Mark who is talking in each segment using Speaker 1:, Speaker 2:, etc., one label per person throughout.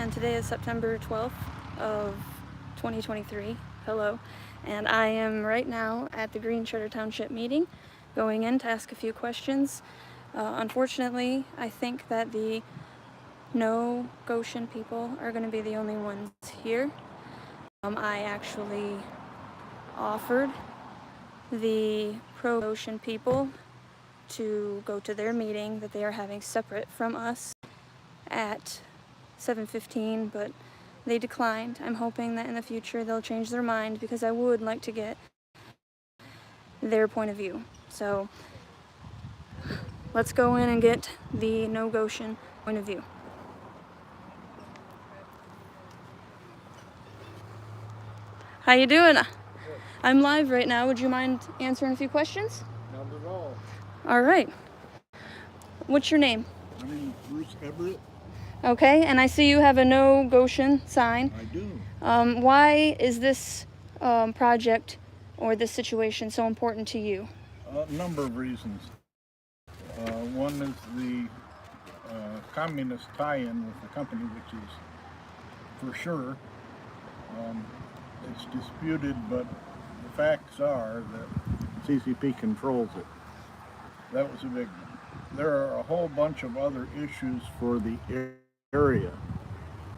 Speaker 1: and today is September 12th of 2023. Hello. And I am right now at the Green Charter Township meeting, going in to ask a few questions. Unfortunately, I think that the no Gotion people are going to be the only ones here. I actually offered the pro-Gotion people to go to their meeting that they are having separate from us at 7:15, but they declined. I'm hoping that in the future they'll change their mind because I would like to get their point of view. So let's go in and get the no Gotion point of view. How you doing? I'm live right now. Would you mind answering a few questions?
Speaker 2: Not at all.
Speaker 1: All right. What's your name?
Speaker 2: My name is Bruce Everett.
Speaker 1: Okay, and I see you have a no Gotion sign.
Speaker 2: I do.
Speaker 1: Why is this project or this situation so important to you?
Speaker 2: A number of reasons. One is the communist tie-in with the company, which is for sure. It's disputed, but the facts are that CCP controls it. That was a big one. There are a whole bunch of other issues for the area.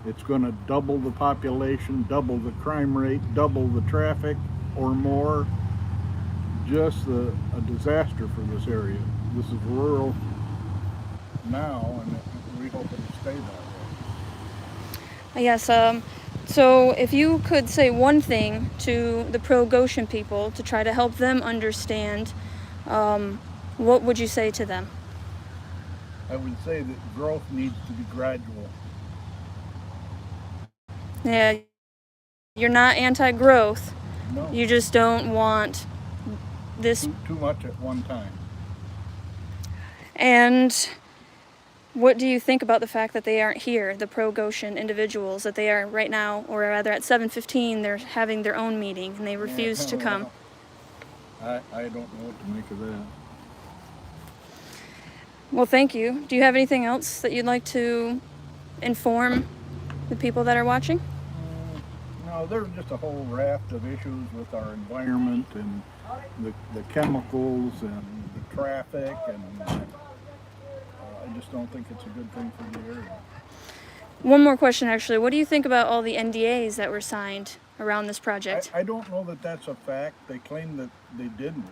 Speaker 2: It's going to double the population, double the crime rate, double the traffic or more. Just a disaster for this area. This is rural now, and we hope it'll stay that way.
Speaker 1: Yes, so if you could say one thing to the pro-Gotion people to try to help them understand, what would you say to them?
Speaker 2: I would say that growth needs to be gradual.
Speaker 1: Yeah, you're not anti-growth.
Speaker 2: No.
Speaker 1: You just don't want this
Speaker 2: Too much at one time.
Speaker 1: And what do you think about the fact that they aren't here, the pro-Gotion individuals, that they are right now, or rather at 7:15, they're having their own meeting and they refuse to come?
Speaker 2: I don't know what to make of that.
Speaker 1: Well, thank you. Do you have anything else that you'd like to inform the people that are watching?
Speaker 2: No, there's just a whole raft of issues with our environment and the chemicals and the traffic, and I just don't think it's a good thing for the area.
Speaker 1: One more question, actually. What do you think about all the NDAs that were signed around this project?
Speaker 2: I don't know that that's a fact. They claim that they didn't.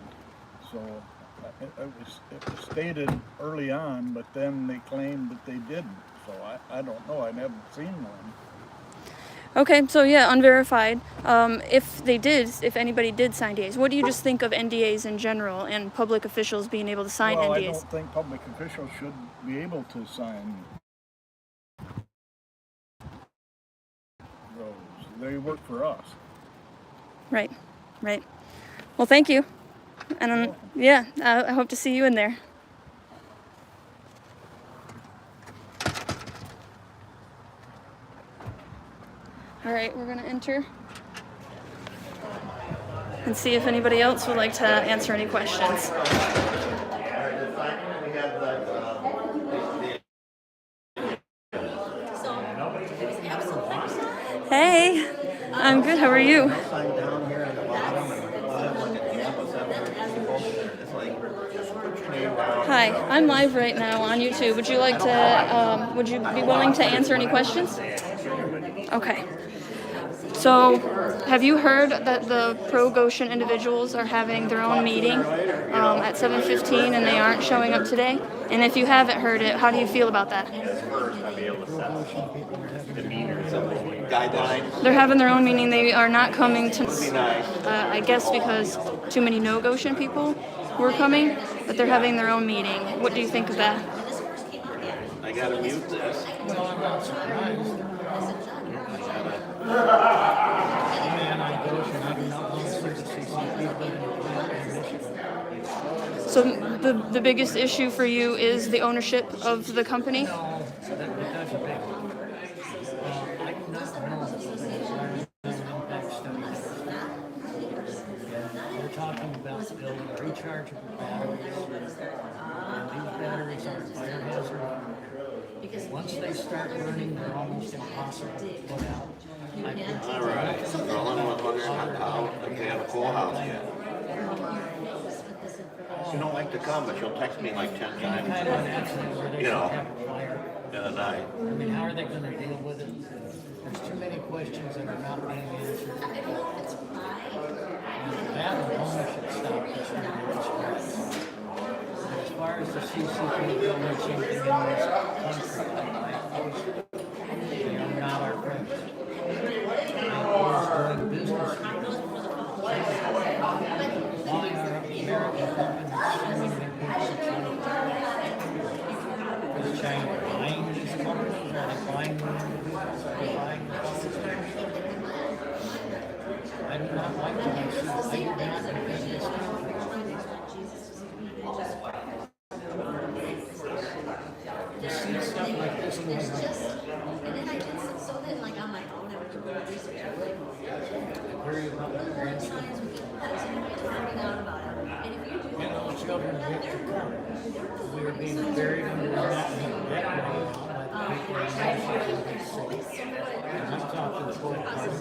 Speaker 2: So it was stated early on, but then they claimed that they didn't. So I don't know. I haven't seen one.
Speaker 1: Okay, so yeah, unverified. If anybody did sign NDAs, what do you just think of NDAs in general and public officials being able to sign NDAs?
Speaker 2: I don't think public officials should be able to sign those. They work for us.
Speaker 1: Right. Well, thank you. And yeah, I hope to see you in there. All right, we're gonna enter and see if anybody else would like to answer any questions. Hey, I'm good. How are you? Hi, I'm live right now on YouTube. Would you like to? Would you be willing to answer any questions? Okay. So, have you heard that the pro-Gotion individuals are having their own meeting at 7:15 and they aren't showing up today? And if you haven't heard it, how do you feel about that? They're having their own meeting. They are not coming to, I guess because too many no-Gotion people were coming, but they're having their own meeting. What do you think of that?
Speaker 3: I gotta mute this.
Speaker 1: So the biggest issue for you is the ownership of the company?
Speaker 4: We're talking about building rechargeable batteries, and these batteries are fire hazard. Once they start burning, they're almost impossible to put out.
Speaker 3: All right. Roland was wondering how if they have a full house yet. She don't like to come, but she'll text me like 10
Speaker 4: Kind of
Speaker 3: times.
Speaker 4: an accident where they
Speaker 3: You
Speaker 4: should
Speaker 3: know.
Speaker 4: have a fire.
Speaker 3: In the night.
Speaker 4: I mean, how are they gonna deal with it? There's too many questions that are not being answered. And that alone should stop this regulation. As far as the CCP building something in this country, they are not our friends. And who's doing business here? Why are American companies suing their Is China buying these companies? Are they buying the individuals? Are they buying the companies? I do not like what I see. I do not defend this country. To see stuff like this going on.
Speaker 5: And then I did so then like on my own, I went to go research. I'm like,
Speaker 4: Worry about the grandchildren.
Speaker 5: science with that, so nobody finding out about it. And if you do
Speaker 4: And all children yet to come. We are being buried under the mat and decorated by the people in Washington, D.C. And I've talked to the board parties.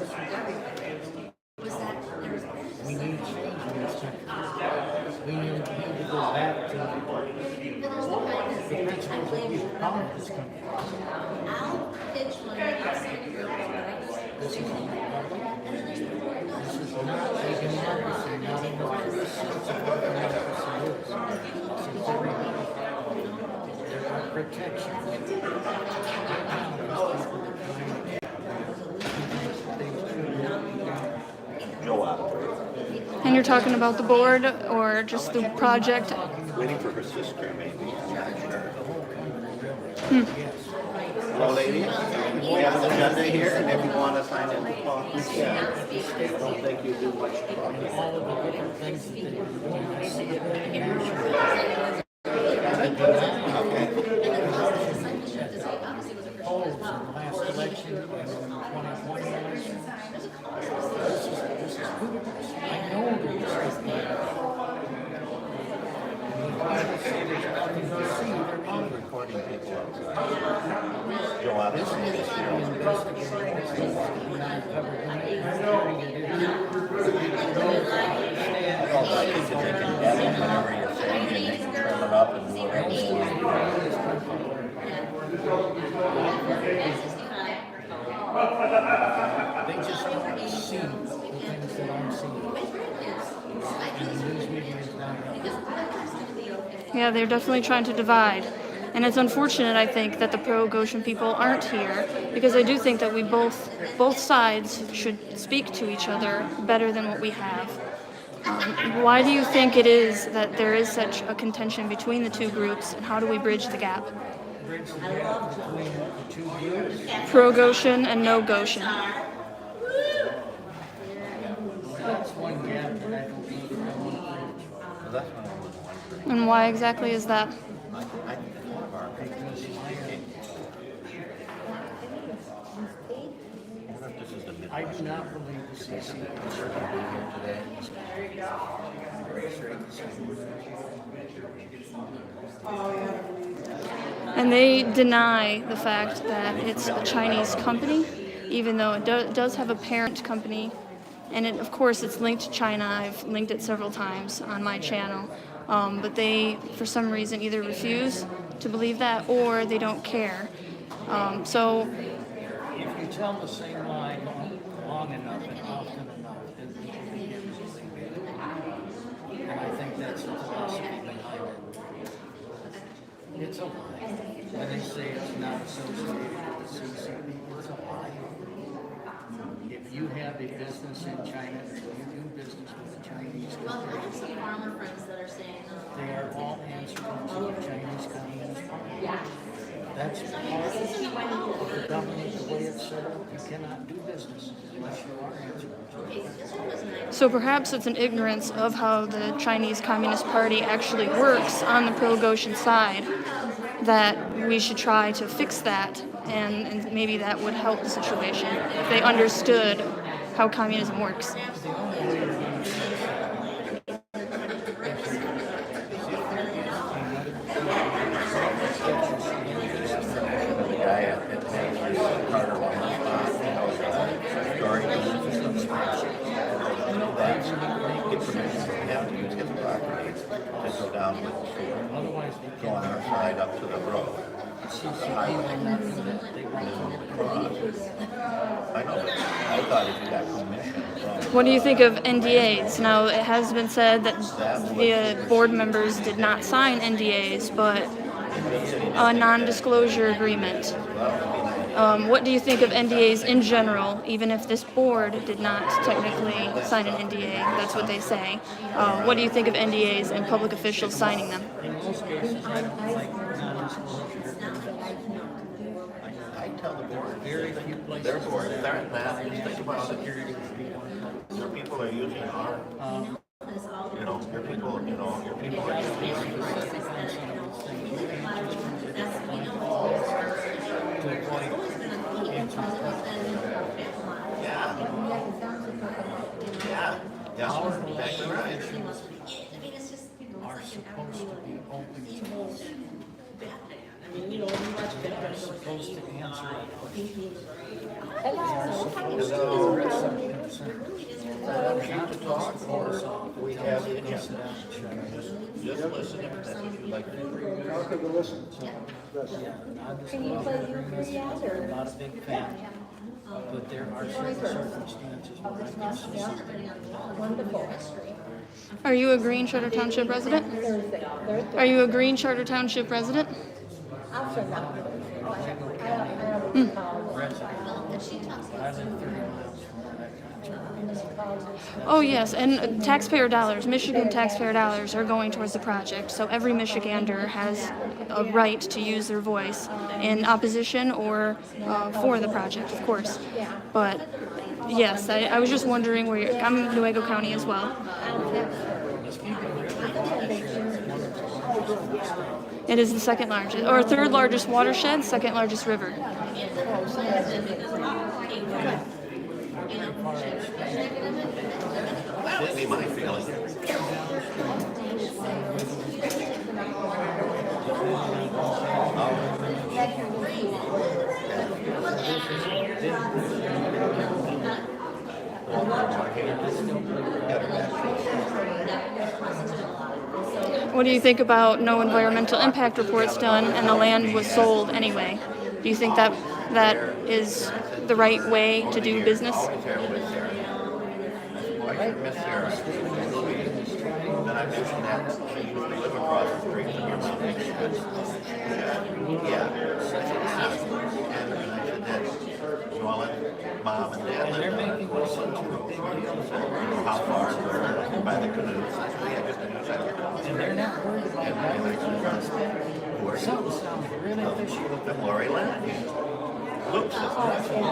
Speaker 5: was that there was
Speaker 4: We need change in this country. We need to go back to the principles that we founded this country.
Speaker 5: I'll pitch one outside of your
Speaker 4: This is not a democracy, not a democracy. It's a democracy. This is everybody. There are protections. Right now, these people are trying to do things that should not be done.
Speaker 3: Go out.
Speaker 1: And you're talking about the board or just the project?
Speaker 3: Waiting for her sister, maybe. I'm not sure.
Speaker 4: Yes.
Speaker 3: Hello, ladies. We have an agenda here, and if you want to sign in the talk, we can. I don't think you do much talking.
Speaker 4: All of the different things that they do. I see it internationally. Polls in the last election and in the 2020 election. This is ludicrous. I know this is and the Bible says there's nothing to see, they're not
Speaker 3: Recording people outside. Go out.
Speaker 4: This needs to be investigated. This needs to be uncovered. And hearing it is.
Speaker 3: All right, you can take it down whenever you're saying, and they can trim it up and do whatever they want.
Speaker 4: They just don't see the things that I'm seeing. And the news media is not helping.
Speaker 1: Yeah, they're definitely trying to divide. And it's unfortunate, I think, that the pro-Gotion people aren't here, because I do think that we both sides should speak to each other better than what we have. Why do you think it is that there is such a contention between the two groups, and how do we bridge the gap?
Speaker 4: Bridge the gap between the two groups.
Speaker 1: Pro-Gotion and no-Gotion.
Speaker 4: That's one gap that I don't think I want to bridge.
Speaker 3: So that's what I was wondering.
Speaker 1: And why exactly is that?
Speaker 3: I think one of our people is speaking. I wonder if this is the
Speaker 4: I
Speaker 3: Midwest.
Speaker 4: do not believe the CC.
Speaker 3: Is there gonna be here today?
Speaker 1: And they deny the fact that it's a Chinese company, even though it does have a parent company. And it, of course, it's linked to China. I've linked it several times on my channel. But they, for some reason, either refuse to believe that or they don't care. So
Speaker 4: If you tell the same lie long enough and often enough, then people begin to believe it. And I think that's the philosophy behind it. It's a lie. When they say it's not associated with the CCP, it's a lie. If you have a business in China, or you do business with the Chinese
Speaker 5: Well, I
Speaker 4: company,
Speaker 5: have some farmer friends that are saying,
Speaker 4: they are all answerable to the Chinese Communist Party.
Speaker 5: yeah.
Speaker 4: That's part of the government, the way it's set up. You cannot do business unless you are answerable to it.
Speaker 1: So perhaps it's an ignorance of how the Chinese Communist Party actually works on the pro-Gotion side that we should try to fix that, and maybe that would help the situation if they understood how communism works.
Speaker 3: down with the sewer,
Speaker 4: Otherwise, they
Speaker 3: going our side up to the road.
Speaker 4: CCP will not permit, they won't permit.
Speaker 3: I know, but I thought if you got permission from.
Speaker 1: What do you think of NDAs? Now, it has been said that the board members did not sign NDAs, but a non-disclosure agreement. What do you think of NDAs in general, even if this board did not technically sign an NDA? That's what they say. What do you think of NDAs and public officials signing them?
Speaker 4: In most cases, I don't like non-disclosure.
Speaker 3: I tell the board,
Speaker 4: Very few places.
Speaker 3: their board, they're in that, just think about it. Your people are using our, you know, your people, your people are using our.
Speaker 4: To avoid answering
Speaker 3: Yeah,
Speaker 4: Our
Speaker 3: exactly right.
Speaker 5: I mean, it's just,
Speaker 4: are supposed to be open to us.
Speaker 5: I mean, you know, you watch
Speaker 4: They're supposed to answer our questions.
Speaker 3: Hello.
Speaker 4: Not supposed to pull us off and
Speaker 3: We
Speaker 4: tell
Speaker 3: have
Speaker 4: us
Speaker 3: it,
Speaker 4: to go
Speaker 3: yeah.
Speaker 4: sit down and shut
Speaker 3: Just listen if that's what you like to do.
Speaker 2: Talk to the listen.
Speaker 4: Yeah, non-disclosure agreements, I'm not a big fan. But there are certain circumstances where I can see something.
Speaker 1: Are you a Green Charter Township resident? Are you a Green Charter Township resident?
Speaker 4: Resident, but I live 30 miles from where that contract.
Speaker 1: Oh yes, and taxpayer dollars, Michigan taxpayer dollars are going towards the project, so every Michigander has a right to use their voice in opposition or for the project, of course. But yes, I was just wondering where you're, I'm in Nuevo County as well. It is the second largest, or third largest watershed, second largest river.
Speaker 3: That would be my feeling.
Speaker 1: What do you think about no environmental impact reports done and the land was sold anyway? Do you think that that is the right way to do business?
Speaker 3: Miss Sarah. Then I mentioned that she used to live across the street from your mom. Yeah. And I said that, so I let mom and dad
Speaker 4: They're
Speaker 3: live
Speaker 4: making this into a big deal.
Speaker 3: how far they're by the canoes. I said, yeah, just the news I looked up.
Speaker 4: And they're not worried about that. Something sounds really fishy.
Speaker 3: The Lori Land. Luke says, I said,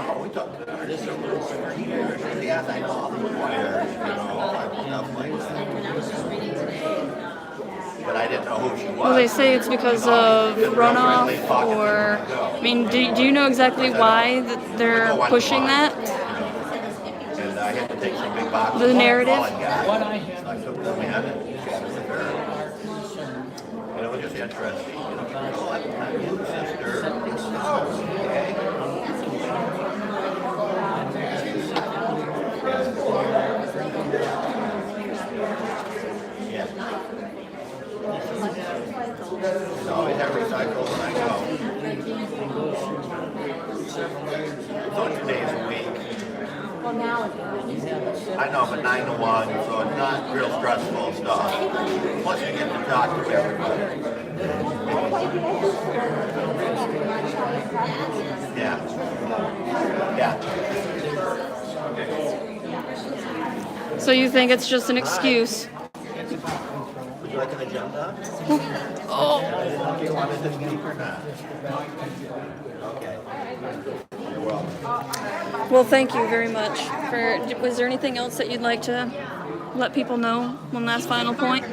Speaker 3: oh, we talked to this for years. Yes, I know. Stuff like that. But I didn't know who she was.
Speaker 1: Well, they say it's because of runoff, or I mean, do you know exactly why that they're pushing that?
Speaker 3: And I had to take some big boxes.
Speaker 1: The narrative?
Speaker 4: What I have
Speaker 3: I took them in and chatted with her. And it was just interesting. You know, oh, I'm not your sister. Oh, okay. Yeah. So I have recycled when I go. It's only 2 days a week. I know, but 9 to 1, so it's not real stressful stuff. Plus you get to talk to everybody. Yeah. Yeah.
Speaker 1: So you think it's just an excuse?
Speaker 3: Would you like an agenda?
Speaker 1: Oh,
Speaker 3: I didn't know if you wanted to speak or not. Okay. You're welcome.
Speaker 1: well, thank you very much. Was there anything else that you'd like to let people know? One last final point.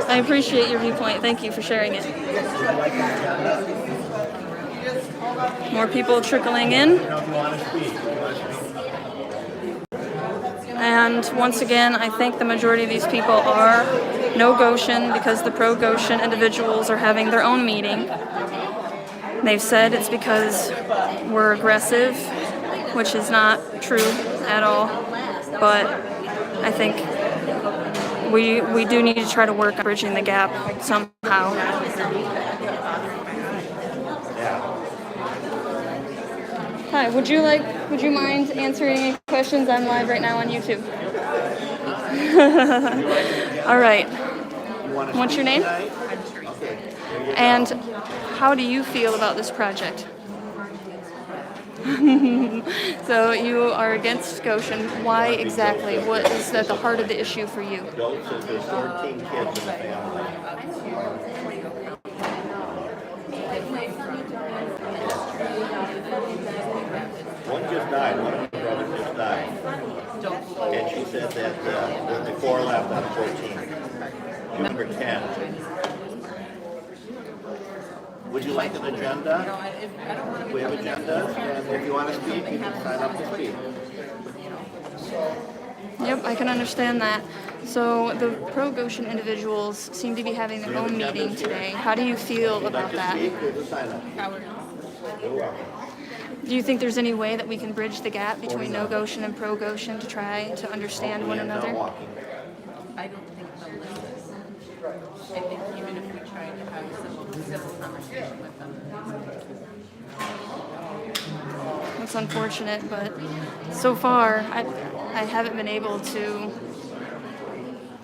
Speaker 1: I appreciate your viewpoint. Thank you for sharing it. More people trickling in.
Speaker 3: You know, if you want to speak,
Speaker 1: And once again, I think the majority of these people are no Gotion because the pro-Gotion individuals are having their own meeting. They've said it's because we're aggressive, which is not true at all. but I think we do need to try to work on bridging the gap somehow. Hi, would you mind answering any questions? I'm live right now on YouTube. All right. What's your name? And how do you feel about this project? So you are against Gotion. Why exactly? What is at the heart of the issue for you?
Speaker 3: Adults says there's 13 kids in the family. One just died. One of my brothers just died. And she said that the 4 left out of 14. Number 10. Would you like an agenda? We have agendas, and if you want to speak, you can sign up to speak.
Speaker 1: Yep, I can understand that. So the pro-Gotion individuals seem to be having their own meeting today. How do you feel about that?
Speaker 3: There's a sign up. You're welcome.
Speaker 1: Do you think there's any way that we can bridge the gap between no Gotion and pro Gotion to try to understand one another?
Speaker 6: I don't think they'll listen. I think even if we try to have civil conversation with them.
Speaker 1: That's unfortunate, but so far I haven't been able to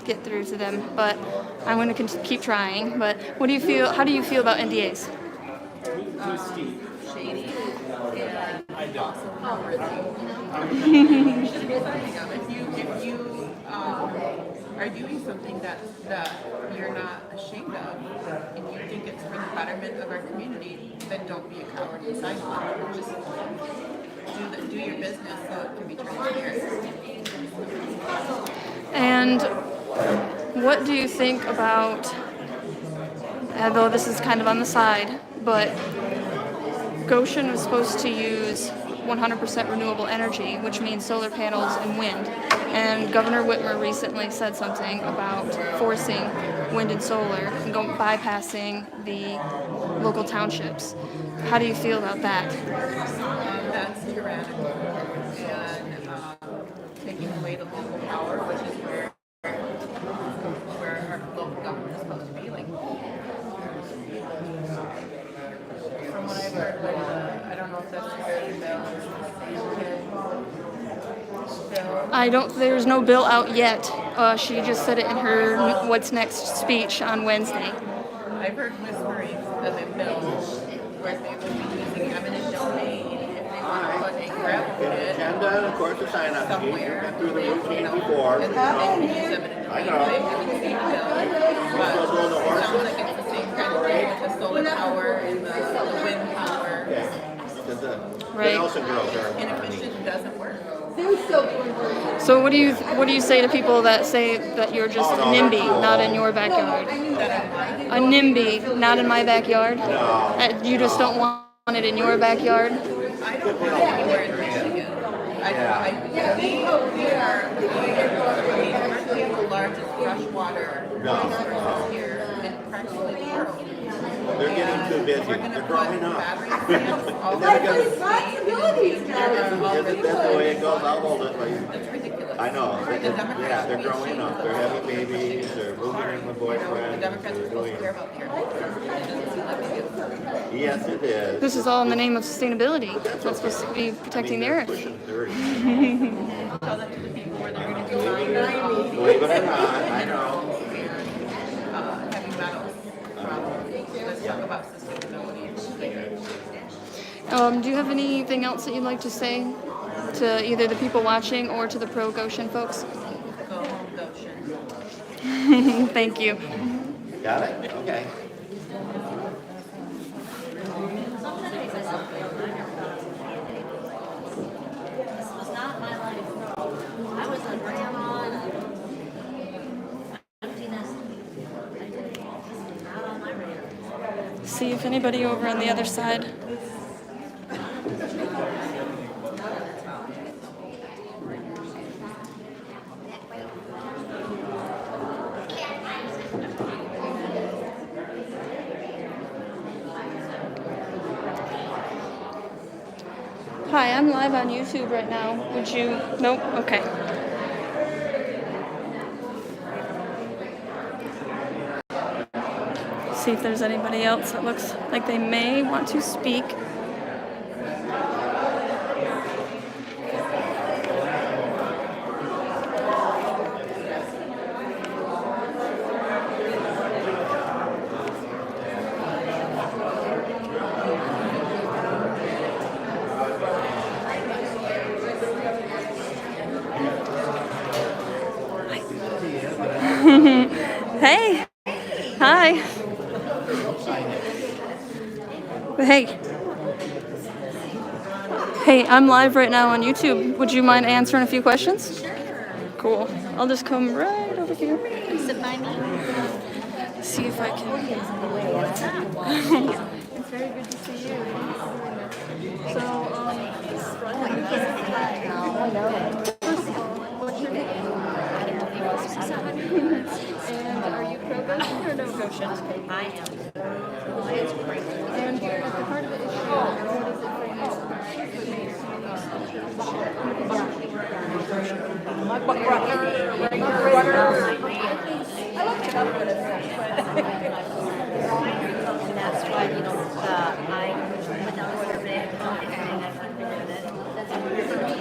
Speaker 1: get through to them. But I'm going to keep trying. But what do you feel? How do you feel about NDAs?
Speaker 6: Shady and also unworthy. If you are doing something that you're not ashamed of, and you think it's for the betterment of our community, then don't be a coward and sign on. Just do your business so it can be transparent.
Speaker 1: And what do you think about, although this is kind of on the side, but Gotion was supposed to use 100% renewable energy, which means solar panels and wind. And Governor Whitmer recently said something about forcing wind and solar and bypassing the local townships. How do you feel about that?
Speaker 6: That's tyrannical and taking away the local power, which is where our local government is supposed to be. Like, from what I've heard, I don't know if that's very bill.
Speaker 1: There's no bill out yet. She just said it in her What's Next speech on Wednesday.
Speaker 6: I've heard whisperings of a bill where they will be using eminent domain if they want to put a gravel pit
Speaker 3: Agenda, and of course, the sign up sheet. You've
Speaker 6: somewhere.
Speaker 3: been through the routine before.
Speaker 6: And then they can use eminent domain. I haven't seen a bill, but it sounds like it's the same kind of thing with the solar power and the wind power.
Speaker 3: Yeah. Because the
Speaker 1: Right.
Speaker 3: Nelson girls are.
Speaker 6: Inefficient doesn't work.
Speaker 1: So what do you say to people that say that you're just a NIMBY, not in your backyard? A NIMBY, not in my backyard? You just don't want it in your backyard?
Speaker 6: I don't want it anywhere in Michigan. We are the largest freshwater resources here in practically the world.
Speaker 3: They're getting too busy.
Speaker 6: We're going to
Speaker 3: They're
Speaker 6: put
Speaker 3: growing up.
Speaker 6: battery cells all
Speaker 3: And then
Speaker 6: over
Speaker 3: we
Speaker 6: the
Speaker 3: Isn't that the way it goes? I'll hold it for you.
Speaker 6: It's ridiculous.
Speaker 3: I know.
Speaker 6: The Democrats
Speaker 3: Yeah, they're
Speaker 6: should be
Speaker 3: growing
Speaker 6: ashamed
Speaker 3: up.
Speaker 6: of
Speaker 3: They're having
Speaker 6: themselves.
Speaker 3: babies. They're moving in with
Speaker 6: The
Speaker 3: boyfriends.
Speaker 6: Democrats are
Speaker 3: They're
Speaker 6: supposed to care
Speaker 3: doing.
Speaker 6: about their health. It doesn't seem like they do.
Speaker 3: Yes, it is.
Speaker 1: This is all in the name of sustainability. That's supposed to be protecting the
Speaker 3: they're
Speaker 1: earth.
Speaker 3: pushing 30.
Speaker 6: I'll tell that to the people where they're going to do mine
Speaker 3: Believe it or not, I know.
Speaker 6: heavy metals problems. Let's talk about sustainability.
Speaker 1: Do you have anything else that you'd like to say to either the people watching or to the pro-Gotion folks?
Speaker 6: Go home, Gotion.
Speaker 1: Thank you.
Speaker 3: Got it? Okay.
Speaker 5: This was not my life. I was a grandma and empty nest. This was not on my radar.
Speaker 1: See if anybody over on the other side. Hi, I'm live on YouTube right now. Would you? Nope. Okay. see if there's anybody else that looks like they may want to speak. Hey. Hi. Hey. Hey, I'm live right now on YouTube. Would you mind answering a few questions?
Speaker 5: Sure.
Speaker 1: Cool. I'll just come right over here.
Speaker 5: Sit by me.
Speaker 1: See if I can.
Speaker 5: What's up?
Speaker 1: It's very good to see you. So, first of all, what's your name? And are you pro-Gotion or no Gotion?
Speaker 5: I am.
Speaker 1: And at the heart of the issue, what is it for you?
Speaker 5: And that's why, you know, I went down to survey and everything. I couldn't believe it. For me,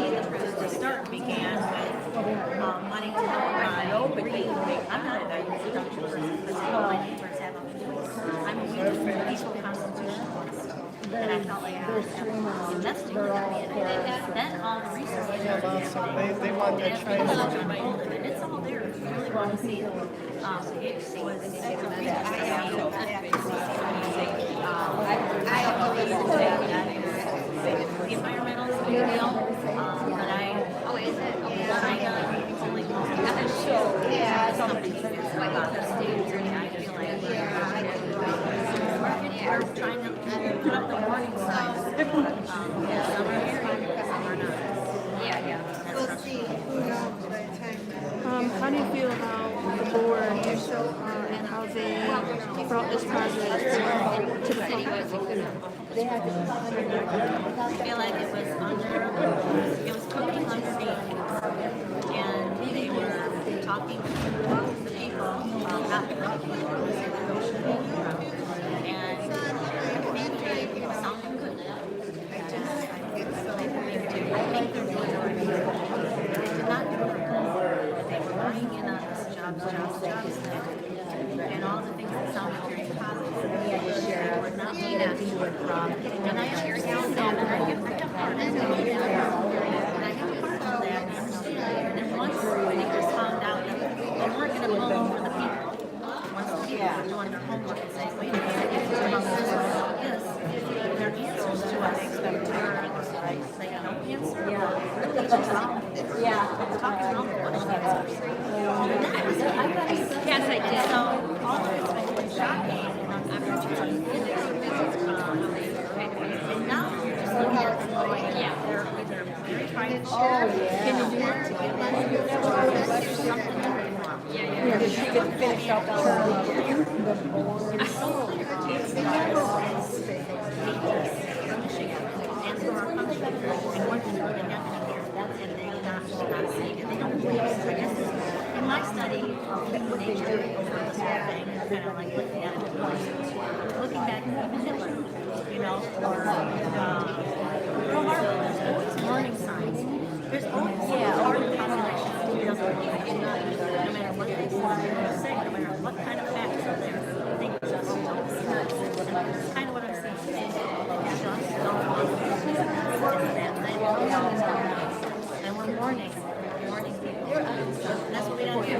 Speaker 5: the start began with wanting to know my I'm not a production person, but some of my neighbors have a I'm a peaceful constitutionalist. And I felt like I was investing in that. Then all the research they want that China. And it's all there if you really want to see it. It was the environmental is a big deal, but I China only companies like the state journey. I feel like we're trying to put up the warning signs. Some are here, some are not. Yeah. We'll see.
Speaker 1: How do you feel about the board and how they brought this project to the public?
Speaker 5: I feel like it was cooking underneath, and they were talking to the people, not the people, and it was sounding good. I think they're doing the right thing. They did not do it, they were buying in on this jobs thing, and all the things that sounded very positive. They were not made out from, and I understand that, and I have part of that. And then once they just found out that they weren't going to blow over the people, once the people were doing their homework and saying, wait a minute, it's about this, their answers to us were, they don't answer, really just talking around the bush answers. Yes, I did. So all of it's been shocking, and I'm trying to get there. And now you're just looking at them going, they're very trying to share. Can you want to get money? Something that they want. Yeah.
Speaker 7: She could finish up the term of the board.
Speaker 5: I told her it's from Michigan and from our country. And what is really happening here? And they're not seeing it. They don't believe it. I guess in my study of human nature over this whole thing, kind of like looking at it, looking back at even Hitler, you know, or Pearl Harbor, there's always warning signs. There's always part of the population who doesn't believe it. No matter what they say, no matter what kind of facts are there, they just don't see it. And that's kind of what I'm saying. They just don't want to see that. And we're warning people. And that's what we don't do.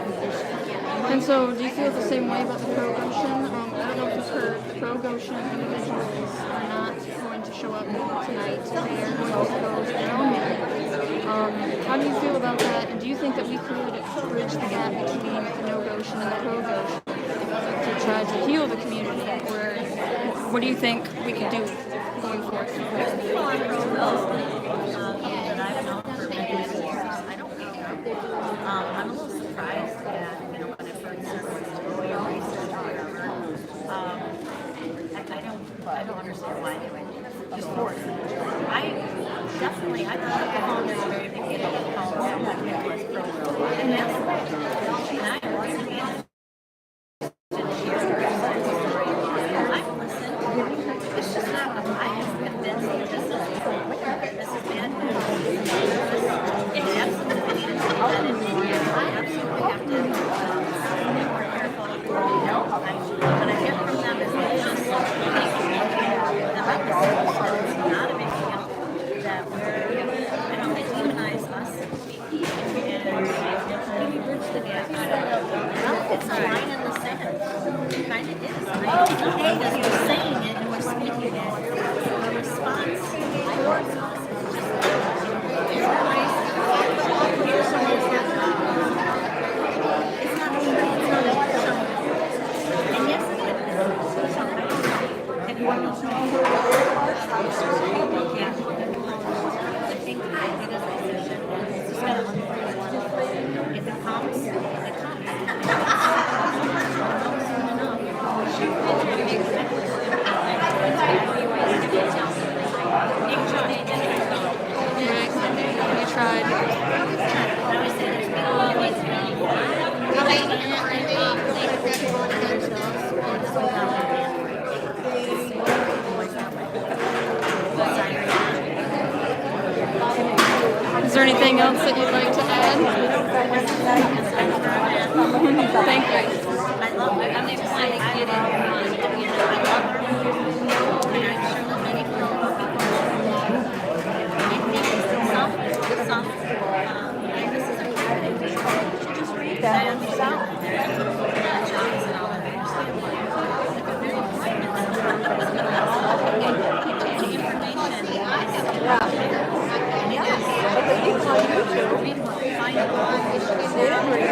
Speaker 1: And so, do you feel the same way about the pro-Gotion? I don't know if you've heard, the pro-Gotion individuals are not going to show up tonight. They are going to oppose their own meeting. How do you feel about that? And do you think that we could bridge the gap between the no-Gotion and the pro-Gotion to try to heal the community? Or what do you think we could do going forward?
Speaker 5: People on pro-Gotion that I've known for many years, I don't know. I'm a little surprised that, you know, when I first started doing research or whatever, I don't understand why they would just force it. I thought the founder at the very beginning called someone who was pro-Gotion. And that's and I understand. You want to know? Yeah. I think the biggest decision is just gotta look for the one. If it comes, it comes.
Speaker 1: You tried. Is there anything else that you'd like to add? Thank you.
Speaker 5: I love it. I'm excited to get in. You know, I love her. And I'm sure that many people some, and this is a should just read that yourself. Jobs and all that. I understand why. It's very important.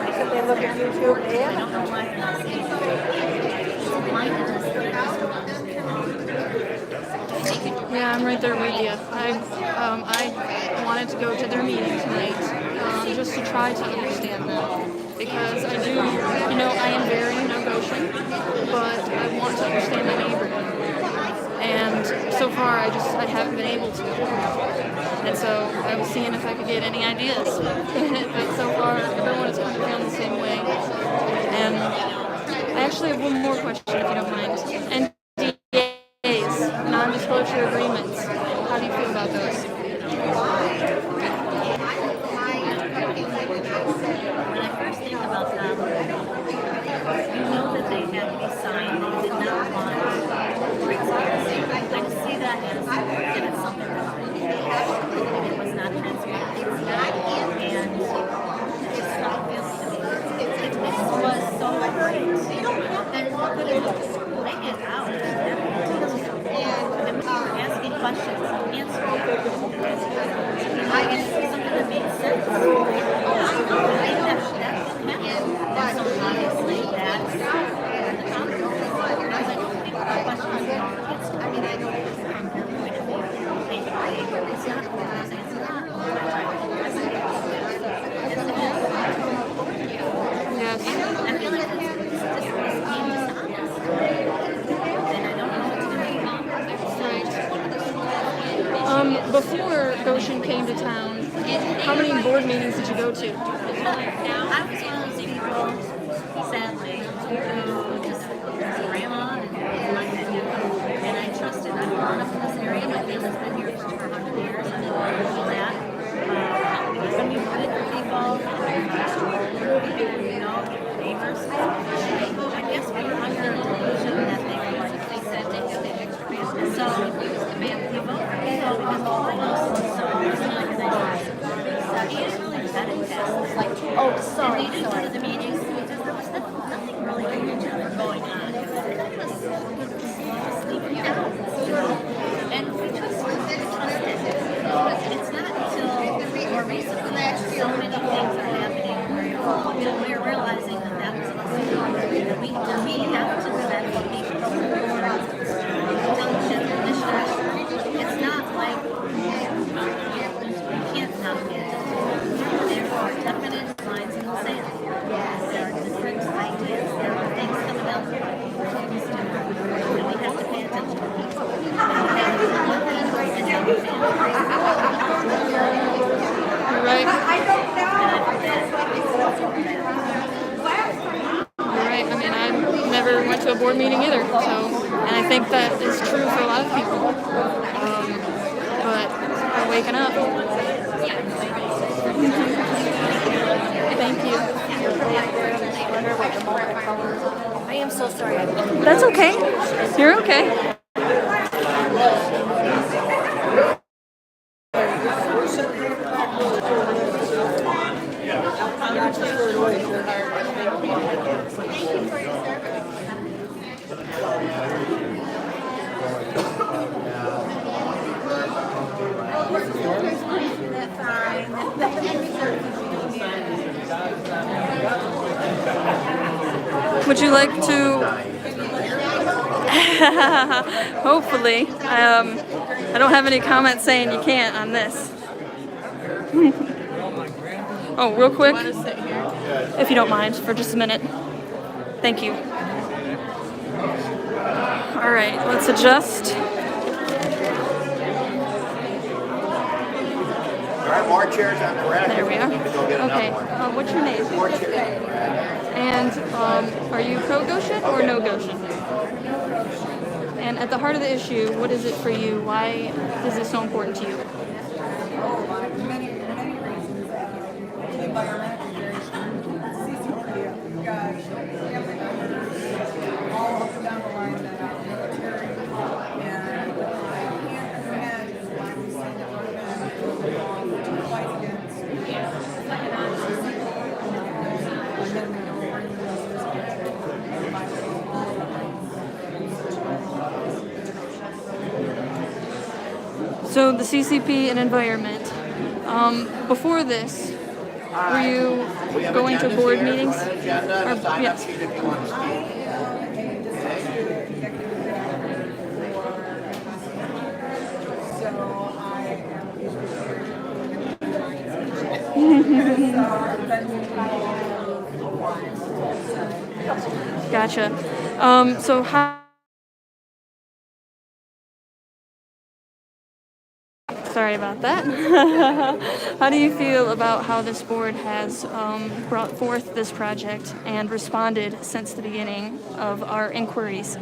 Speaker 7: Because they look at YouTube and
Speaker 1: Yeah, I'm right there with you. I wanted to go to their meeting tonight just to try to understand them because I do, I am very Gotion, but I want to understand my neighborhood. And so far, I haven't been able to. And so I was seeing if I could get any ideas. But so far, everyone is kind of feeling the same way. And I actually have one more question, if you don't mind. NDAs, non-disclosure agreements. How do you feel about those?
Speaker 5: When I first think about them, you know that they had to be signed. They did not want transparency. I just see that as that it's something wrong. It was not transparent. And it's not feels to me. It was so great. You don't have that lay it out. And asking questions, answering. I guess something that made sense. So obviously that's the topic. Because I don't think the question is I mean, I know it's from your point of view. It's not confusing. It's not.
Speaker 1: Yes.
Speaker 5: I feel like this being dishonest. And I don't know what's going to be.
Speaker 1: Before Gotion came to town, how many board meetings did you go to?
Speaker 5: I was one of those people, sadly, who just ran on and I trusted. I've grown up in this area. My family's been here for 100 years. I didn't know that. When you put it for people, neighbors, I guess we were under a delusion that they said they had the extra business. So we vote for people because we know so it's not organized. He is really vetted tests. Like, oh, sorry. And we didn't go to the meetings because there was nothing really going on. Sleeping out, and we just trusted. It's not until more recently that so many things are happening where we're realizing that was a mistake. We have to vet the people who are township initiatives. It's not like you can't not get it. There are definite lines in the sand. There are different ideas. There are things coming up. And we have to pay attention.
Speaker 1: You're right. You're right. I mean, I never went to a board meeting either, and I think that is true for a lot of people. But we're waking up. Thank you.
Speaker 5: I am so sorry.
Speaker 1: That's okay. You're okay. Would you like to Hopefully. I don't have any comments saying you can't on this. Oh, real quick,
Speaker 6: Want to sit here?
Speaker 1: if you don't mind, for just a minute. Thank you. All right, let's adjust.
Speaker 3: There are more chairs on the rack.
Speaker 1: There we are.
Speaker 3: You can go get
Speaker 1: Okay,
Speaker 3: another one.
Speaker 1: what's your name?
Speaker 3: More chairs.
Speaker 1: And are you pro Gotion or no Gotion? And at the heart of the issue, what is it for you? Why is it so important to you?
Speaker 7: Many reasons. The environment, CCP, gosh, family members, all up and down the line that are military, and I can't imagine why we stand up to fight against CCP. And then we know we're going to lose this country.
Speaker 1: So the CCP and environment. Before this, were you
Speaker 3: We have
Speaker 1: going to
Speaker 3: agendas
Speaker 1: board
Speaker 3: here.
Speaker 1: meetings?
Speaker 3: We want an agenda and a
Speaker 1: Or-
Speaker 3: sign-up
Speaker 1: yes.
Speaker 3: sheet if you want to speak.
Speaker 7: So I am.
Speaker 1: Gotcha. So how? Sorry about that. How do you feel about how this board has brought forth this project and responded since the beginning of our inquiries?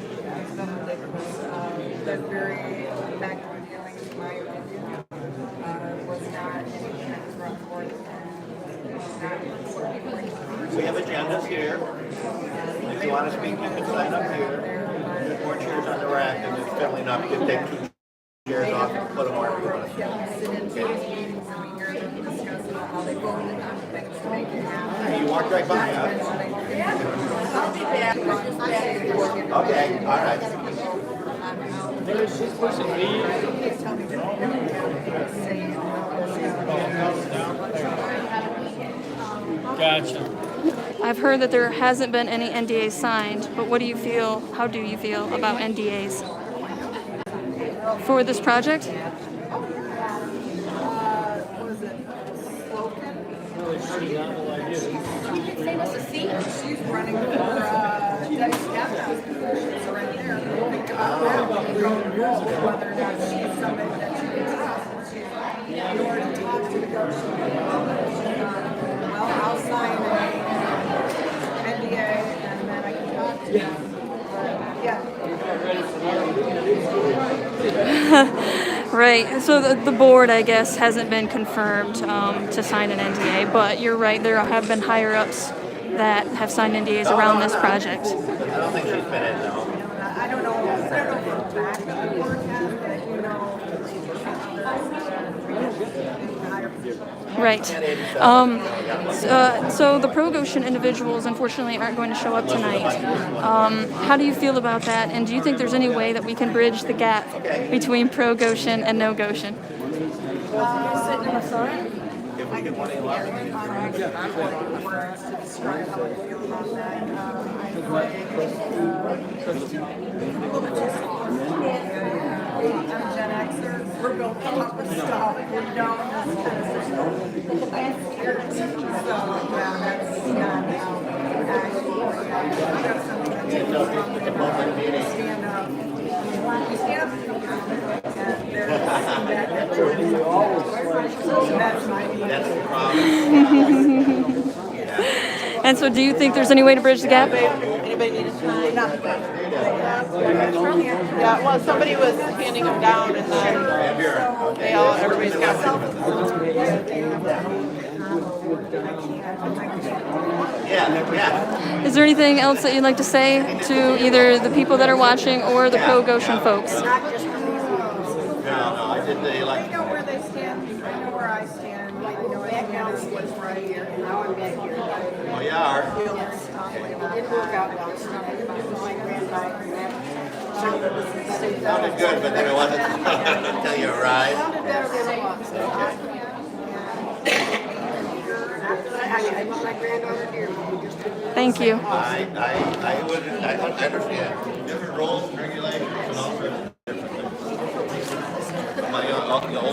Speaker 7: They're very backward dealing, in my opinion. Was not anything that was brought forth
Speaker 3: We have agendas here. If you want to speak, you can sign up here. There's more chairs on the rack, and it's filling up. You can take 2 chairs off and put them wherever you want to sit.
Speaker 7: sit in these meetings and we hear them discuss about how they voted on things to make it happen.
Speaker 3: You walked right by us. Okay, all right.
Speaker 4: Gotcha.
Speaker 1: I've heard that there hasn't been any NDAs signed, but what do you feel? How do you feel about NDAs for this project?
Speaker 7: She's running for Debbie Scavenow's position, so right there, think about that. We don't know whether or not she's somebody that she can trust. In order to talk to the Gotion, well, I'll sign an NDA and then I can talk to them. Yeah.
Speaker 1: Right. So the board, I guess, hasn't been confirmed to sign an NDA, but you're right. There have been higher ups that have signed NDAs around this project.
Speaker 3: I don't think she's been in, no.
Speaker 7: I don't know for a fact that the board has, but you know.
Speaker 1: Right. So the pro Gotion individuals unfortunately aren't going to show up tonight. How do you feel about that? And do you think there's any way that we can bridge the gap between pro Gotion and no Gotion?
Speaker 3: If we get one in line.
Speaker 7: Words to describe how I feel about that. I'm Gen Xer. We're built up with stuff. We don't So, yeah, that's not how actually. We have something that's stand up. You stand up and there's that's my
Speaker 3: That's the problem.
Speaker 1: And so do you think there's any way to bridge the gap?
Speaker 6: Anybody need a sign? Yeah, well, somebody was handing them down and then everybody's got one.
Speaker 3: Yeah.
Speaker 1: Is there anything else that you'd like to say to either the people that are watching or the pro Gotion folks?
Speaker 3: No, I did the
Speaker 7: I
Speaker 3: election.
Speaker 7: know where they stand. I know where I stand. I know Indiana's was right here. Now I'm back here.
Speaker 3: Oh, you are?
Speaker 7: It didn't work out well. My grandmother.
Speaker 3: Sounded good, but then it wasn't until you arrived.
Speaker 7: Sounded better than it was. I want my granddaughter here.
Speaker 1: Thank you.
Speaker 3: I understand. Different rules and regulations.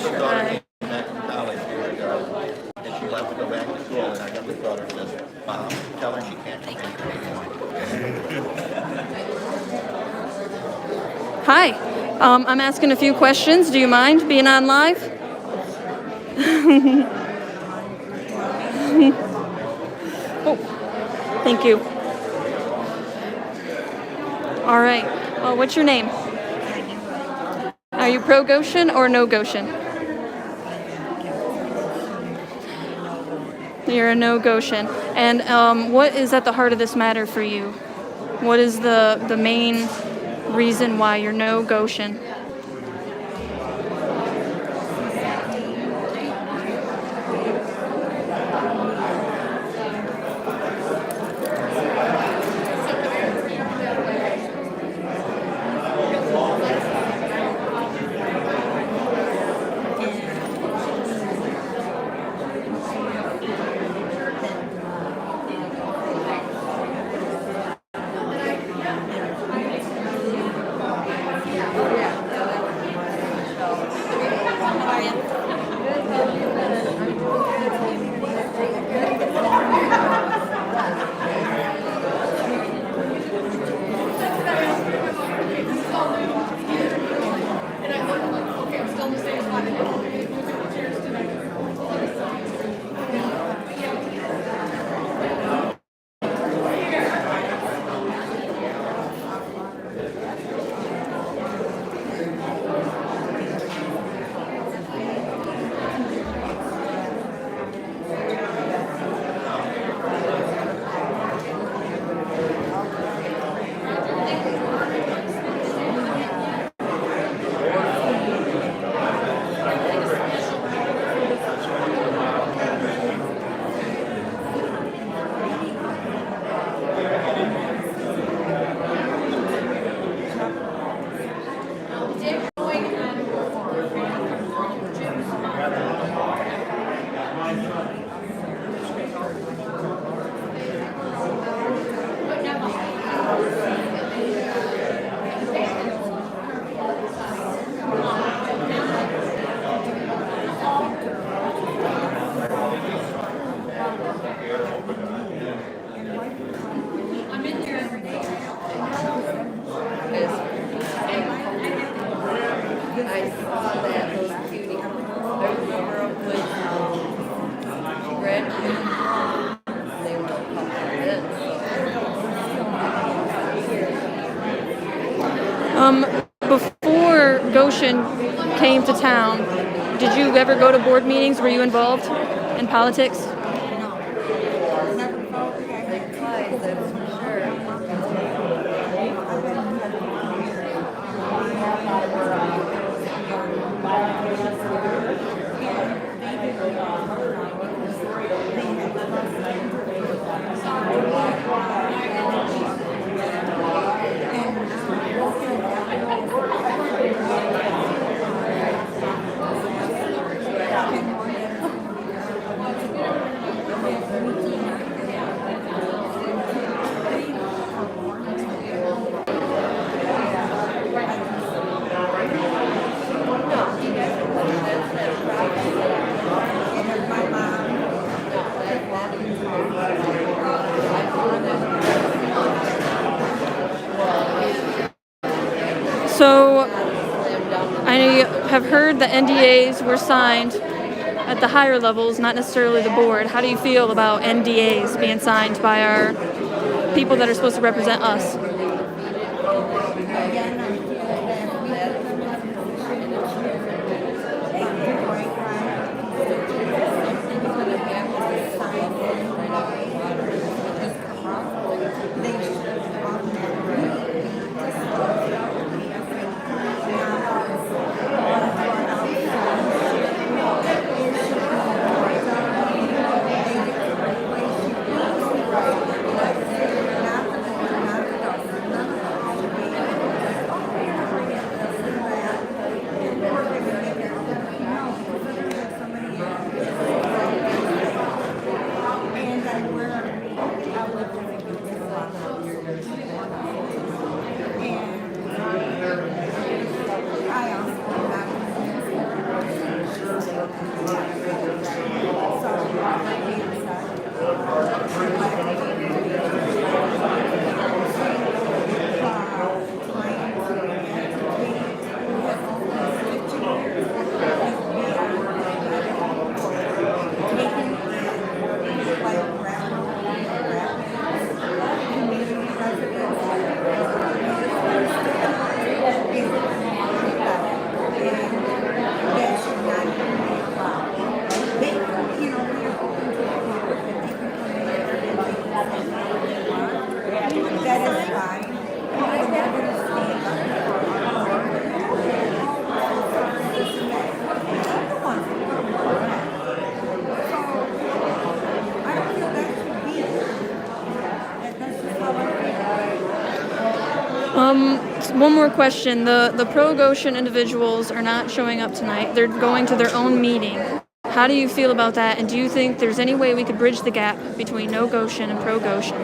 Speaker 3: youngest daughter came back from college years ago, and she left to go back to school, and our youngest daughter says, Mom, tell her she can't come back anymore.
Speaker 1: Hi, I'm asking a few questions. Do you mind being on live? Oh, thank you. All right. What's your name? Are you pro Gotion or no Gotion? You're a no Gotion. And what is at the heart of this matter for you? What is the main reason why you're no Gotion? Before Gotion came to town, did you ever go to board meetings? Were you involved in politics? So, I have heard that NDAs were signed at the higher levels, not necessarily the board. How do you feel about NDAs being signed by our people that are supposed to represent us? One more question. The pro Gotion individuals are not showing up tonight. They're going to their own meeting. How do you feel about that? And do you think there's any way we could bridge the gap between no Gotion and pro Gotion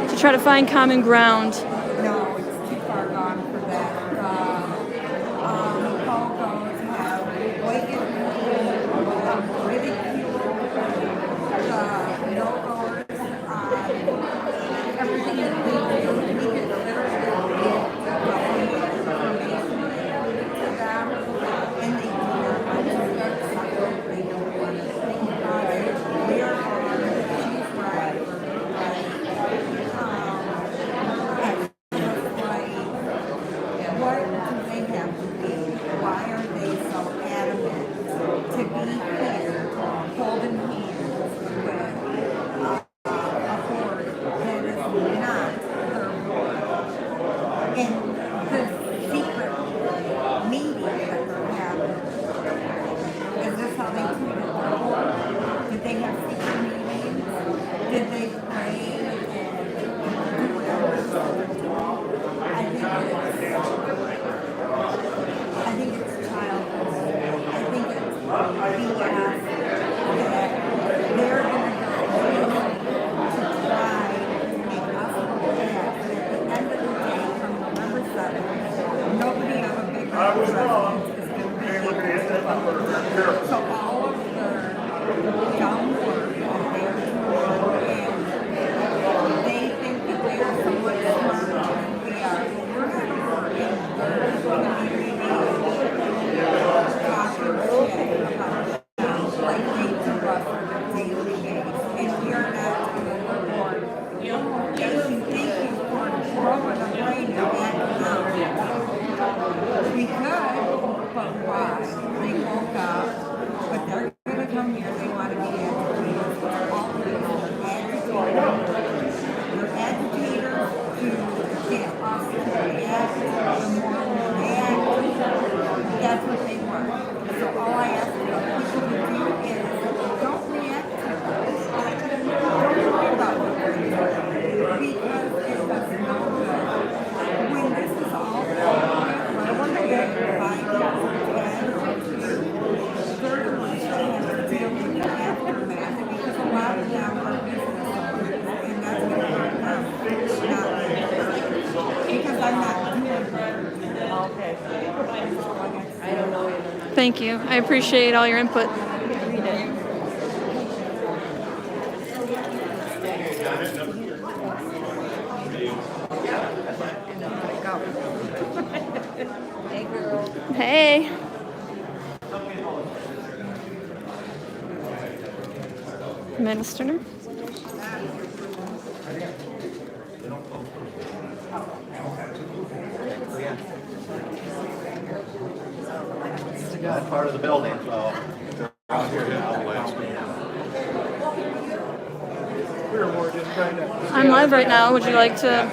Speaker 1: to try to find common ground?
Speaker 7: No, it's too far gone for that. Pogos have blatant ridicule the no-goers on everything that we do. We can literally get the information to them, and they do not understand something. They don't want to think about it. We're on, she's right, we're right. What do they have to do? Why are they so adamant to be here holding hands with a board that is not their board? And the secret meeting that they're having, is this how they treated their board? Did they have secret meetings? Did they pray and do whatever it is that they're doing? I think it's childhood. I think it's BS that they're going to go to try to make us look bad. But at the end of the day, from November 7th, nobody on a big president is going to be able to vote. So all of the dumb work that they're doing, and they think that they're so much smarter than we are. We're going to work in the community talking shit about them like they do us on a daily basis. And we are not going to report. Thank you for throwing a brain and acting out. We could, but why? They woke up, but they're going to come here. They want to be agitators. All of them are agitators. They're agitators to get us to react. The more we react, that's what they want. So all I ask people to do is don't react to this. Don't worry about what we're doing. Because it does no good. When this is all over, I wonder if 5 years or 10 or 2, they're going to have to deal with the aftermath because a lot of them are business owners and that's going to hurt them. Not me. Because I'm not doing it. Okay. I don't know.
Speaker 1: Thank you. I appreciate all your input.
Speaker 7: Hey, girl.
Speaker 1: Hey. Minister.
Speaker 3: That's part of the building, so.
Speaker 1: I'm live right now. Would you like to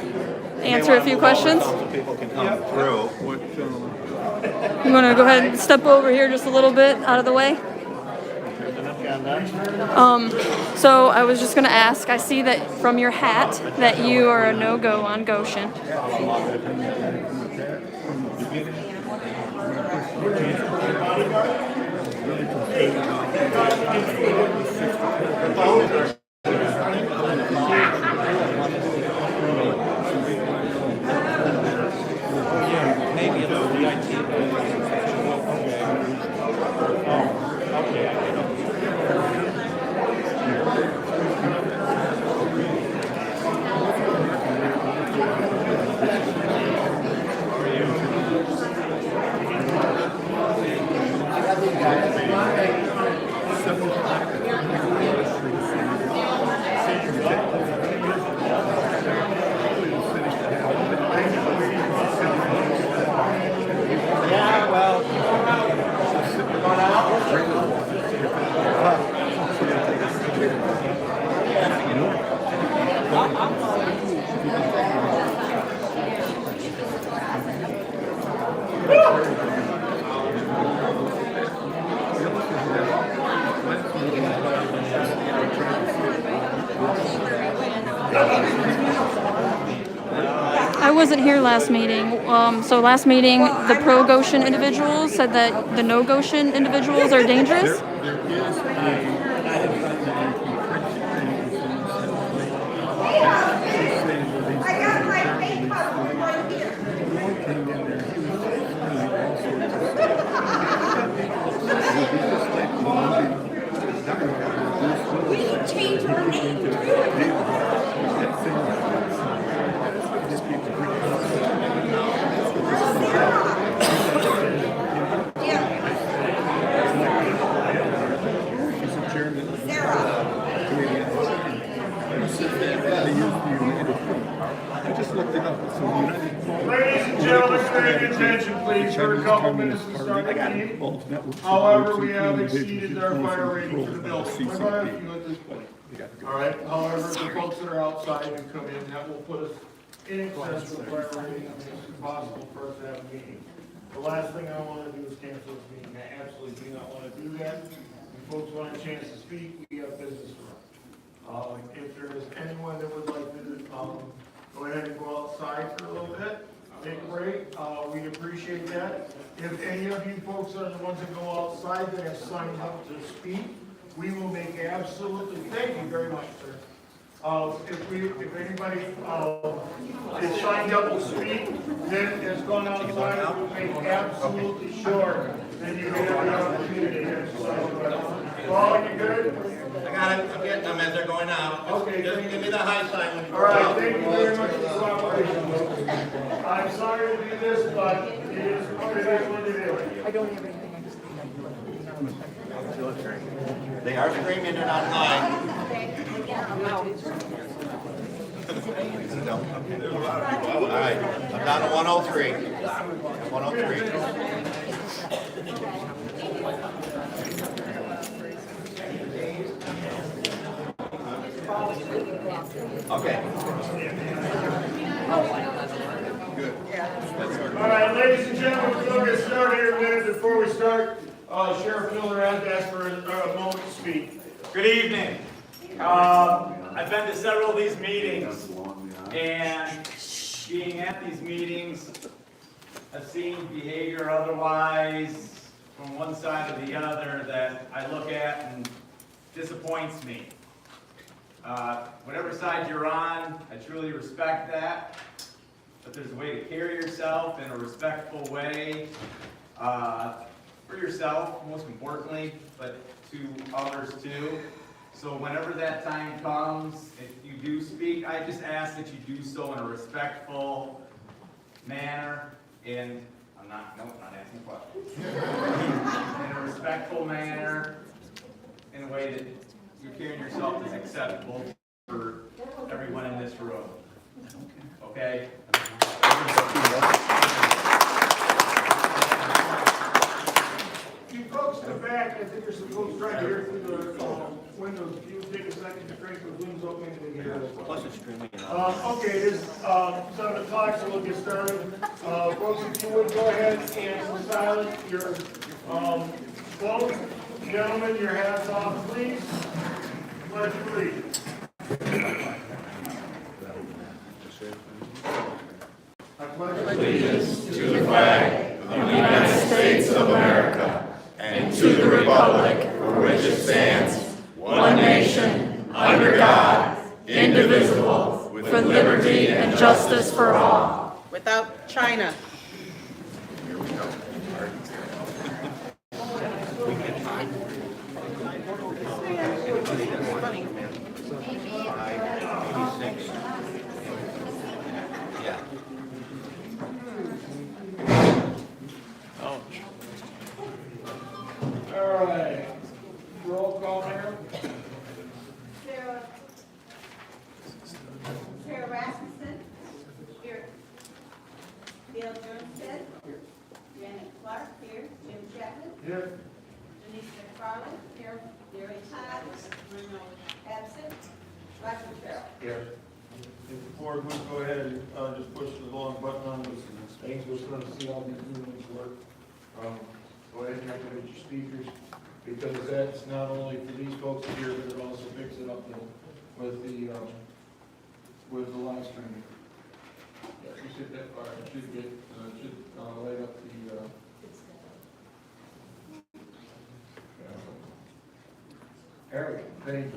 Speaker 1: answer a few questions?
Speaker 3: So people can come through.
Speaker 1: You want to go ahead and step over here just a little bit out of the way? So I was just going to ask, I see that from your hat that you are a no-go on Gotion.
Speaker 4: Maybe it's the IT.
Speaker 1: wasn't here last meeting. So last meeting, the pro Gotion individuals said that the no Gotion individuals are dangerous.
Speaker 7: We can change our name.
Speaker 8: I just looked it up. So
Speaker 2: Ladies and gentlemen, pay attention, please, for a couple minutes to start the meeting. However, we have exceeded our fire rating for the building. We're going to have a few at this point. All right, however, the folks that are outside and come in, that will put us in excess of the fire rating. It makes it possible for us to have a meeting. The last thing I want to do is cancel this meeting. I absolutely do not want to do that. If folks want a chance to speak, we have business to run. If there is anyone that would like to, go ahead and go outside for a little bit, take a break, we appreciate that. If any of you folks are the ones that go outside that have signed up to speak, we will make absolutely, thank you very much, sir. If anybody, is signed up to speak, then has gone outside, we'll make absolutely sure that you have the opportunity to exercise. Paul, you good?
Speaker 3: I got it, I'm getting them as they're going out.
Speaker 2: Okay,
Speaker 3: Just
Speaker 2: thank
Speaker 3: give me
Speaker 2: you.
Speaker 3: the high sign when you
Speaker 2: All
Speaker 3: go
Speaker 2: right,
Speaker 3: out.
Speaker 2: thank you very much for the cooperation. I'm sorry to do this, but it is what it is, what it is.
Speaker 7: I don't have anything.
Speaker 3: They are screaming, they're not high. All right, I'm down to 103. 103. Okay.
Speaker 2: All right, ladies and gentlemen, we'll get started here in a minute. Before we start, Sheriff Miller has asked for a moment to speak.
Speaker 9: Good evening. I've been to several of these meetings, and being at these meetings, I've seen behavior otherwise from one side or the other that I look at and disappoints me. Whatever side you're on, I truly respect that, but there's a way to carry yourself in a respectful way, for yourself, most importantly, but to others too. So whenever that time comes, if you do speak, I just ask that you do so in a respectful manner, and not asking questions. In a respectful manner, in a way that you're carrying yourself as acceptable for everyone in this room. Okay?
Speaker 2: You folks in the back, I think you're supposed to try to hear through the windows. If you would take a second to crank the windows open, maybe we can hear this.
Speaker 3: Plus it's screaming.
Speaker 2: Okay, it is 7 o'clock, so we'll get started. Folks, if you would go ahead and silence your phones. Gentlemen, your hats off, please. Pledge allegiance. I pledge allegiance
Speaker 10: to the flag of the United States of America and to the republic for which it stands, one nation, under God, indivisible, with liberty and justice for all.
Speaker 6: Without China.
Speaker 3: Yeah.
Speaker 2: All right. Roll call, Mayor.
Speaker 11: Sarah Rasmussen. Here. Bill Johnson. Here. Janet Clark. Here. Jim Chapman.
Speaker 2: Here.
Speaker 11: Denise McFarland. Here. Gary Todd. Absent. Roger Farrell.
Speaker 2: Here. If the board would go ahead and just push the long button on those things, we're going to see how these new ones work. Go ahead and activate your speakers, because that's not only for these folks here, but it also picks it up with the live streaming. Yeah, you sit
Speaker 8: should get, light up the,
Speaker 12: Eric, thank you.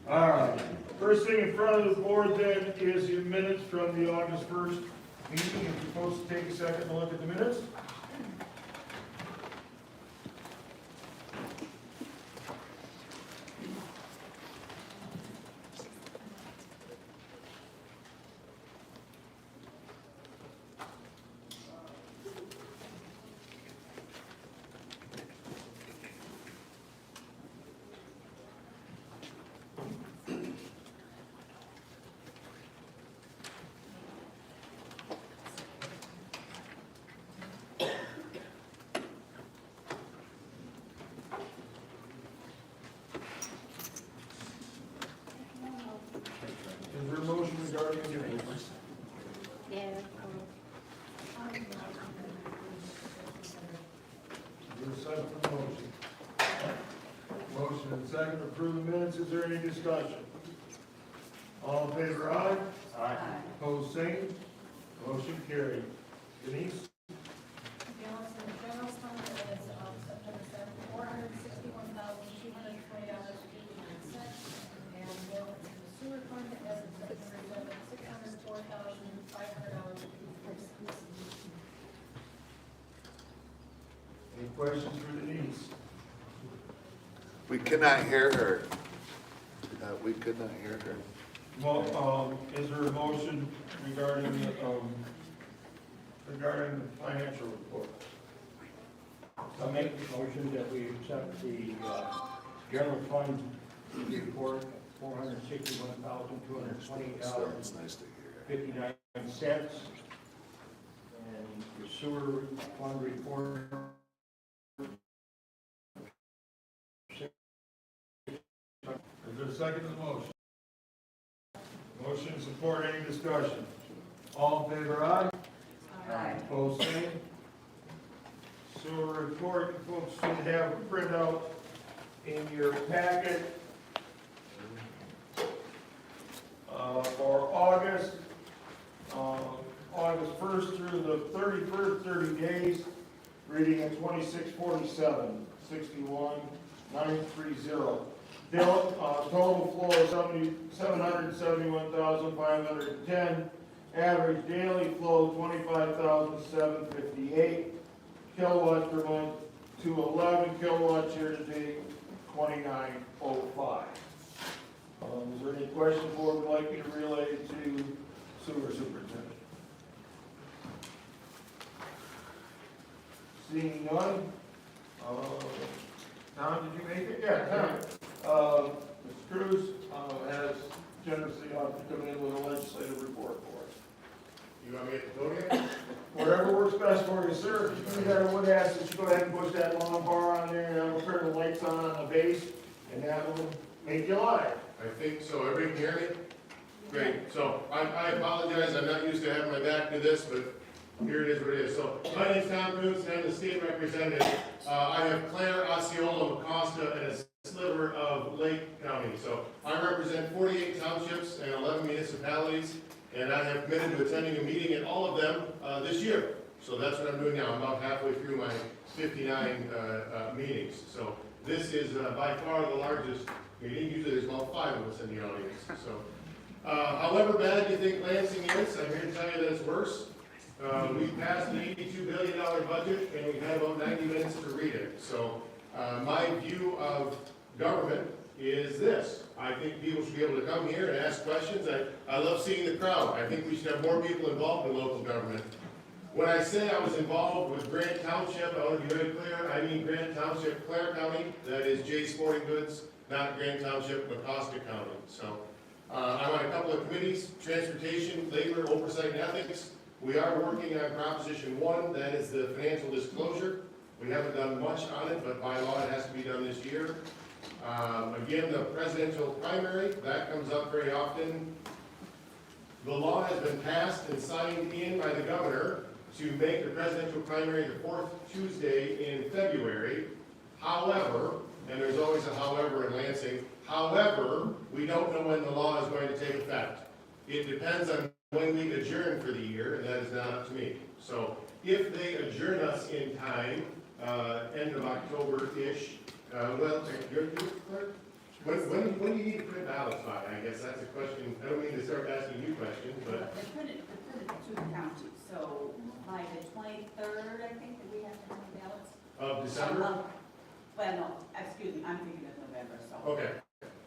Speaker 12: All right, first thing in front of the board then is your minutes from the August 1st meeting. If you're supposed to take a second to look at the minutes. Is there a motion regarding the minutes?
Speaker 5: Yeah.
Speaker 12: Is there a second for the motion? Motion and second to approve the minutes. Is there any discussion? All in favor, aye? Aye. Opposed, same. Motion carried. Denise?
Speaker 13: Balance in the general fund is September 7th, $461,220.89. And balance in the sewer fund as of September 7th, $604,500.56.
Speaker 12: Any questions for Denise?
Speaker 10: We cannot hear her. We could not hear her.
Speaker 12: Well, is there a motion regarding the financial report?
Speaker 4: I'll make the motion that we accept the general fund report, $461,220.59.
Speaker 10: It's nice to hear.
Speaker 4: And the sewer fund report,
Speaker 12: Is there a second to the motion? Motion support, any discussion? All in favor, aye? Aye. Opposed, same. Sewer report, you folks should have a printout in your packet for August 1st through the 31st, 30 days, reading at 2647, 61,930. Total flow is 771,510. Average daily flow 25,758 kilowatts per month to 11 kilowatts year to date, 2905. Is there any question the board would like me to relay to sewer superintendent? Seeing none. Tom, did you make it? Yeah, Tom. Mr. Cruz has generously offered to come in with a legislative report for us.
Speaker 8: you want me at the podium?
Speaker 12: Whatever works best for you, sir. If you I would ask that you go ahead and push that long bar on there, and that will turn the lights on the base, and that will make you live.
Speaker 8: I think so. Everybody can hear me? Great. So I apologize. I'm not used to having my back to this, but here it is what it is. So my name is Tom Cruz, and I'm the state representative. I have Claire, Osceola, Acosta, and a sliver of Lake County. So I represent 48 townships and 11 municipalities, and I have committed to attending a meeting at all of them this year. So that's what I'm doing now. I'm about halfway through my 59 meetings. So this is by far the largest meeting. Usually there's about 5 of us in the audience. So however bad you think Lansing is, I'm here to tell you that it's worse. We passed an $82 billion budget, and we've had about 90 minutes to read it. So my view of government is this. I think people should be able to come here and ask questions. I love seeing the crowd. I think we should have more people involved in local government. When I say I was involved with Grant Township, I want to be very clear, I mean Grant Township, Clare County, that is Jay Sporting Goods, not Grant Township, Acosta County. So I'm on a couple of committees, transportation, labor, oversight, and ethics. We are working on Proposition 1, that is the financial disclosure. We haven't done much on it, but by law it has to be done this year. Again, the presidential primary, that comes up very often. The law has been passed and signed in by the governor to make the presidential primary the 4th Tuesday in February. However, and there's always a however in Lansing, however, we don't know when the law is going to take effect. It depends on when we adjourn for the year, and that is not up to me. So if they adjourn us in time, end of October-ish, well, you're clerk? When do you need to print ballots by? I guess that's a question. I don't mean to start asking you questions, but
Speaker 11: They're printed through the county, so by the 23rd, I think, that we have to have the ballots.
Speaker 8: of December?
Speaker 11: Well, no, excuse me, I'm thinking of November, so.
Speaker 8: Okay.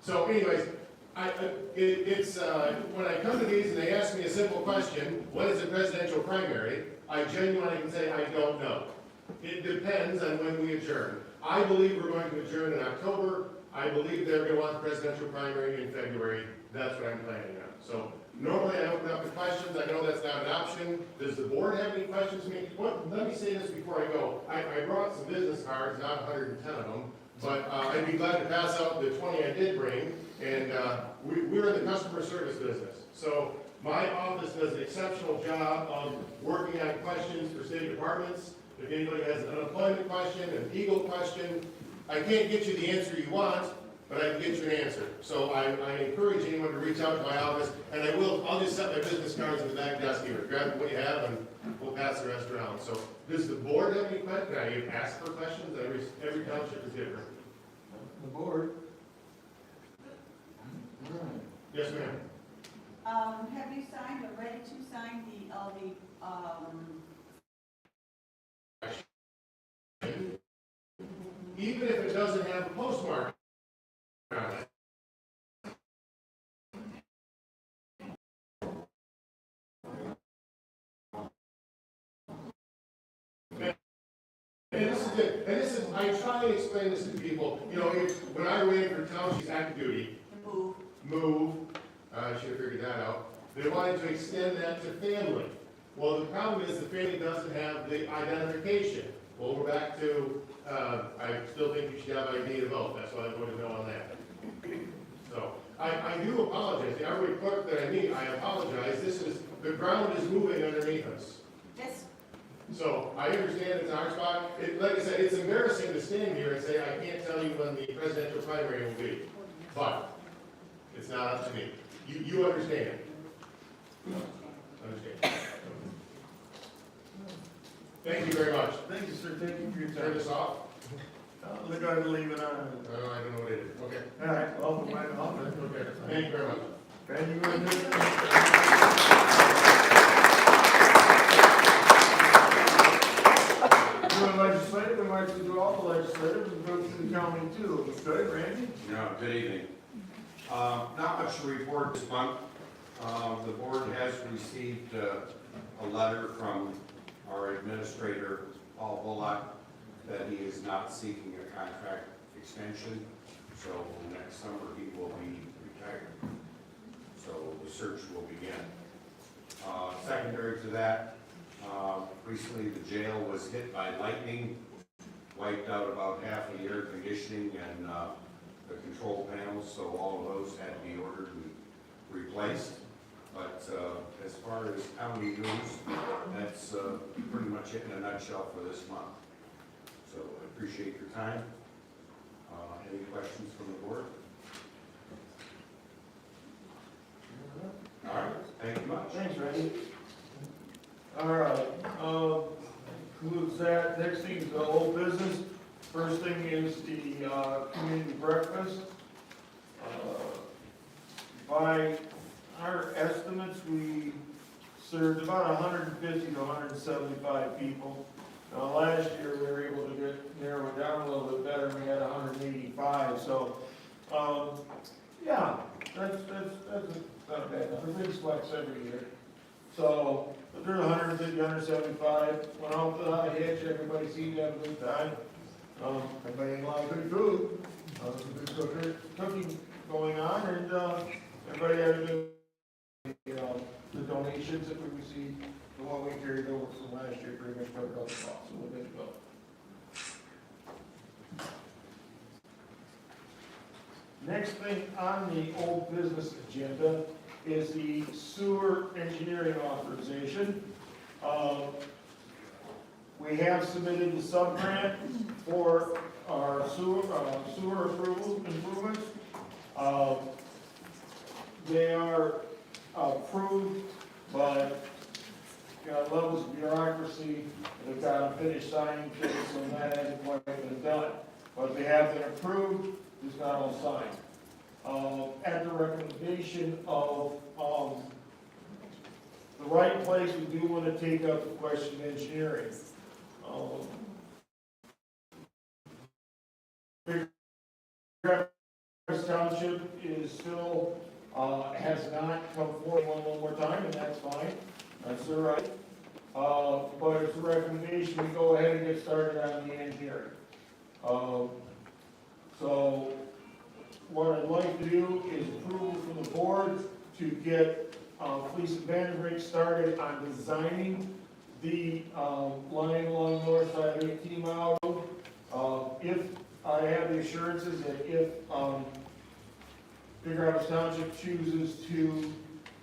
Speaker 8: So anyways, when I come to these and they ask me a simple question, what is a presidential primary? I genuinely can say I don't know. It depends on when we adjourn. I believe we're going to adjourn in October. I believe they're going to want the presidential primary in February. That's what I'm planning on. So normally I open up the questions. I know that's not an option. Does the board have any questions for me? Let me say this before I go. I brought some business cards, not 110 of them, but I'd be glad to pass out the 20 I did bring. And we're in the customer service business. So my office does an exceptional job of working on questions for city departments. If anybody has an unemployment question, an Eagle question, I can't get you the answer you want, but I can get you an answer. So I encourage anyone to reach out to my office, and I'll just set my business cards in the back desk here. Grab what you have, and we'll pass the rest around. So does the board have any questions? Can I ask for questions? Every township is different.
Speaker 12: The board.
Speaker 8: Yes, ma'am.
Speaker 11: Have you signed or ready to sign
Speaker 8: Even if it doesn't have a postmark on it. And this is, I try and explain this to people, you know, when I ran for township active duty, move, I should have figured that out. They wanted to extend that to family. Well, the problem is the family doesn't have the identification. Well, we're back to, I still think you should have ID to vote. That's why I voted no on that. So, I do apologize. Every clerk that I meet, I apologize. The ground is moving underneath us.
Speaker 11: Yes.
Speaker 8: So, I understand it's our spot. Like I said, it's embarrassing to stand here and say, I can't tell you when the presidential primary will be. But, it's not up to me. You understand. Understand. Thank you very much.
Speaker 12: Thank you, sir. Thank you for your time.
Speaker 8: Turn this off?
Speaker 12: They're going to leave it on.
Speaker 8: Oh, I don't know what it is. Okay.
Speaker 12: All right, well, we might off it.
Speaker 8: Okay. Thank you very much.
Speaker 12: Brad, you want to do it? Doing legislative, we might do all the legislative and go through the county too. Good, Randy?
Speaker 14: No, good evening. Not much to report this month. The board has received a letter from our administrator, Paul Bullock, that he is not seeking a contract extension. So next summer he will be retired. So the search will begin. Secondary to that, recently the jail was hit by lightning, wiped out about half of the air conditioning and the control panels, so all of those had to be ordered and replaced. But as far as county news, that's pretty much it in a nutshell for this month. So I appreciate your time. Any questions from the board? All right, thank you much.
Speaker 12: Thanks, Randy. All right, concludes that. Next thing is the old business. First thing is the community breakfast. By our estimates, we served about 150 to 175 people. Now, last year, we were able to narrow it down a little bit better, and we had 185. So, yeah, that's not a bad number. Things flex every year. So, but there's 150, 175. Went out without a hitch. Everybody seemed to have a good time. Everybody ate a lot of good food. Some good cooking going on, and everybody had a good. The donations that we received, the one we carried over from last year, pretty much covered up the cost, so we're good to go. Next thing on the old business agenda is the sewer engineering authorization. We have submitted the sub-grant for our sewer approval improvements. They are approved but levels of bureaucracy, they've got to finish signing things, so that hasn't quite been done. But they have been approved, it's not all signed. At the recommendation of the right place, we do want to take up the question of engineering. Township is still, has not come forward one more time, and that's fine, that's all right. But it's a recommendation, we go ahead and get started on the engineering. So, what I'd like to do is approval from the board to get Police and Vandenbrink started on designing the line along the north side of 18 Mile Road. If I have the assurances that if Big Rapids Township chooses to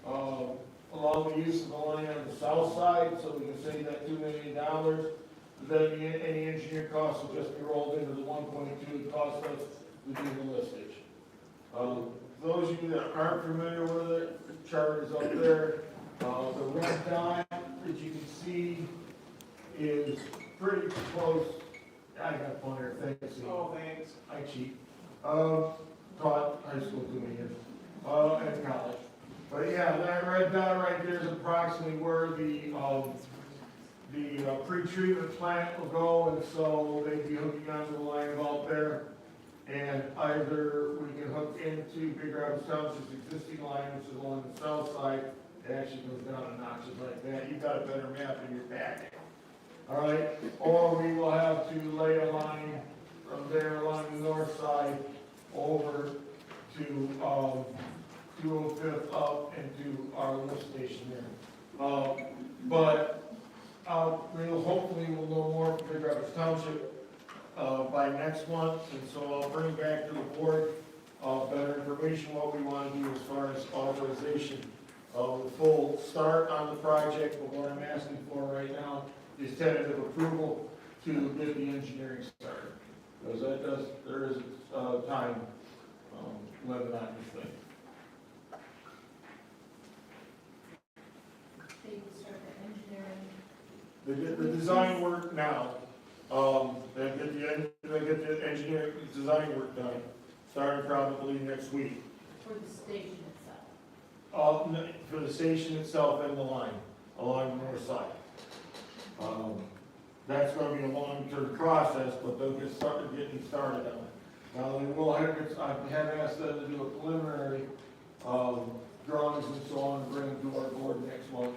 Speaker 12: allow the use of the line on the south side, so we can save that $2 million, then any engineer costs will just be rolled into the 1.2 it cost us to do the lift station. Those of you that aren't familiar with it, the chart is up there. The red dot that you can see is pretty close. I got plenty of things.
Speaker 9: Oh, thanks.
Speaker 12: I cheat. Taught high school 2 years, and college. But yeah, that red dot right there is approximately where the pre-treatment plant will go, and so they'd be hooking onto the line out there. And either we can hook into Big Rapids Township's existing line, which is along the south side, it actually goes down in notches like that. You've got a better map in your packet. All right, or we will have to lay a line from there along the north side over to 205th up and to our lift station there. But we'll hopefully we'll know more from Big Rapids Township by next month, and so I'll bring back to the board better information what we want to do as far as authorization of the full start on the project. But what I'm asking for right now is tentative approval to get the engineering started, because there is time limit on this thing.
Speaker 13: They will start the engineering.
Speaker 12: The design work now, they get the engineering design work done, starting probably next week.
Speaker 13: For the station itself.
Speaker 12: For the station itself and the line along the north side. That's going to be a long-term process, but they'll get getting started on it. Now, they will have, I have asked them to do a preliminary drawings and so on, and bring them to our board next month.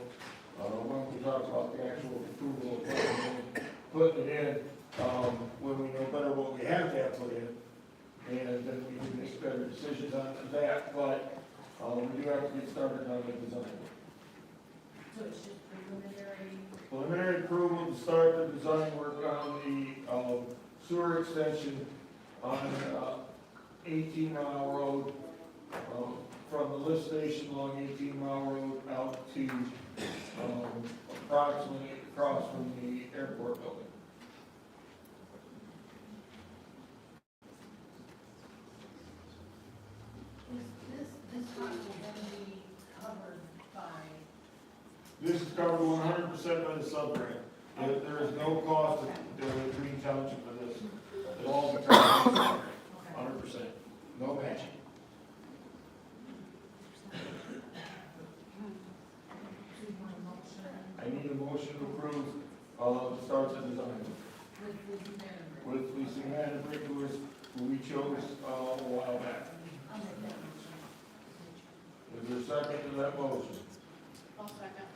Speaker 12: When we talk about the actual approval of putting it in, when we know better what we have to have put in, and then we can make better decisions on that, but we do have to get started on the design.
Speaker 13: So it's just preliminary.
Speaker 12: Preliminary approval to start the design work on the sewer extension on 18 Mile Road, from the lift station along 18 Mile Road out to approximately across from the airport building.
Speaker 13: This part will then be covered by.
Speaker 12: This is covered 100% by the sub-grant. There is no cost to Green Township for this. It'll all be covered by 100%. No matching. I need a motion to approve the start of the design. With Lisa Vandenbrink, who we chose a while back. Is there a second to that motion?
Speaker 13: I'll second.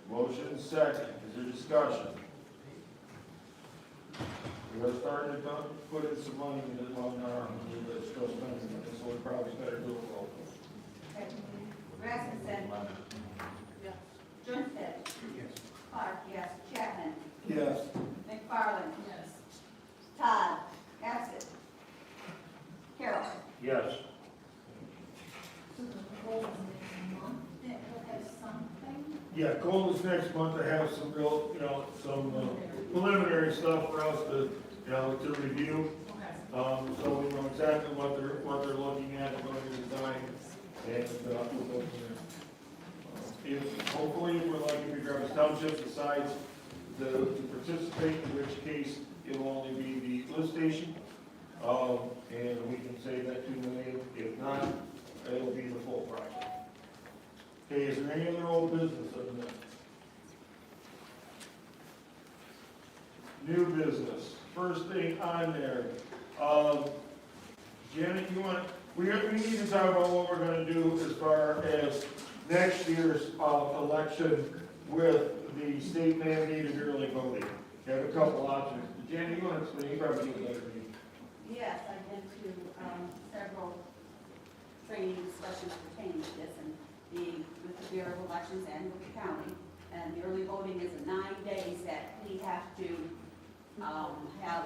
Speaker 12: Motion second. Is there discussion? We're starting to put in some money into the line arm, but it's still spending it, so we probably better do it all.
Speaker 11: Rasmussen.
Speaker 13: Yes.
Speaker 11: Junstead.
Speaker 12: Yes.
Speaker 11: Clark, yes. Chapman.
Speaker 12: Yes.
Speaker 11: McFarland.
Speaker 13: Yes.
Speaker 11: Todd. Absent. Carol.
Speaker 12: Yes.
Speaker 13: So the goal is next month that we'll have something.
Speaker 12: Yeah, goal is next month to have some real, some preliminary stuff for us to, to review. So we know exactly what they're looking at, what they're designing, and we'll go from there. if, hopefully, if we're lucky, if Michiganders Township decides to participate, in which case it'll only be the lift station. And we can save that $2 million. If not, it'll be the full project. Okay, is there any other old business other than that? New business. First thing on there. Janet, you want, we need to talk about what we're gonna do as far as next year's election with the state mandated early voting. We have a couple options. Janet, you want to explain? You probably do it better than me.
Speaker 11: Yes, I've been to several training discussions pertaining to this, and with the Bureau of Elections and with the county. And the early voting is 9 days that we have to have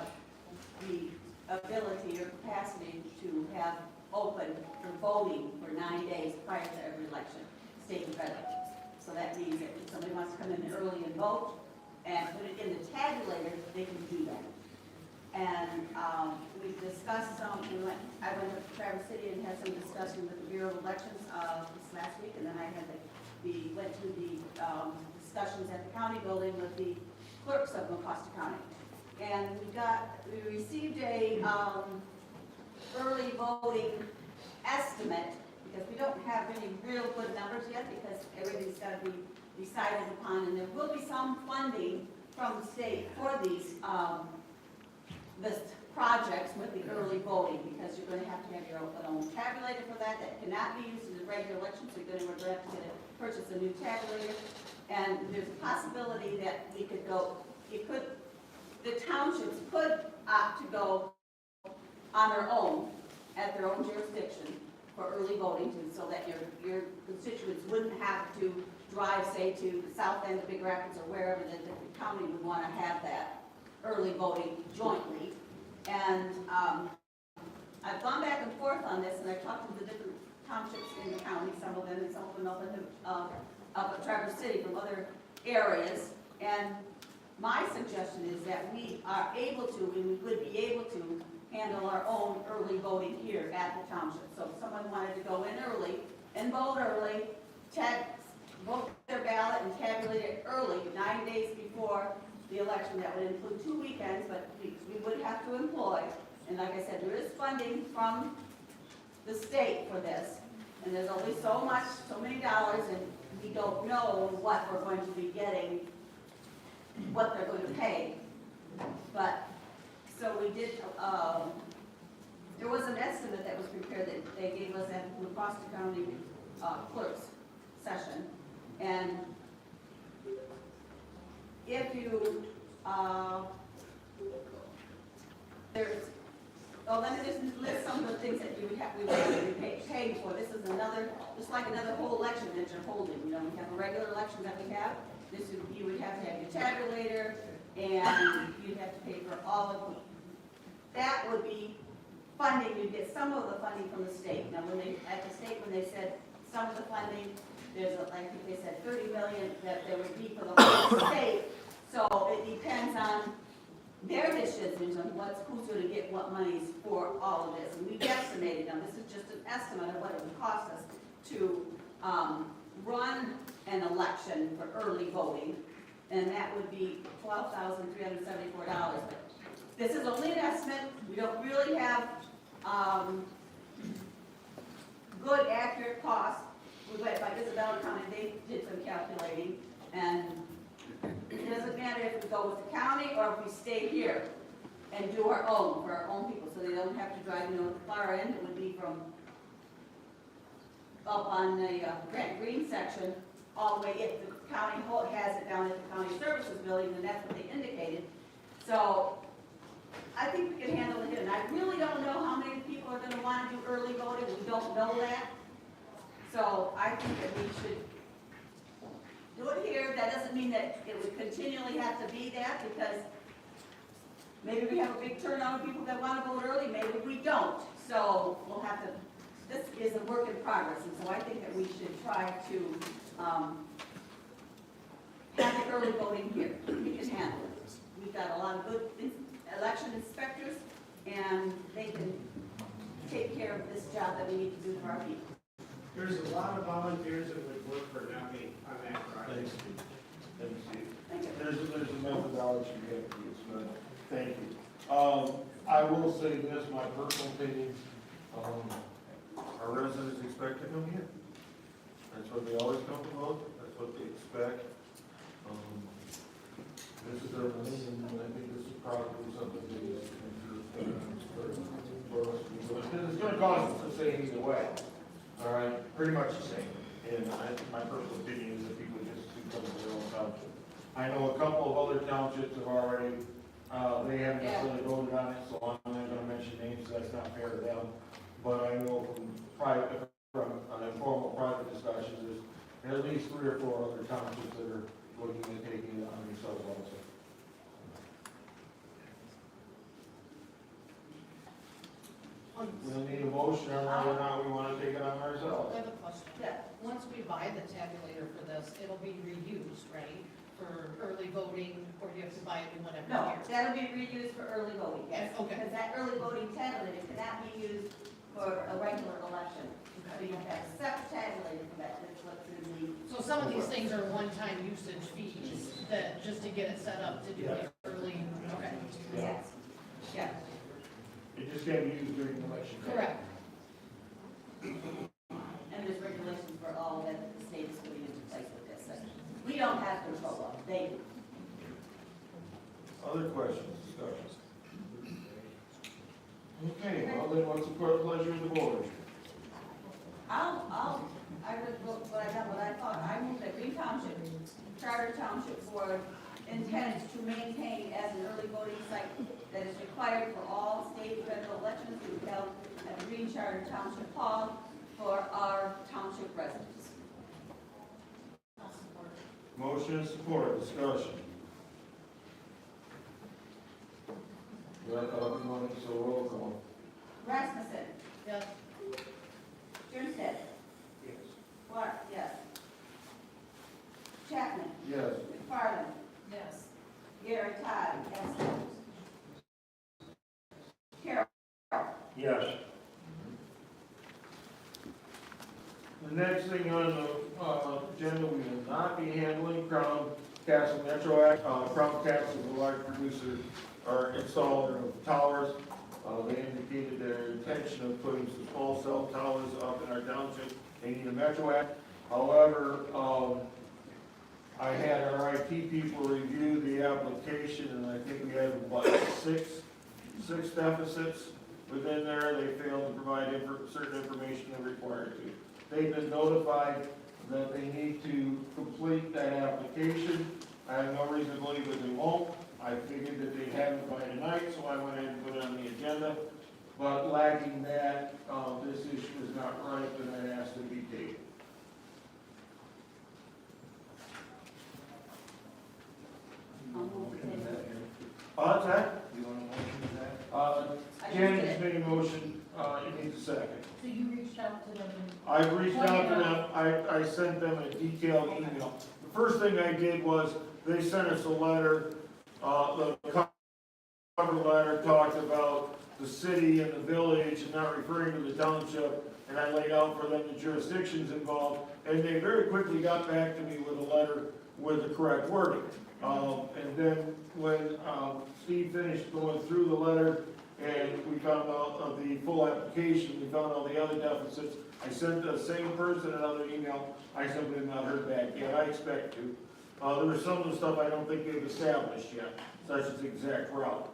Speaker 11: the ability or capacity to have open for voting for 9 days prior to every election, state and federal. So that means that if somebody wants to come in early and vote and put it in the tabulator, they can do that. And we discussed some, I went to Traverse City and had some discussion with the Bureau of Elections this last week, and then I had went to the discussions at the county building with the clerks of Mecosta County. And we received a early voting estimate, because we don't have any real good numbers yet, because everything's got to be decided upon, and there will be some funding from the state for these this projects with the early voting, because you're going to have your own tabulator for that. That cannot be used in the regular election, so you're going to have to purchase a new tabulator. And there's a possibility that we could go, the townships could opt to go on their own, at their own jurisdiction, for early voting, so that your constituents wouldn't have to drive, say, to the south end of Big Rapids or wherever that the county would want to have that early voting jointly. And I've gone back and forth on this, and I've talked to the different townships in the county, some of them, and some of them up at Traverse City from other areas. And my suggestion is that we are able to, and we would be able to, handle our own early voting here at the township. So if someone wanted to go in early and vote early, vote their ballot and tabulate it early, 9 days before the election, that would include 2 weekends, but we would have to employ. And like I said, there is funding from the state for this, and there's only so many dollars, and we don't know what we're going to be getting, what they're going to pay. But so we did, there was an estimate that was prepared that they gave us at the Mecosta County clerk's session. And if you, let me just list some of the things that we would have to be paying for. This is just like another whole election that you're holding. You know, we have a regular election that we have. You would have to have your tabulator, and you'd have to pay for all of them. That would be funding. You'd get some of the funding from the state. Now, at the state, when they said some of the funding, I think they said 30 million that there would be for the whole state. So it depends on their decisions on who's going to get what monies for all of this. And we guesstimated, now this is just an estimate of what it would cost us to run an election for early voting, and that would be $12,374. But this is only an estimate. We don't really have good, accurate costs. We went by Isabella County, they did some calculating, and it doesn't matter if we go with the county or if we stay here and do our own, for our own people, so they don't have to drive, the far end, it would be from up on the Grant Green section, all the way, if the county has it down at the county services building, then that's what they indicated. So I think we can handle it, and I really don't know how many people are going to want to do early voting. We don't know that. So I think that we should do it here. That doesn't mean that it would continually have to be that, because maybe we have a big turnout of people that want to vote early, maybe we don't. So we'll have to, this is a work in progress, and so I think that we should try to have the early voting here. We can handle it. We've got a lot of good election inspectors, and they can take care of this job that we need to do for our people.
Speaker 15: There's a lot of volunteers that would work for nothing on that project.
Speaker 12: Thanks, Steve. Thanks, Steve. There's a methodology you have to use, but thank you. I will say this, my personal opinion, our residents expect to come here. That's what they always come to vote, that's what they expect. This is their money, and I think this is probably something that is for us to be doing. Because it's gonna cost us the same either way, all right, pretty much the same. And my personal opinion is that people just do come to their own township. I know a couple of other townships have already, they haven't necessarily voted on it, so I'm not gonna mention names, that's not fair to them. But I know from informal private discussions, there's at least 3 or 4 other townships that are looking at taking it on themselves also. We'll need a motion on whether or not we wanna take it on ourselves.
Speaker 13: I have a question. Once we buy the tabulator for this, it'll be reused, right? For early voting, or do you have to buy a new one every
Speaker 11: No,
Speaker 13: year?
Speaker 11: that'll be reused for early voting, yes.
Speaker 13: Okay.
Speaker 11: Because that early voting tabulator cannot be used for a regular election. So you have to have a separate tabulator for that, that's what's in the.
Speaker 13: So some of these things are one-time usage fees that, just to get it set up to do the early, okay.
Speaker 11: Yes, yeah.
Speaker 12: It just can't be used during the election.
Speaker 13: Correct.
Speaker 11: And there's regulations for all that the state is putting into place with this. So we don't have control of, they do.
Speaker 12: Other questions, discussions? Okay, well then, what's the pleasure of the board?
Speaker 11: I would vote what I thought, I moved that Green Township, Charter Township Board intends to maintain as an early voting site that is required for all state and federal elections to be held at the Green Charter Township Hall for our township residents.
Speaker 12: Motion and support, discussion. So roll call.
Speaker 11: Rasmussen.
Speaker 13: Yes.
Speaker 11: Jernstedt.
Speaker 12: Yes.
Speaker 11: Clark, yes. Chapman.
Speaker 12: Yes.
Speaker 11: McFarland.
Speaker 13: Yes.
Speaker 11: Gary Todd, yes. Carol.
Speaker 12: Yes. The next thing on the agenda, we will not be handling Crown Castle Metro Act. Crown Castle is a large producer or installer of towers. They indicated their intention of putting some small cell towers up in our township. They need a Metro Act. However, I had our IT people review the application, and I think we had about six deficits within there. They failed to provide certain information they're required to. They've been notified that they need to complete that application. I have no reason to believe that they won't. I figured that they'd have it by tonight, so I went ahead and put it on the agenda. But lacking that, this issue is not right, and it has to be tabled. What's that?
Speaker 2: You want to motion that?
Speaker 12: Janice made a motion, it needs a second.
Speaker 13: So you reached out to them?
Speaker 12: I reached out to them, I sent them a detailed email. The first thing I did was, they sent us a letter, the cover letter talked about the city and the village and not referring to the township, and I laid out for them the jurisdictions involved, and they very quickly got back to me with a letter with the correct wording. And then when Steve finished going through the letter and we found out of the full application, we found all the other deficits, I sent the same person another email. I simply have not heard back yet. I expect to. There was some of the stuff I don't think they've established yet, such as the exact route.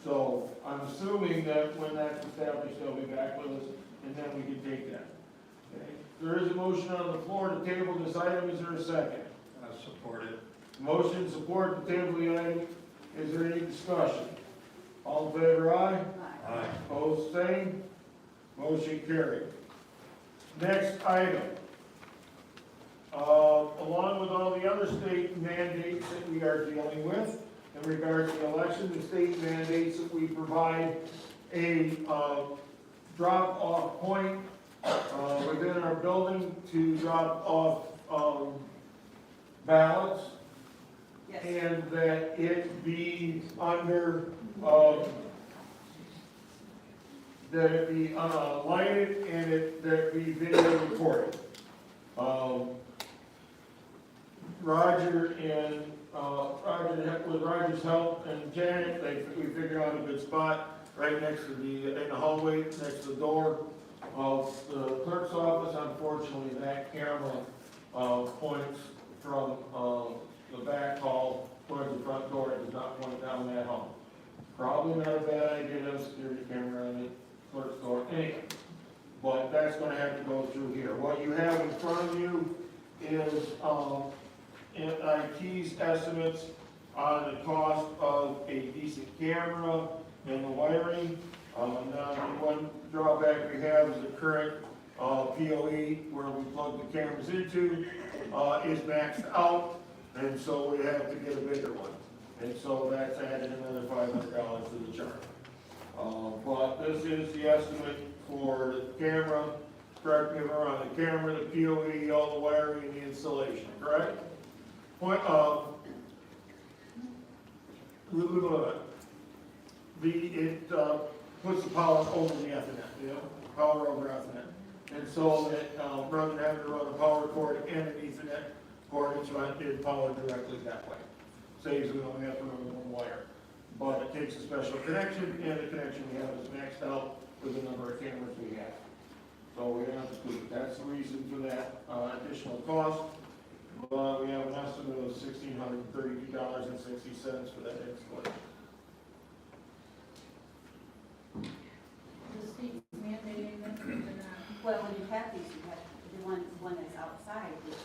Speaker 12: So I'm assuming that when that's established, they'll be back with us, and then we can take that. Okay. There is a motion on the floor to table this item. Is there a second?
Speaker 2: I support it.
Speaker 12: Motion support to table the item. Is there any discussion? All in favor, aye?
Speaker 2: Aye.
Speaker 12: Opposed, same. Motion carried. Next item. Along with all the other state mandates that we are dealing with in regards to the election, the state mandates that we provide a drop-off point within our building to drop off ballots.
Speaker 11: Yes.
Speaker 12: And that it be under, that it be lighted and that it be video recorded. Roger and, with Roger's help and Janet, we figured out a good spot right next to in the hallway, next to the door of the clerk's office. Unfortunately, that camera points from the back hall towards the front door. It does not point down that hall. Probably not a bad idea to have a security camera on the clerk's door anyway, but that's gonna have to go through here. What you have in front of you is IT's estimates on the cost of a decent camera and the wiring. Now, the one drawback we have is the current PoE where we plug the cameras into is maxed out, and so we have to get a bigger one. And so that's added another $500 to the chart. But this is the estimate for the camera, correct me if I'm wrong, the camera, the PoE, all the wiring, and the installation, correct? Point it puts the power over the Ethernet, you know, power over Ethernet. And so that rather than having to run a power cord and an Ethernet cord, it's powered directly that way. Saves we only have to run one wire. But it takes a special connection, and the connection we have is maxed out with the number of cameras we have. So we have to tweak. That's the reason for that additional cost. We have an estimate of $1,632.60 for that installation.
Speaker 13: The state's mandating that or not?
Speaker 11: Well, when you have these, you have, the one that's outside, which,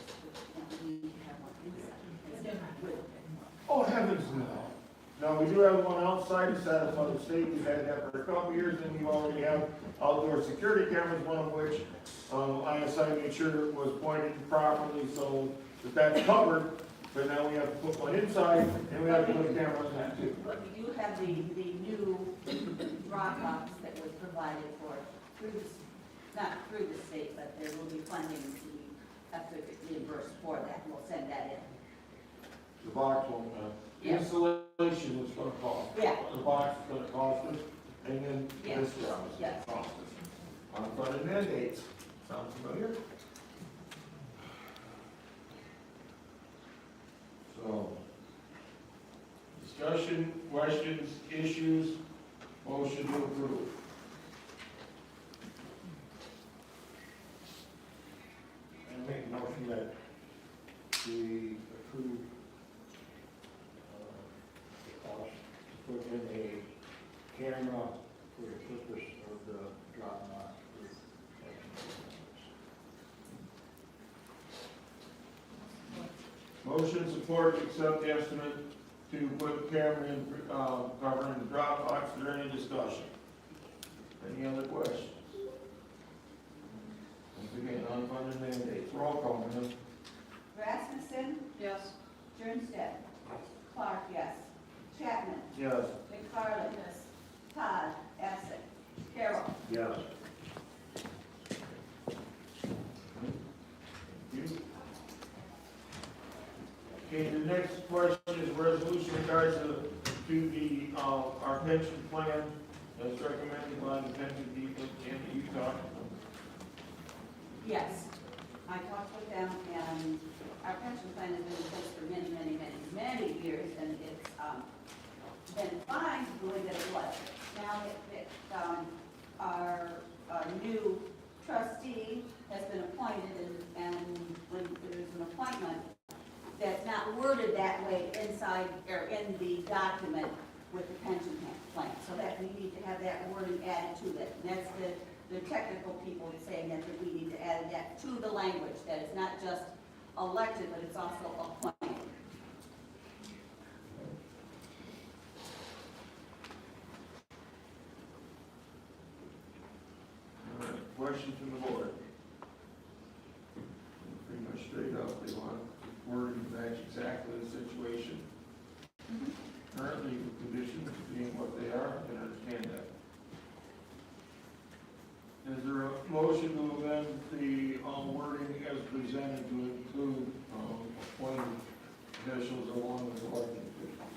Speaker 11: you need to have one inside.
Speaker 12: Oh, heavens no. Now, we do have one outside to satisfy the state. We've had that for a couple years, and we already have outdoor security cameras, one of which ISI made sure was pointed properly so that that's covered. But now we have to put one inside, and we have to put a camera in that too.
Speaker 11: But we do have the new drop box that was provided for, not through the state, but there will be funding to have to reimburse for that. We'll send that in.
Speaker 12: The box won't,
Speaker 11: Yeah.
Speaker 12: installation is gonna cost.
Speaker 11: Yeah.
Speaker 12: The box is gonna cost us, and then
Speaker 11: Yeah.
Speaker 12: this job is gonna
Speaker 11: Yeah.
Speaker 12: cost us. Unfunded mandates, sound familiar? So, discussion, questions, issues, motion to approve. I make a motion that we approve the cost to put in a camera for the purpose of the drop box. Motion support to accept the estimate to put camera in, covering the drop box. Is there any discussion? Any other questions? Once again, unfunded mandates. Roll call, Ms.
Speaker 11: Rasmussen?
Speaker 13: Yes.
Speaker 11: Jernstedt? Clark, yes. Chapman?
Speaker 12: Yes.
Speaker 11: McFarland?
Speaker 13: Yes.
Speaker 11: Todd? Essek? Carroll?
Speaker 12: Yes. Okay, the next question is a resolution in regards to the, our pension plan as recommended by the pension people in Utah.
Speaker 11: Yes. I talked with them, and our pension plan has been in place for many years, and it's been fine the way that it was. Now that our new trustee has been appointed, and when there's an appointment that's not worded that way inside or in the document with the pension plan, so that we need to have that wording added to it. And that's the technical people saying that we need to add that to the language, that it's not just elected, but it's also appointed.
Speaker 12: All right, question from the board. Pretty much straight up, they want wording to match exactly the situation. Currently, the conditions being what they are, I can understand that. Is there a motion to amend the wording as presented to include appointed officials along with elected officials?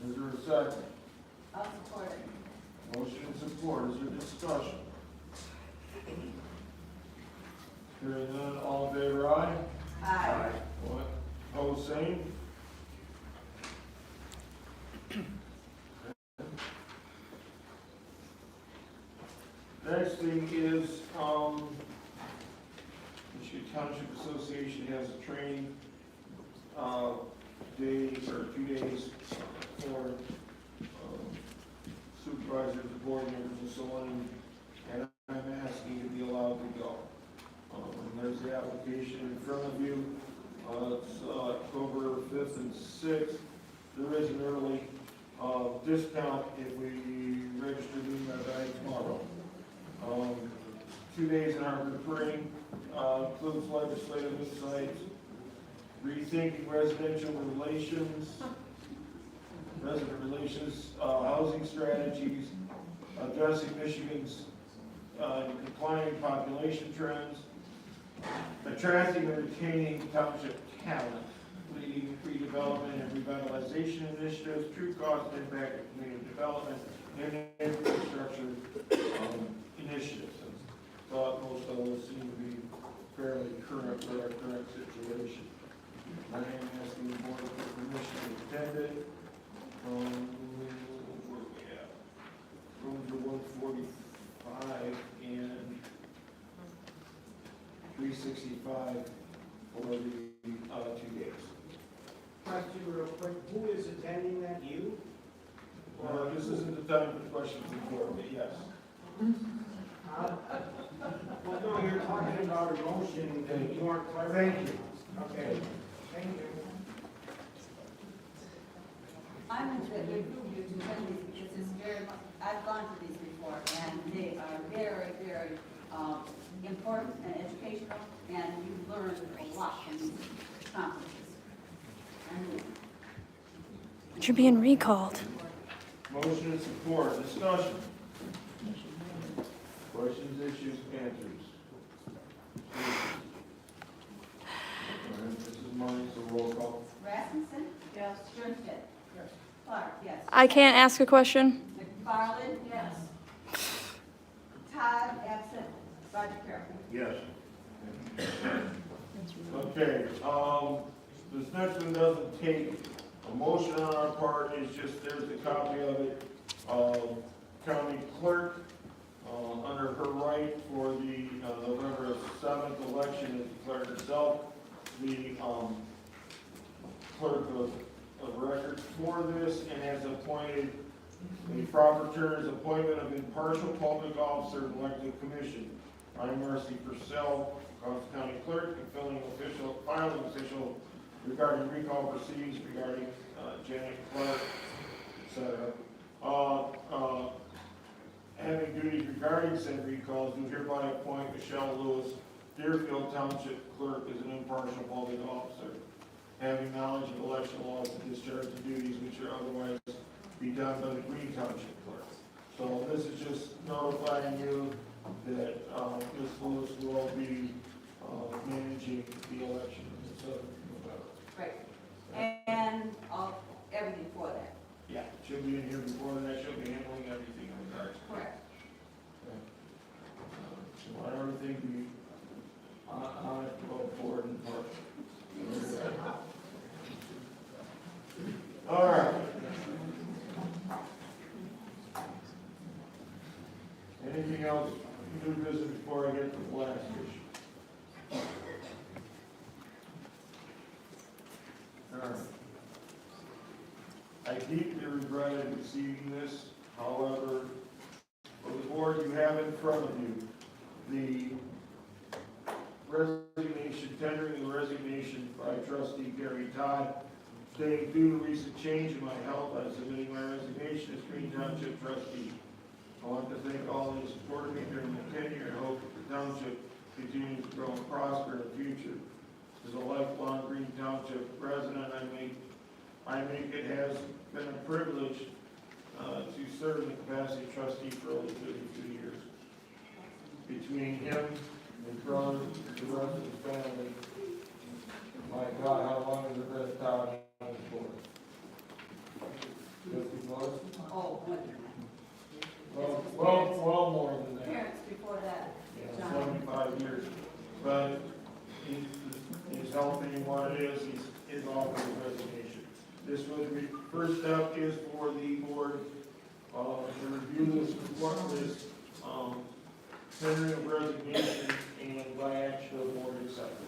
Speaker 12: Is there a second?
Speaker 11: I'll support it.
Speaker 12: support. Is there discussion? Hearing none, all in favor, aye?
Speaker 11: Aye.
Speaker 12: What? Opposed, same? Next thing is, Michigan Township Association has a training, day, or 2 days for supervisors, board members, and so on, and I'm asking to be allowed to go. There's the application in front of you. It's October 5th and 6th. There is an early discount if we register me by tomorrow. 2 days in Harbor Spring, includes legislative insights, rethinking resident relations, housing strategies, addressing Michigan's declining population trends, attracting and retaining township talent, leading redevelopment and revitalization initiatives, true cost and impact of community development, and infrastructure initiatives. And thought most of those seem to be fairly current with our current situation. I am asking the board for permission to attend it. Where we at? Rooms are 145 and 365 for the 2 days.
Speaker 15: Question real quick, who is attending that, you?
Speaker 12: This isn't the time for questions before, but yes.
Speaker 15: Well, no, you're talking about a motion that you aren't clarifying.
Speaker 12: Thank you.
Speaker 15: Okay, thank you.
Speaker 11: I'm in the group you to attend these because it's very much, I've gone to these before, and they are very, very important and educational, and you learn a lot from these conferences.
Speaker 1: But you're being recalled.
Speaker 12: Motion and support, discussion. Questions, issues, answers. All right, this is mine, so roll call.
Speaker 11: Rasmussen? Yes. Sternstedt? Yes. Clark? Yes.
Speaker 1: I can't ask a question.
Speaker 11: McFarland? Yes. Todd? Absent. Roger Carroll?
Speaker 2: Yes.
Speaker 12: Okay, this next one doesn't take a motion on our part, it's just, there's a copy of it. County clerk, under her right for the November 7th election, is declared herself the clerk of record for this, and has appointed the proper term is appointment of impartial public officer and elected commission. I'm Marcy Purcell, Gotion County Clerk, and filing official regarding recall proceedings regarding Janet Clark, etc. Having duties regarding said recalls, do hereby appoint Michelle Lewis, Deerfield Township Clerk, as an impartial public officer, having knowledge of election laws to discharge the duties which are otherwise be done by the Green Township Clerk. So this is just notifying you that Ms. Lewis will be managing the election in the 7th of November.
Speaker 11: Right. And everything for that.
Speaker 12: Yeah, she'll be in here before that, she'll be handling everything in regards.
Speaker 11: Correct.
Speaker 12: So want everything to be on it, above board and partial. All right. Anything else, new business before I get to the last issue? All right. I deeply regretted receiving this, however, for the board you have in front of you, the resignation, tendering the resignation by trustee Gary Todd, stating due to recent change in my health, I'm submitting my resignation as Green Township trustee. I want to thank all who supported me during my tenure and hope that the township continues to grow and prosper in the future. As a lifelong Green Township resident, I think it has been a privilege to serve in the capacity of trustee for over 32 years. Between him and brother, the rest of his family, my God, how long has it been Todd on this board? 50 plus?
Speaker 11: Oh,
Speaker 12: Well, This was, first step is for the board, to review this, tendering of resignation and by action of the board accepted.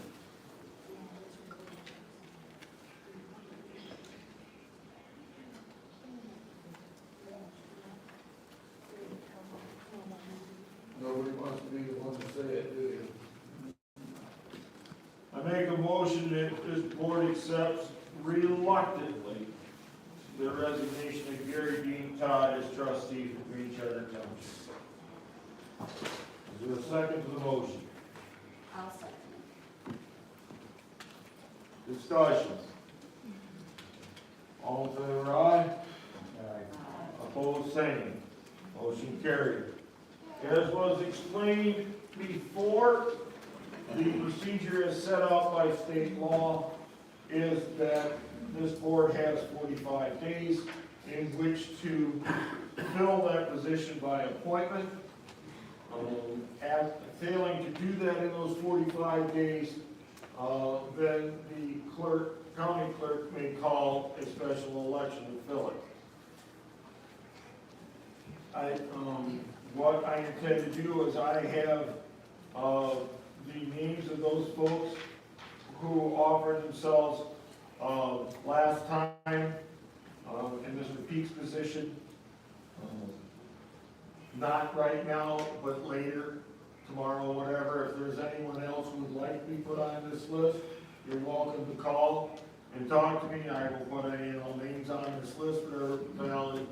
Speaker 12: Nobody wants to be the one to say it, do you? I make a motion that this board accepts reluctantly the resignation of Gary Dean Todd as trustee for Green Charter Township. Is there a second to the motion?
Speaker 11: I'll second it.
Speaker 12: Discussion. All in favor, aye? Aye. Opposed, same. Motion carried. As was explained before, the procedure as set out by state law is that this board has 45 days in which to fill that position by appointment. Failing to do that in those 45 days, then the county clerk may call a special election to fill it. What I intend to do is I have the names of those folks who offered themselves last time in Mr. Peak's position. Not right now, but later, tomorrow, whatever. If there's anyone else who would like to be put on this list, you're welcome to call and talk to me. I will put names on this list that are valid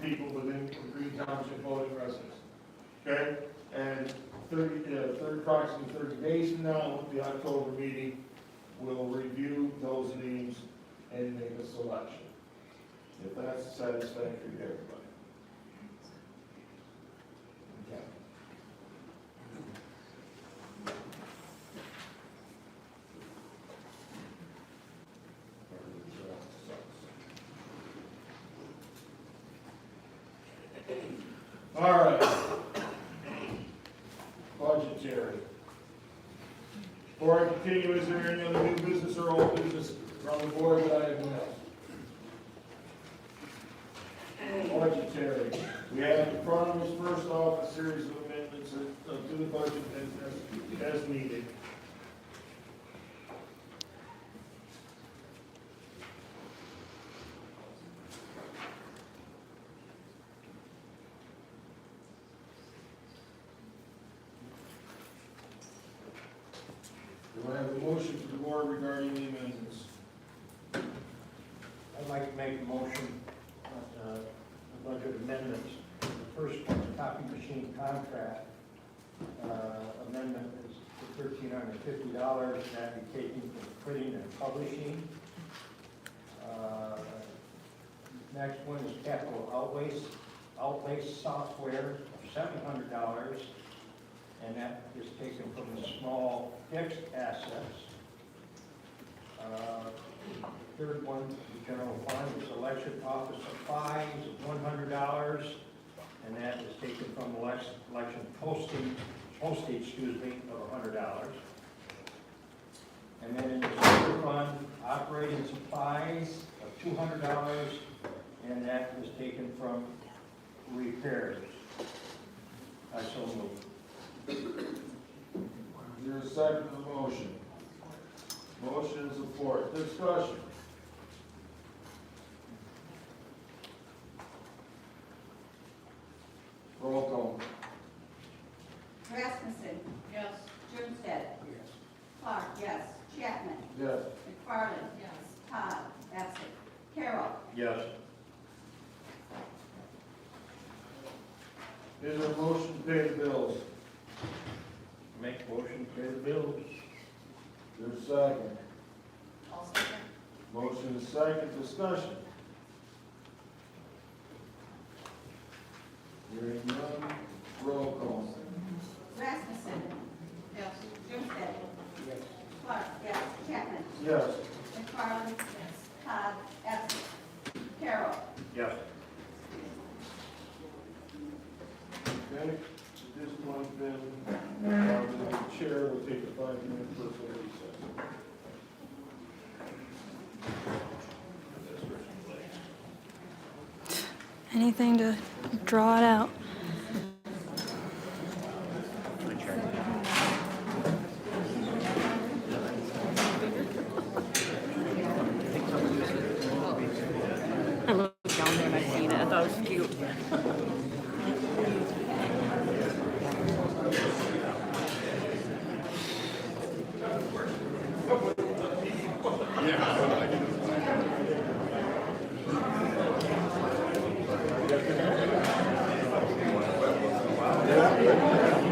Speaker 12: people within Green Township voting residents. Okay? And approximately 30 days from now, the October meeting, we'll review those names and make a selection. If that's satisfactory to everybody. Okay. All right. Budgetary. Before I continue, is there any other new business or old business from the board that I have missed? Budgetary. We have in front of us, first off, a series of amendments to the budget as needed. Do I have a motion for the board regarding the amendments?
Speaker 4: I'd like to make a motion on the budget amendments. The first one, the copy machine contract amendment is for $1,350, that be taken from printing and publishing. Next one is capital outlay software of $700, and that is taken from the small fixed assets. Third one, the general fund, is election office supplies of $100, and that is taken from election postage, of $100. And then in the sewer fund, operating supplies of $200, and that is taken from repairs. I so move.
Speaker 12: Is there a second to the motion? Motion and support. Discussion. Roll call.
Speaker 11: Rasmussen.
Speaker 13: Yes.
Speaker 11: Jernstedt.
Speaker 4: Yes.
Speaker 11: Clark, yes. Chapman.
Speaker 12: Yes.
Speaker 11: McFarland. Yes. Todd, absent. Carroll.
Speaker 12: Yes. Is there a motion to pay the bills?
Speaker 4: Make motion to pay the bills.
Speaker 12: Is there a second?
Speaker 13: I'll second.
Speaker 12: Motion is second. Discussion. Hearing none. Roll call.
Speaker 11: Rasmussen.
Speaker 13: Yes.
Speaker 11: Jernstedt.
Speaker 4: Yes.
Speaker 11: Clark, yes. Chapman.
Speaker 12: Yes.
Speaker 11: McFarland. Yes. Todd, absent. Carroll.
Speaker 12: Yes. Okay, at this point then, the chair will take a 5-minute personal recess.
Speaker 1: anything to draw it out.
Speaker 7: I looked down there and I seen it. I thought it was cute.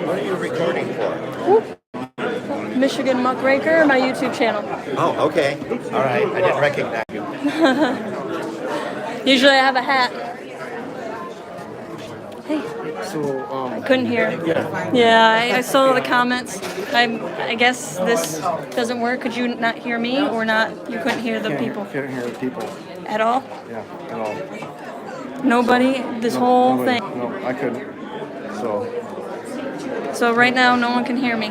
Speaker 3: What are you recording for?
Speaker 1: Michigan Muckraker, my YouTube channel.
Speaker 3: Oh, okay. All right. I didn't recognize you.
Speaker 1: Usually I have a hat. Hey.
Speaker 15: So,
Speaker 1: I couldn't hear. Yeah, I saw the comments. I guess this doesn't work. Could you not hear me or not? You couldn't hear the people
Speaker 15: Can't hear the people.
Speaker 1: at all?
Speaker 15: Yeah, at all.
Speaker 1: Nobody? This whole
Speaker 15: Nobody.
Speaker 1: thing?
Speaker 15: No, I couldn't. So.
Speaker 1: So right now no one can hear me.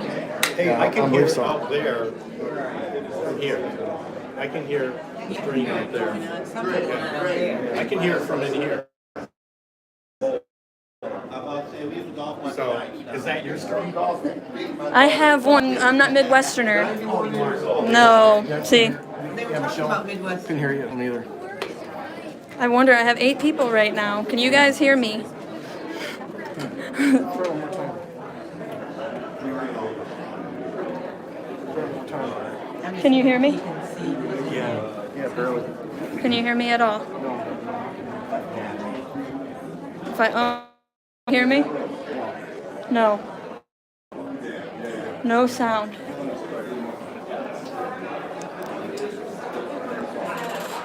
Speaker 3: Hey,
Speaker 15: Yeah,
Speaker 3: I can
Speaker 15: I
Speaker 3: hear
Speaker 15: believe so.
Speaker 3: out there. Here. I can hear screen out there. I can hear it from in here. So, is that your screen golf?
Speaker 1: I have one. I'm not Midwesterner. No. See,
Speaker 15: Yeah, Michelle. Couldn't hear you either.
Speaker 1: I wonder. I have 8 people right now. Can you guys hear me? Can you hear me?
Speaker 15: Yeah, barely.
Speaker 1: Can you hear me at all? If I hear me? No. No sound.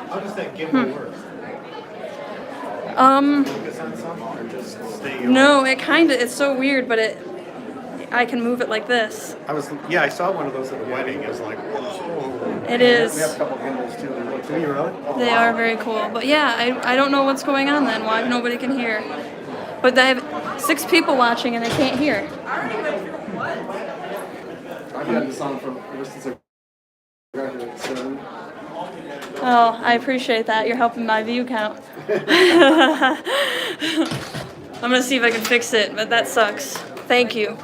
Speaker 3: How does that gimbal work? Focus on something or just stay on?
Speaker 1: No, it's so weird, but I can move it like this.
Speaker 3: I saw one of those at a wedding. I was like, whoa.
Speaker 1: It is.
Speaker 15: We have a couple gimbals too. Do you really?
Speaker 1: They are very cool. But yeah, I don't know what's going on then, why nobody can hear. But I have 6 people watching and they can't hear.
Speaker 15: I've had this on ever since I graduated. So.
Speaker 1: Oh, I appreciate that. You're helping my view count. I'm gonna see if I can fix it, but that sucks. Thank you.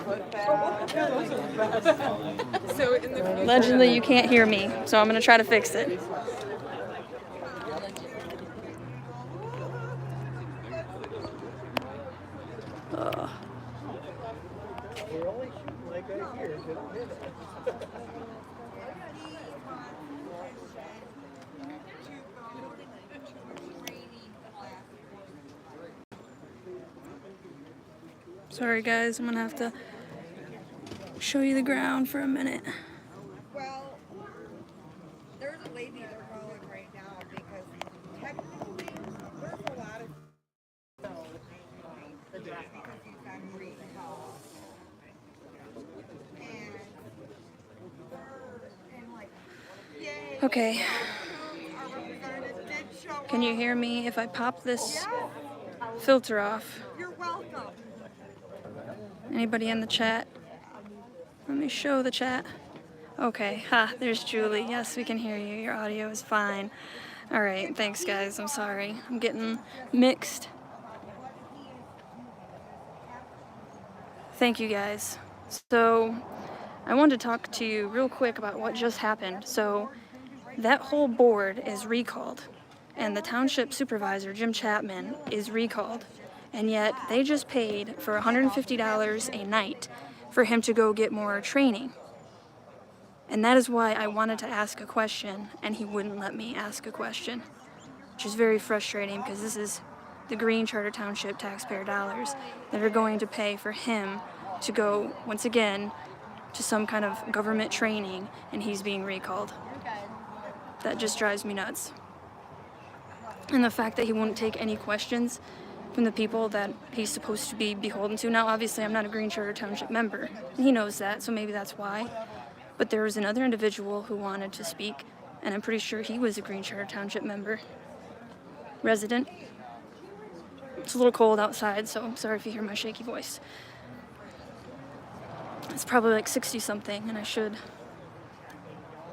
Speaker 1: Allegedly, you can't hear me, so I'm gonna try to fix it. Sorry guys, I'm gonna have to show you the ground for a minute.
Speaker 7: Well, there's a lady they're calling right now because technically there's a lot of because he's on recall. And like, yay.
Speaker 1: Okay,
Speaker 7: Our representative did show
Speaker 1: can you
Speaker 7: up.
Speaker 1: hear me if I pop this filter off?
Speaker 7: You're welcome.
Speaker 1: Anybody in the chat? Let me show the chat. Okay, there's Julie. Yes, we can hear you. Your audio is fine. All right, thanks guys. I'm sorry. I'm getting mixed. Thank you guys. So, I wanted to talk to you real quick about what just happened. So, that whole board is recalled, and the township supervisor, Jim Chapman, is recalled. And yet, they just paid for $150 a night for him to go get more training. And that is why I wanted to ask a question, and he wouldn't let me ask a question, which is very frustrating because this is the Green Charter Township taxpayer dollars that are going to pay for him to go, once again, to some kind of government training, and he's being recalled. That just drives me nuts. And the fact that he won't take any questions from the people that he's supposed to be beholden to. Now, obviously, I'm not a Green Charter Township member, and he knows that, so maybe that's why. But there was another individual who wanted to speak, and I'm pretty sure he was a Green Charter Township member. Resident. It's a little cold outside, so I'm sorry if you hear my shaky voice. It's probably like 60-something, and I should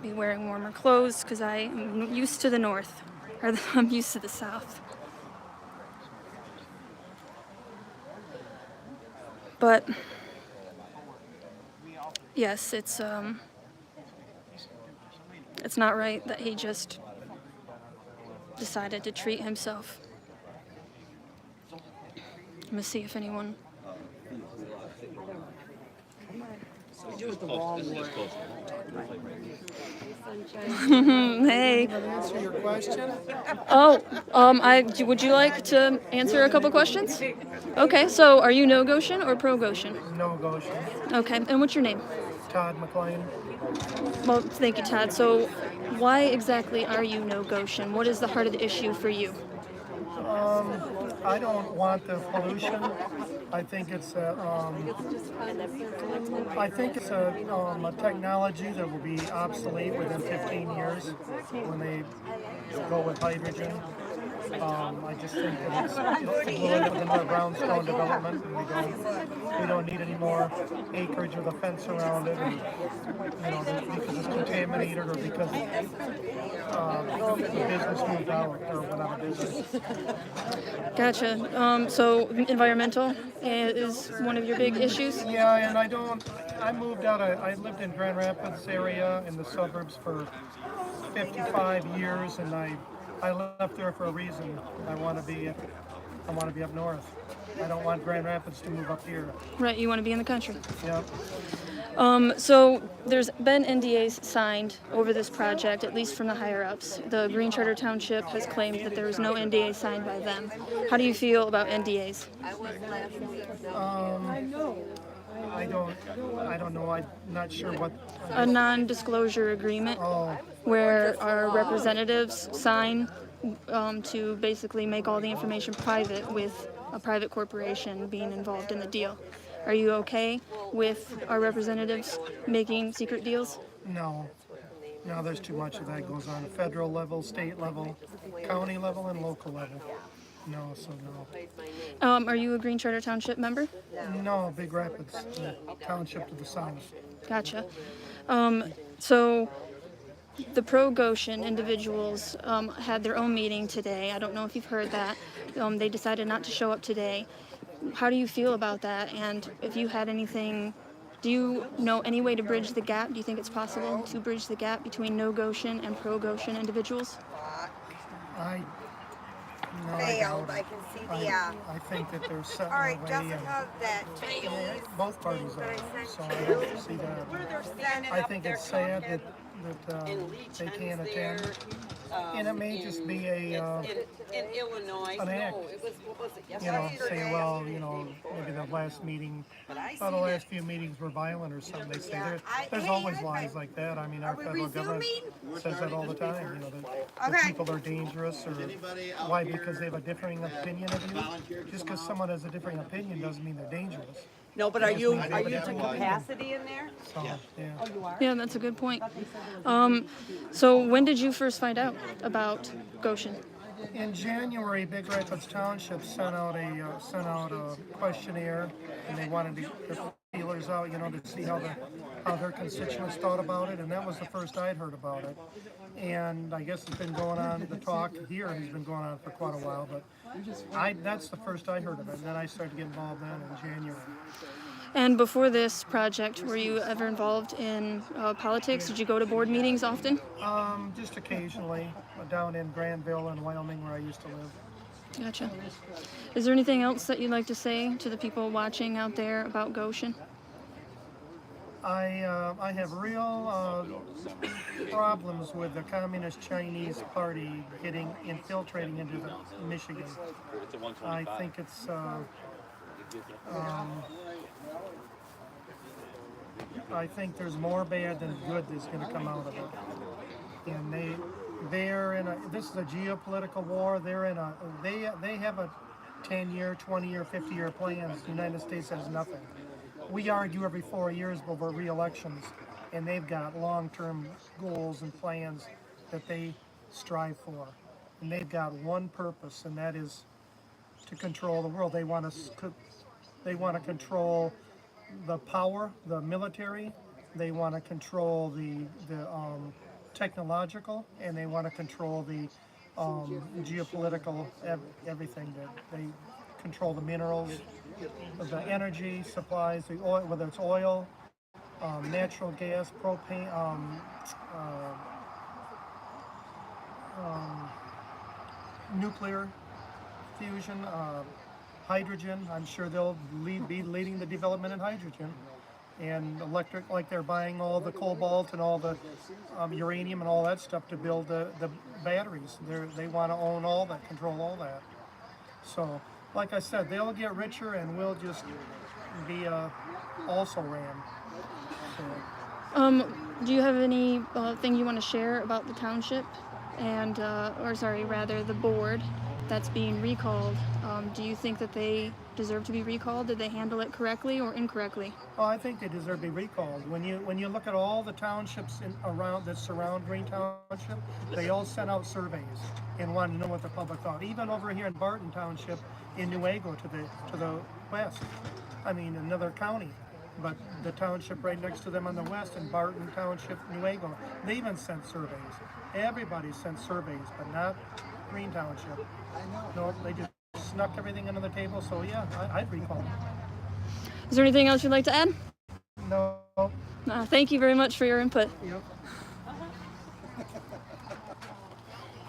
Speaker 1: be wearing warmer clothes because I am used to the north, or I'm used to the south. But yes, it's not right that he just decided to treat himself. I'm gonna see if anyone. Hey.
Speaker 15: Answer your question?
Speaker 1: Oh, would you like to answer a couple questions? Okay, so are you no Gotion or pro Gotion?
Speaker 15: No Gotion.
Speaker 1: Okay, and what's your name?
Speaker 15: Todd McLean.
Speaker 1: Well, thank you, Todd. So, why exactly are you no Gotion? What is the heart of the issue for you?
Speaker 15: I don't want the pollution. I think it's a technology that will be obsolete within 15 years when they go with hydrogen. I just think that it's polluted within our brownstone development, and we don't need any more acreage with a fence around it, and, because it's contaminated or because the business moved out or went out of business.
Speaker 1: Gotcha. So environmental is one of your big issues?
Speaker 15: Yeah, and I moved out, I lived in Grand Rapids area in the suburbs for 55 years, and I left there for a reason. I want to be up north. I don't want Grand Rapids to move up here.
Speaker 1: Right, you want to be in the country.
Speaker 15: Yeah.
Speaker 1: So there's been NDAs signed over this project, at least from the higher-ups. The Green Charter Township has claimed that there was no NDA signed by them. How do you feel about NDAs?
Speaker 15: I don't know. I'm not sure what.
Speaker 1: A non-disclosure agreement where our representatives sign to basically make all the information private with a private corporation being involved in the deal. Are you okay with our representatives making secret deals?
Speaker 15: No. No, there's too much of that goes on. Federal level, state level, county level, and local level. No, so no.
Speaker 1: Are you a Green Charter Township member?
Speaker 15: No, Big Rapids, township to the south.
Speaker 1: Gotcha. So the pro-Gotion individuals had their own meeting today. I don't know if you've heard that. They decided not to show up today. How do you feel about that? And if you had anything, do you know any way to bridge the gap? Do you think it's possible to bridge the gap between no Gotion and pro-Gotion individuals?
Speaker 16: Failed. I can see the.
Speaker 15: I think that there's something.
Speaker 16: All right, Jessica, that
Speaker 15: both parties are, so I don't see that. I think it's sad that they can't attend, and it may just be
Speaker 16: in Illinois.
Speaker 15: an act.
Speaker 16: What was it yesterday?
Speaker 15: Say, well, maybe the last meeting, the last few meetings were violent or something. They say there's always lies like that. I mean, our federal government says that all the time. That people are dangerous, or why? Because they have a differing opinion of you. Just because someone has a differing opinion doesn't mean they're dangerous.
Speaker 16: No, but are you to capacity in there?
Speaker 15: So, yeah.
Speaker 16: Oh, you are?
Speaker 1: Yeah, that's a good point. So when did you first find out about Gotion?
Speaker 15: In January, Big Rapids Township sent out a questionnaire, and they wanted to get the feelers out, to see how their constituents thought about it, and that was the first I'd heard about it. And I guess it's been going on. The talk here has been going on for quite a while, but that's the first I heard of it, and then I started getting involved then in January.
Speaker 1: And before this project, were you ever involved in politics? Did you go to board meetings often?
Speaker 15: Just occasionally, down in Granville in Wyoming where I used to live.
Speaker 1: Gotcha. Is there anything else that you'd like to say to the people watching out there about Gotion?
Speaker 15: I have real problems with the Communist Chinese Party infiltrating into Michigan. I think it's I think there's more bad than good that's going to come out of it. And this is a geopolitical war. They have a 10-year, 20-year, 50-year plans. The United States has nothing. We argue every 4 years over re-elections, and they've got long-term goals and plans that they strive for. And they've got one purpose, and that is to control the world. They want to control the power, the military. They want to control the technological, and they want to control the geopolitical everything that they control the minerals, the energy supplies, the oil, whether it's oil, natural gas, propane, nuclear fusion, hydrogen. I'm sure they'll be leading the development in hydrogen. And electric, like they're buying all the cobalt and all the uranium and all that stuff to build the batteries. They want to own all that, control all that. So, like I said, they'll get richer and we'll just be also ran. So.
Speaker 1: Do you have any thing you want to share about the township and, or sorry, rather the board that's being recalled? Do you think that they deserve to be recalled? Did they handle it correctly or incorrectly?
Speaker 15: Oh, I think they deserve to be recalled. When you look at all the townships around that surround Green Township, they all sent out surveys and wanted to know what the public thought. Even over here in Barton Township in Nuevo to the west, I mean another county, but the township right next to them on the west in Barton Township, Nuevo, they even sent surveys. Everybody sent surveys, but not Green Township. No, they just snuck everything under the table. So yeah, I'd recall them.
Speaker 1: Is there anything else you'd like to add?
Speaker 15: No.
Speaker 1: Thank you very much for your input.
Speaker 15: Yep.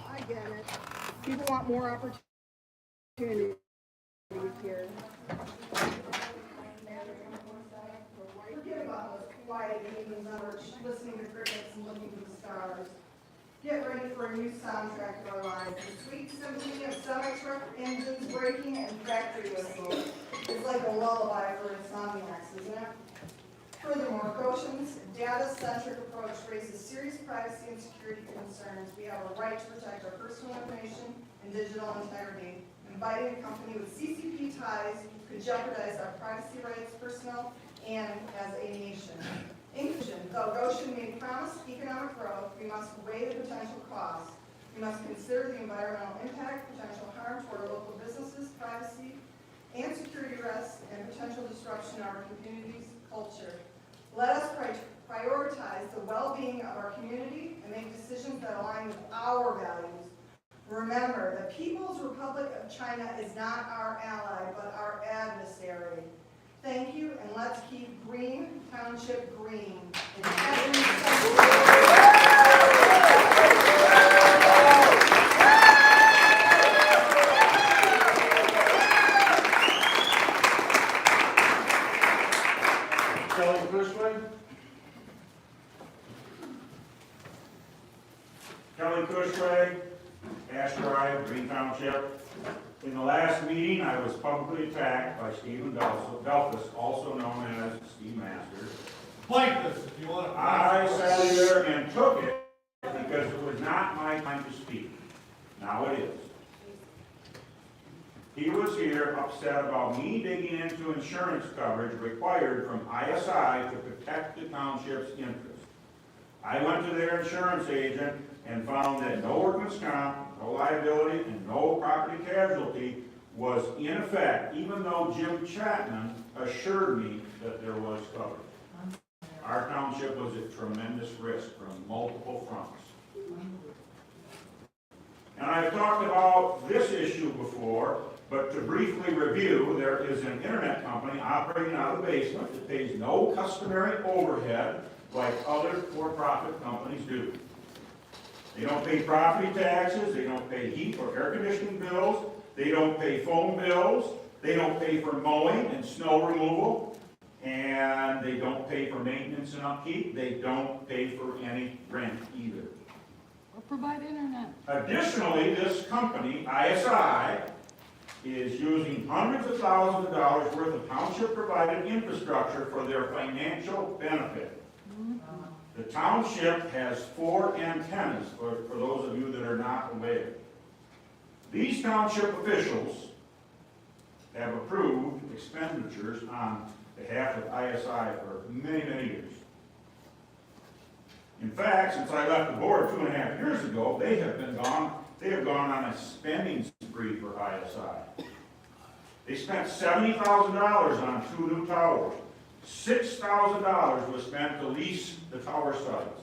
Speaker 7: I get it. People want more opportunity here. Forget about those quiet evenings hours, listening to crickets and looking at the stars. Get ready for a new soundtrack of our lives. The sweet symphony of semi-truck engines braking and factory whistles is like a lullaby for insomniacs, isn't it? Furthermore, Gotion's data-centric approach raises serious privacy and security concerns. We have a right to protect our personal information and digital integrity. Inviting a company with CCP ties could jeopardize our privacy rights, personal and as a nation. In conclusion, though Gotion may promise economic growth, we must weigh the potential costs. We must consider the environmental impact, potential harm to our local businesses, privacy, and security risks, and potential disruption to our community's culture. Let us prioritize the well-being of our community and make decisions that align with our values. Remember, the People's Republic of China is not our ally, but our adversary. Thank you, and let's keep Green Township green in every
Speaker 12: Kelly Cushman?
Speaker 17: Kelly Cushman, Ash Drive, Green Township. In the last meeting, I was publicly attacked by Stephen Delphus, also known as Steve Masters.
Speaker 12: Blank this if you want to.
Speaker 17: I sat there and took it because it was not my time to speak. Now it is. He was here upset about me digging into insurance coverage required from ISI to protect the township's interests. I went to their insurance agent and found that no workman's comp, no liability, and no property casualty was in effect, even though Jim Chapman assured me that there was coverage. Our township was at tremendous risk from multiple fronts. And I've talked about this issue before, but to briefly review, there is an internet company operating out of the basement that pays no customary overhead like other for-profit companies do. They don't pay property taxes, they don't pay heat or air conditioning bills, they don't pay phone bills, they don't pay for mowing and snow removal, and they don't pay for maintenance and upkeep, they don't pay for any rent either.
Speaker 7: or provide internet.
Speaker 17: Additionally, this company, ISI, is using hundreds of thousands of dollars worth of township-provided infrastructure for their financial benefit. The township has 4 antennas, for those of you that are not aware. These township officials have approved expenditures on behalf of ISI for many, many years. In fact, since I left the board 2.5 years ago, they have gone on a spending spree for ISI. They spent $70,000 on 2 new towers. $6,000 was spent to lease the tower sites.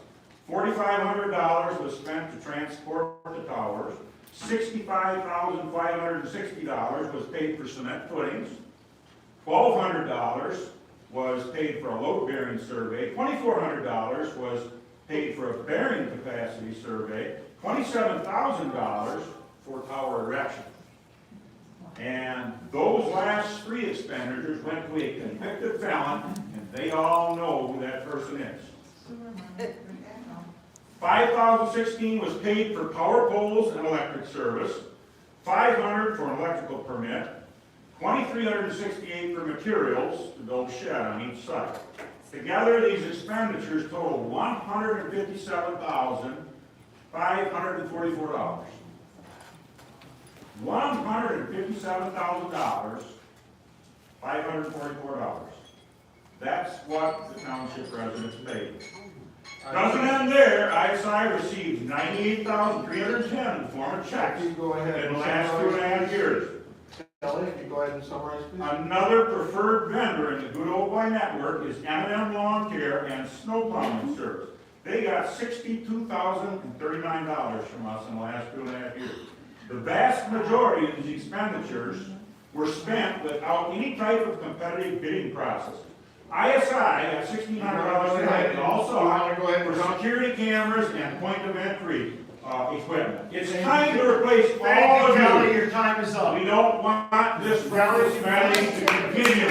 Speaker 17: $4,500 was spent to transport the towers. $65,560 was paid for cement footings. $1,200 was paid for a load-bearing survey. $2,400 was paid for a bearing capacity survey. $27,000 for tower erection. And those last three expenditures went to a convicted felon, and they all know who that person is. $5,016 was paid for power poles and electric service, $500 for an electrical permit, $2,368 for materials to build a shed on each site. Together, these expenditures total $157,544. $157,000, $544. That's what the township residents paid. Doesn't end there. ISI received $98,310 in the form of checks in the last 2.5 years.
Speaker 12: Kelly, if you go ahead and summarize, please.
Speaker 17: Another preferred vendor in the Good Old Boy Network is M&M Lawn Care and Snow Plowing Service. They got $62,039 from us in the last 2.5 years. The vast majority of these expenditures were spent without any type of competitive bidding process. ISI got $1,600 tonight, and also for security cameras and point of entry equipment. It's time to replace all of you.
Speaker 12: Your time is up.
Speaker 17: We don't want this reckless spending to continue.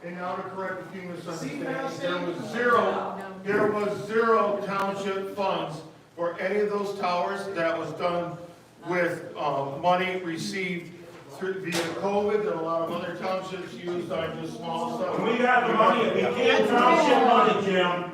Speaker 12: And now to correct a few misunderstandings, there was zero township funds for any of those towers. That was done with money received through via COVID that a lot of other townships used on just small stuff.
Speaker 17: When we got the money, it became township money, Jim.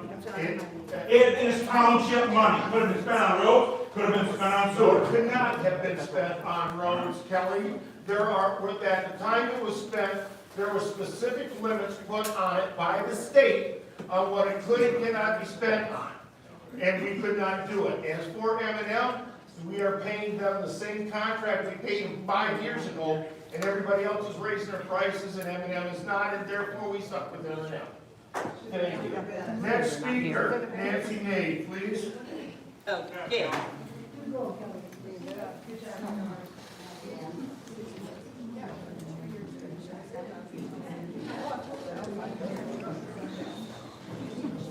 Speaker 17: It is township money. Could have been spent on roads, could have been spent on
Speaker 12: So
Speaker 17: sewer.
Speaker 12: it could not have been spent on roads, Kelly. At the time it was spent, there were specific limits put on it by the state on what it could and cannot be spent on. And we could not do it. As for M&M, we are paying them the same contract we paid them 5 years ago, and everybody else is raising their prices and M&M is not, and therefore we stuck with M&M. Thank you. Next speaker, Nancy Nave, please.
Speaker 16: Okay.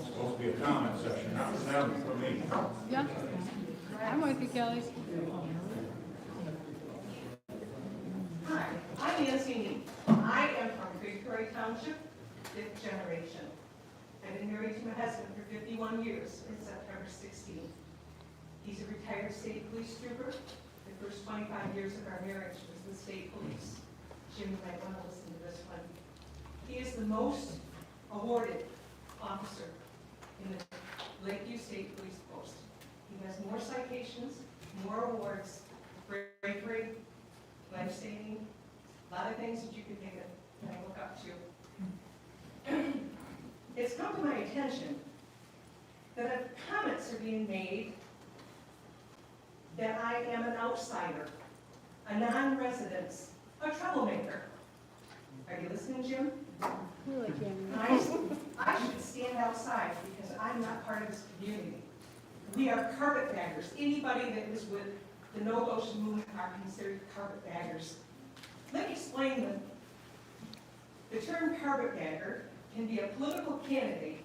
Speaker 17: Supposed to be a comment session, not for me.
Speaker 13: Yeah, I'm with you, Kelly.
Speaker 18: Hi, I'm Nancy Neat. I am from Big Prairie Township, 5th generation. I've been married to my husband for 51 years, in September 16. He's a retired state police trooper. The first 25 years of our marriage was the state police. Jim might want to listen to this one. He is the most awarded officer in the Lakeview State Police Post. He has more citations, more awards, bravery, life-saving, a lot of things that you can think of and I look up to. It's come to my attention that comments are being made that I am an outsider, a non-resident, a troublemaker. Are you listening, Jim? I should stand outside because I'm not part of this community. We are carpetbaggers. Anybody that is with the No Gotion movement are considered carpetbaggers. Let me explain them. The term carpetbagger can be a political candidate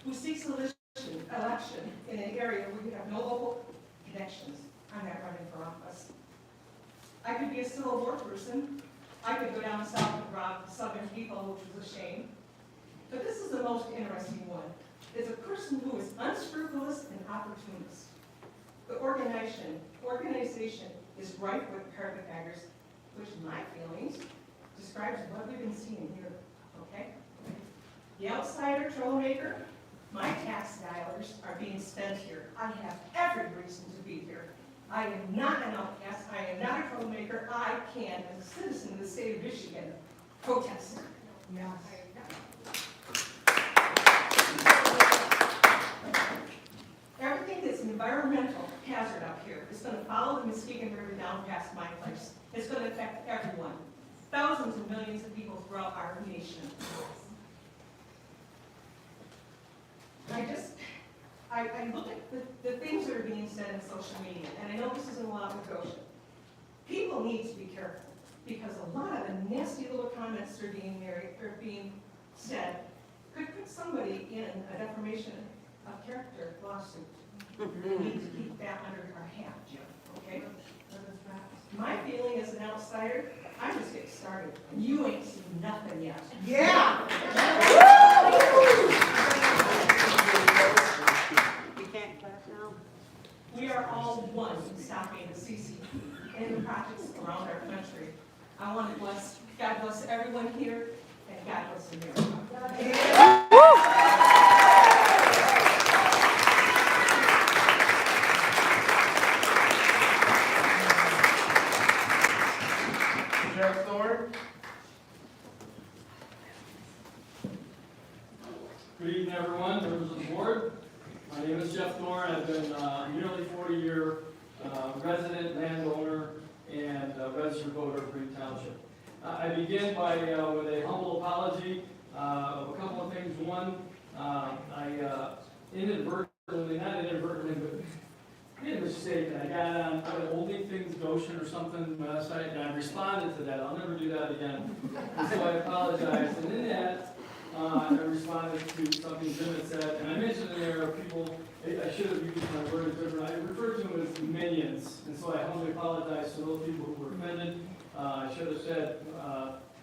Speaker 18: who seeks election in an area where you have no local connections. I'm not running for office. I could be a Civil War person. I could go down south and rob the Southern people, which was a shame. But this is the most interesting one. It's a person who is unscrupulous and opportunist. The organization is rife with carpetbaggers, which in my feelings describes what we've been seeing here, okay? The outsider troublemaker, my tax dollars are being spent here. I have every reason to be here. I am not an outcast. I am not a troublemaker. I can, as a citizen of the state of Michigan, protest. Yeah. Everything that's environmental hazard up here is going to follow the Muskegon River down past my place. It's going to affect everyone. thousands and millions of people throughout our nation. I look at the things that are being said in social media, and I know this isn't allowed in Gotion. People need to be careful, because a lot of the nasty little comments that are being said could put somebody in a defamation of character lawsuit. We need to keep that under our hat, Jim, okay? My feeling as an outsider, I'm just getting started. You ain't seen nothing yet. Yeah!
Speaker 16: We can't clap now?
Speaker 18: We are all one in stopping the CCP and the projects around our country. I want to bless, God bless everyone here, and God bless America.
Speaker 12: Jeff Thorne?
Speaker 19: Good evening, everyone, members of the board. My name is Jeff Thorne. I've been a nearly 40-year resident, landowner, and registered voter of Green Township. I begin by with a humble apology of a couple of things. One, I inadvertently, not inadvertently, but made a mistake. I got on Only Things Gotion or something website, and I responded to that. I'll never do that again. So I apologize. And in that, I responded to something Jim had said, and I mentioned in there people, I should have used my word different. I referred to them as minions, and so I humbly apologize to those people who were offended. I should have said,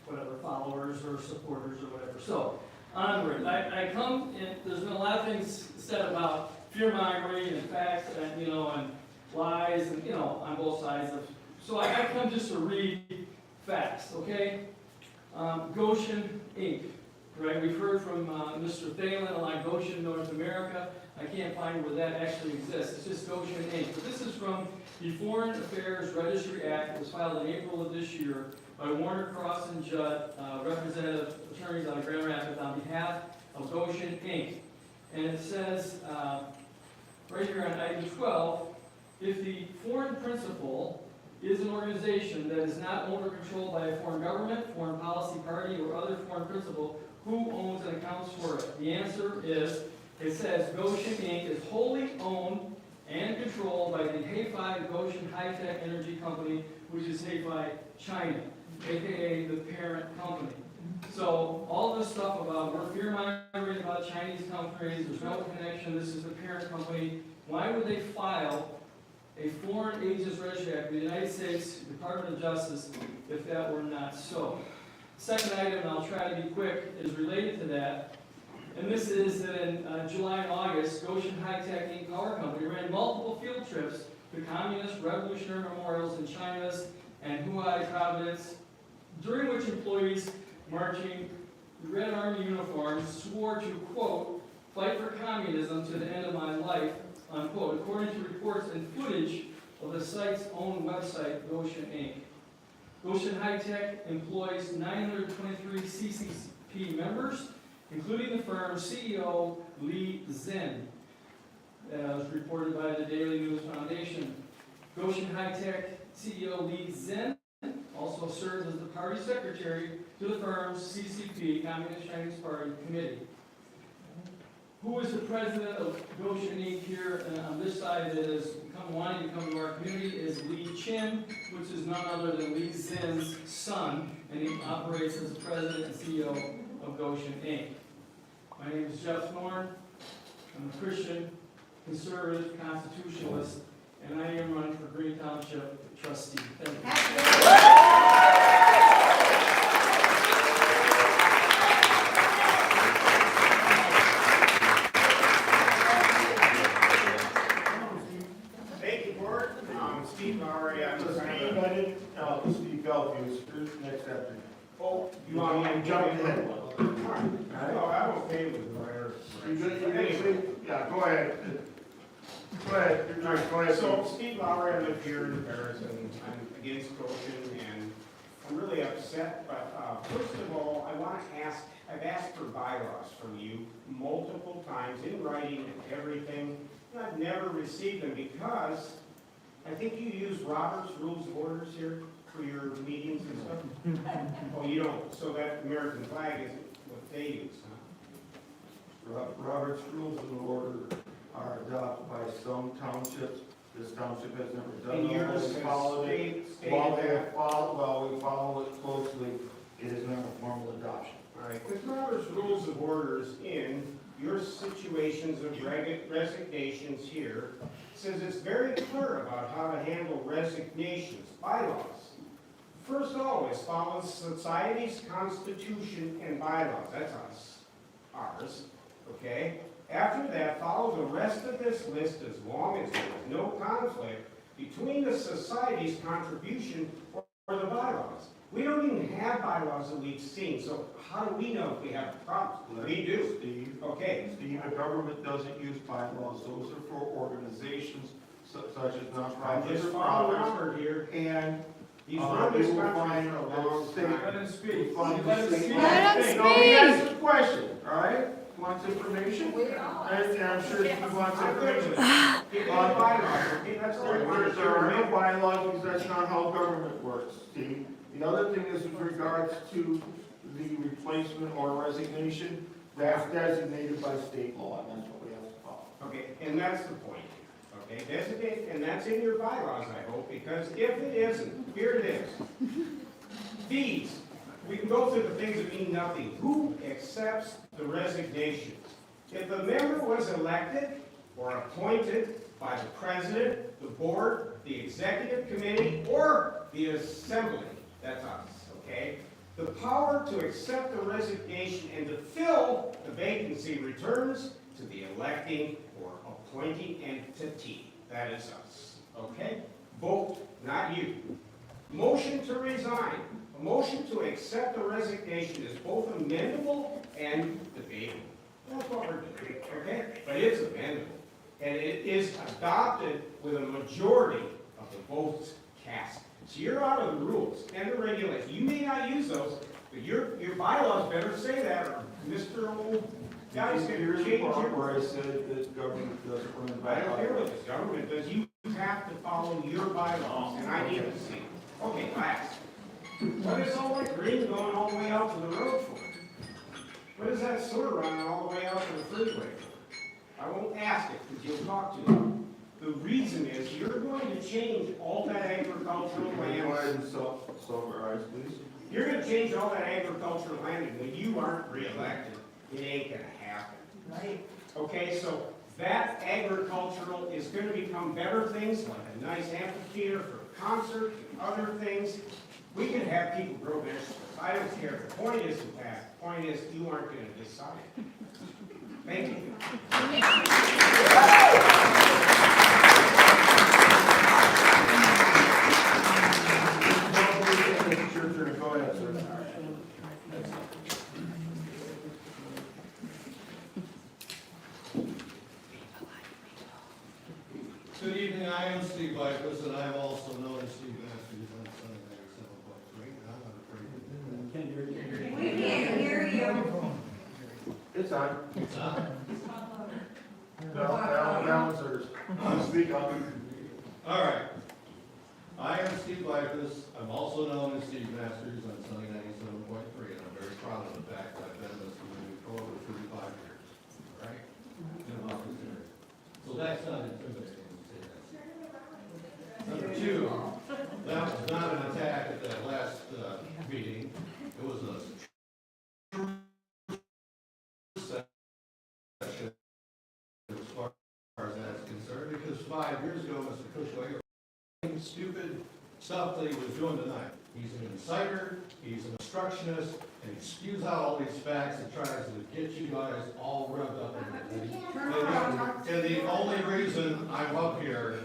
Speaker 19: whatever, followers or supporters or whatever. So, onward. I come, and there's been a lot of things said about fear-mongering and facts and, and lies and, on both sides of. So I come just to read facts, okay? Gotion, Inc. Right, we've heard from Mr. Thalen on Gotion, North America. I can't find where that actually exists. It's just Gotion, Inc. But this is from the Foreign Affairs Registry Act. It was filed in April of this year by Warner, Cross, and Judd, representative attorneys out of Grand Rapids, on behalf of Gotion, Inc. And it says, right here on item 12, if the foreign principal is an organization that is not owned or controlled by a foreign government, foreign policy party, or other foreign principal, who owns and accounts for it? The answer is, it says Gotion, Inc. is wholly owned and controlled by the Hefei Gotion High-Tech Energy Company, which is Hefei China, aka the parent company. So all this stuff about we're fear-mongering about Chinese companies, there's no connection, this is the parent company. Why would they file a Foreign Agents Registry Act with the United States Department of Justice if that were not so? Second item, and I'll try to be quick, is related to that. And this is that in July and August, Gotion High-Tech Inc. Power Company ran multiple field trips to communist revolutionary memorials in China's and Hubei province, during which employees marching Red Army uniforms swore to, quote, fight for communism to the end of my life, unquote, according to reports and footage of the site's own website, Gotion, Inc. Gotion High-Tech employs 923 CCP members, including the firm's CEO, Li Zhen, as reported by the Daily News Foundation. Gotion High-Tech CEO Li Zhen also serves as the party secretary to the firm's CCP, Communist Chinese Party Committee. Who is the president of Gotion Inc. here on this side that is wanting to come to our community is Li Chin, which is none other than Li Zhen's son, and he operates as the president and CEO of Gotion Inc. My name is Jeff Thorne. I'm a Christian, conservative, constitutionalist, and I am running for Green Township trustee. Thank you.
Speaker 12: Steve Maury, I'm the Steve, I didn't tell Steve Belfius, who's next after you. Oh, you want me to jump ahead? Oh, I'm okay with whatever. You good, Steve? Yeah, go ahead. Go ahead, your turn, go ahead.
Speaker 20: So, Steve Maury, I live here in Paris, and I'm against Gotion, and I'm really upset, but first of all, I want to ask, I've asked for bylaws from you multiple times, in writing and everything, and I've never received them because I think you use Robert's Rules of Orders here. for your meetings and stuff? Oh, you don't, so that American flag is what they use, huh?
Speaker 12: Robert's Rules of Order are adopted by some townships. This township has never done
Speaker 20: And yours
Speaker 12: that.
Speaker 20: has
Speaker 12: We followed it.
Speaker 20: stayed
Speaker 12: While
Speaker 20: that?
Speaker 12: we follow it closely, it is not a formal adoption.
Speaker 20: All right, with Robert's Rules of Orders in your situations of resignations here, it says it's very clear about how to handle resignations, bylaws. First always follow society's constitution and bylaws, that's us, ours, okay? After that, follow the rest of this list as long as there is no conflict between the society's contribution or the bylaws. We don't even have bylaws that we've seen, so how do we know if we have problems? We do.
Speaker 12: Steve.
Speaker 20: Okay.
Speaker 12: Steve, the government doesn't use bylaws. Those are for organizations such as nonprofits.
Speaker 20: I'm just following Robert here.
Speaker 12: And
Speaker 20: He's
Speaker 12: we
Speaker 20: run this
Speaker 12: will
Speaker 20: country
Speaker 12: find
Speaker 20: for a
Speaker 12: that
Speaker 20: long
Speaker 12: state.
Speaker 20: time.
Speaker 19: Let him speak.
Speaker 12: Let him
Speaker 19: Let him
Speaker 12: speak.
Speaker 19: speak.
Speaker 1: Let him
Speaker 12: No, he asked
Speaker 1: speak.
Speaker 12: a question, all right? Wants information? And I'm sure he wants information.
Speaker 20: Give me the bylaws, okay? That's all I want.
Speaker 12: There are no bylaws because that's not how government works, Steve. The other thing is with regards to the replacement or resignation, that's designated by state law, and that's what we have to follow.
Speaker 20: Okay, and that's the point. Okay, designate, and that's in your bylaws, I hope, because if it isn't, here it is. These, we can go through the things that mean nothing. Who accepts the resignations? If the member was elected or appointed by the president, the board, the executive committee, or the assembly, that's us, okay? The power to accept the resignation and to fill the vacancy returns to the electing or appointing entity. That is us, okay? Vote, not you. Motion to resign. A motion to accept the resignation is both amendable and debatable. That's what we're doing, okay? But it's amendable. And it is adopted with a majority of the votes cast. So you're out of the rules and the regulations. You may not use those, but your bylaws better say that, or Mr. Old guy's going to
Speaker 12: Here's
Speaker 20: change
Speaker 12: the part
Speaker 20: your...
Speaker 12: where I said that government doesn't run by
Speaker 20: I don't care
Speaker 12: bylaws.
Speaker 20: what the government does. You have to follow your bylaws, and I need to see. Okay, last. What is all that green going all the way out to the road for? What is that sewer running all the way out to the freeway for? I won't ask it, because you'll talk to me. The reason is you're going to change all that agricultural
Speaker 12: Go ahead
Speaker 20: land.
Speaker 12: and summarize, please.
Speaker 20: You're going to change all that agricultural land, and when you aren't reelected, it ain't going to happen. Right. Okay, so that agricultural is going to become better things, like a nice amphitheater for concerts and other things. We can have people grow vegetables. I don't care. The point isn't that. The point is you aren't going to decide. Thank you.
Speaker 12: It's your turn. Go ahead, sir.
Speaker 21: Good evening, I am Steve Bickus, and I am also known as Steve Masters on Sunday 97.3, and I'm not afraid to do that.
Speaker 7: We can't hear you.
Speaker 12: It's on.
Speaker 21: It's on.
Speaker 12: Balancers. Speak up.
Speaker 21: All right. I am Steve Bickus. I'm also known as Steve Masters on Sunday 97.3, and I'm very proud of the fact that I've been in this community for over 35 years. All right? In office here. So that's not intimidating. Number two, that was not an attack at that last meeting. It was a session as far as that's concerned, because 5 years ago, Mr. Cushway, stupid stuff that he was doing tonight. He's an inciter, he's an obstructionist, and he spews out all these facts and tries to get you guys all revved up in it. And the only reason I'm up here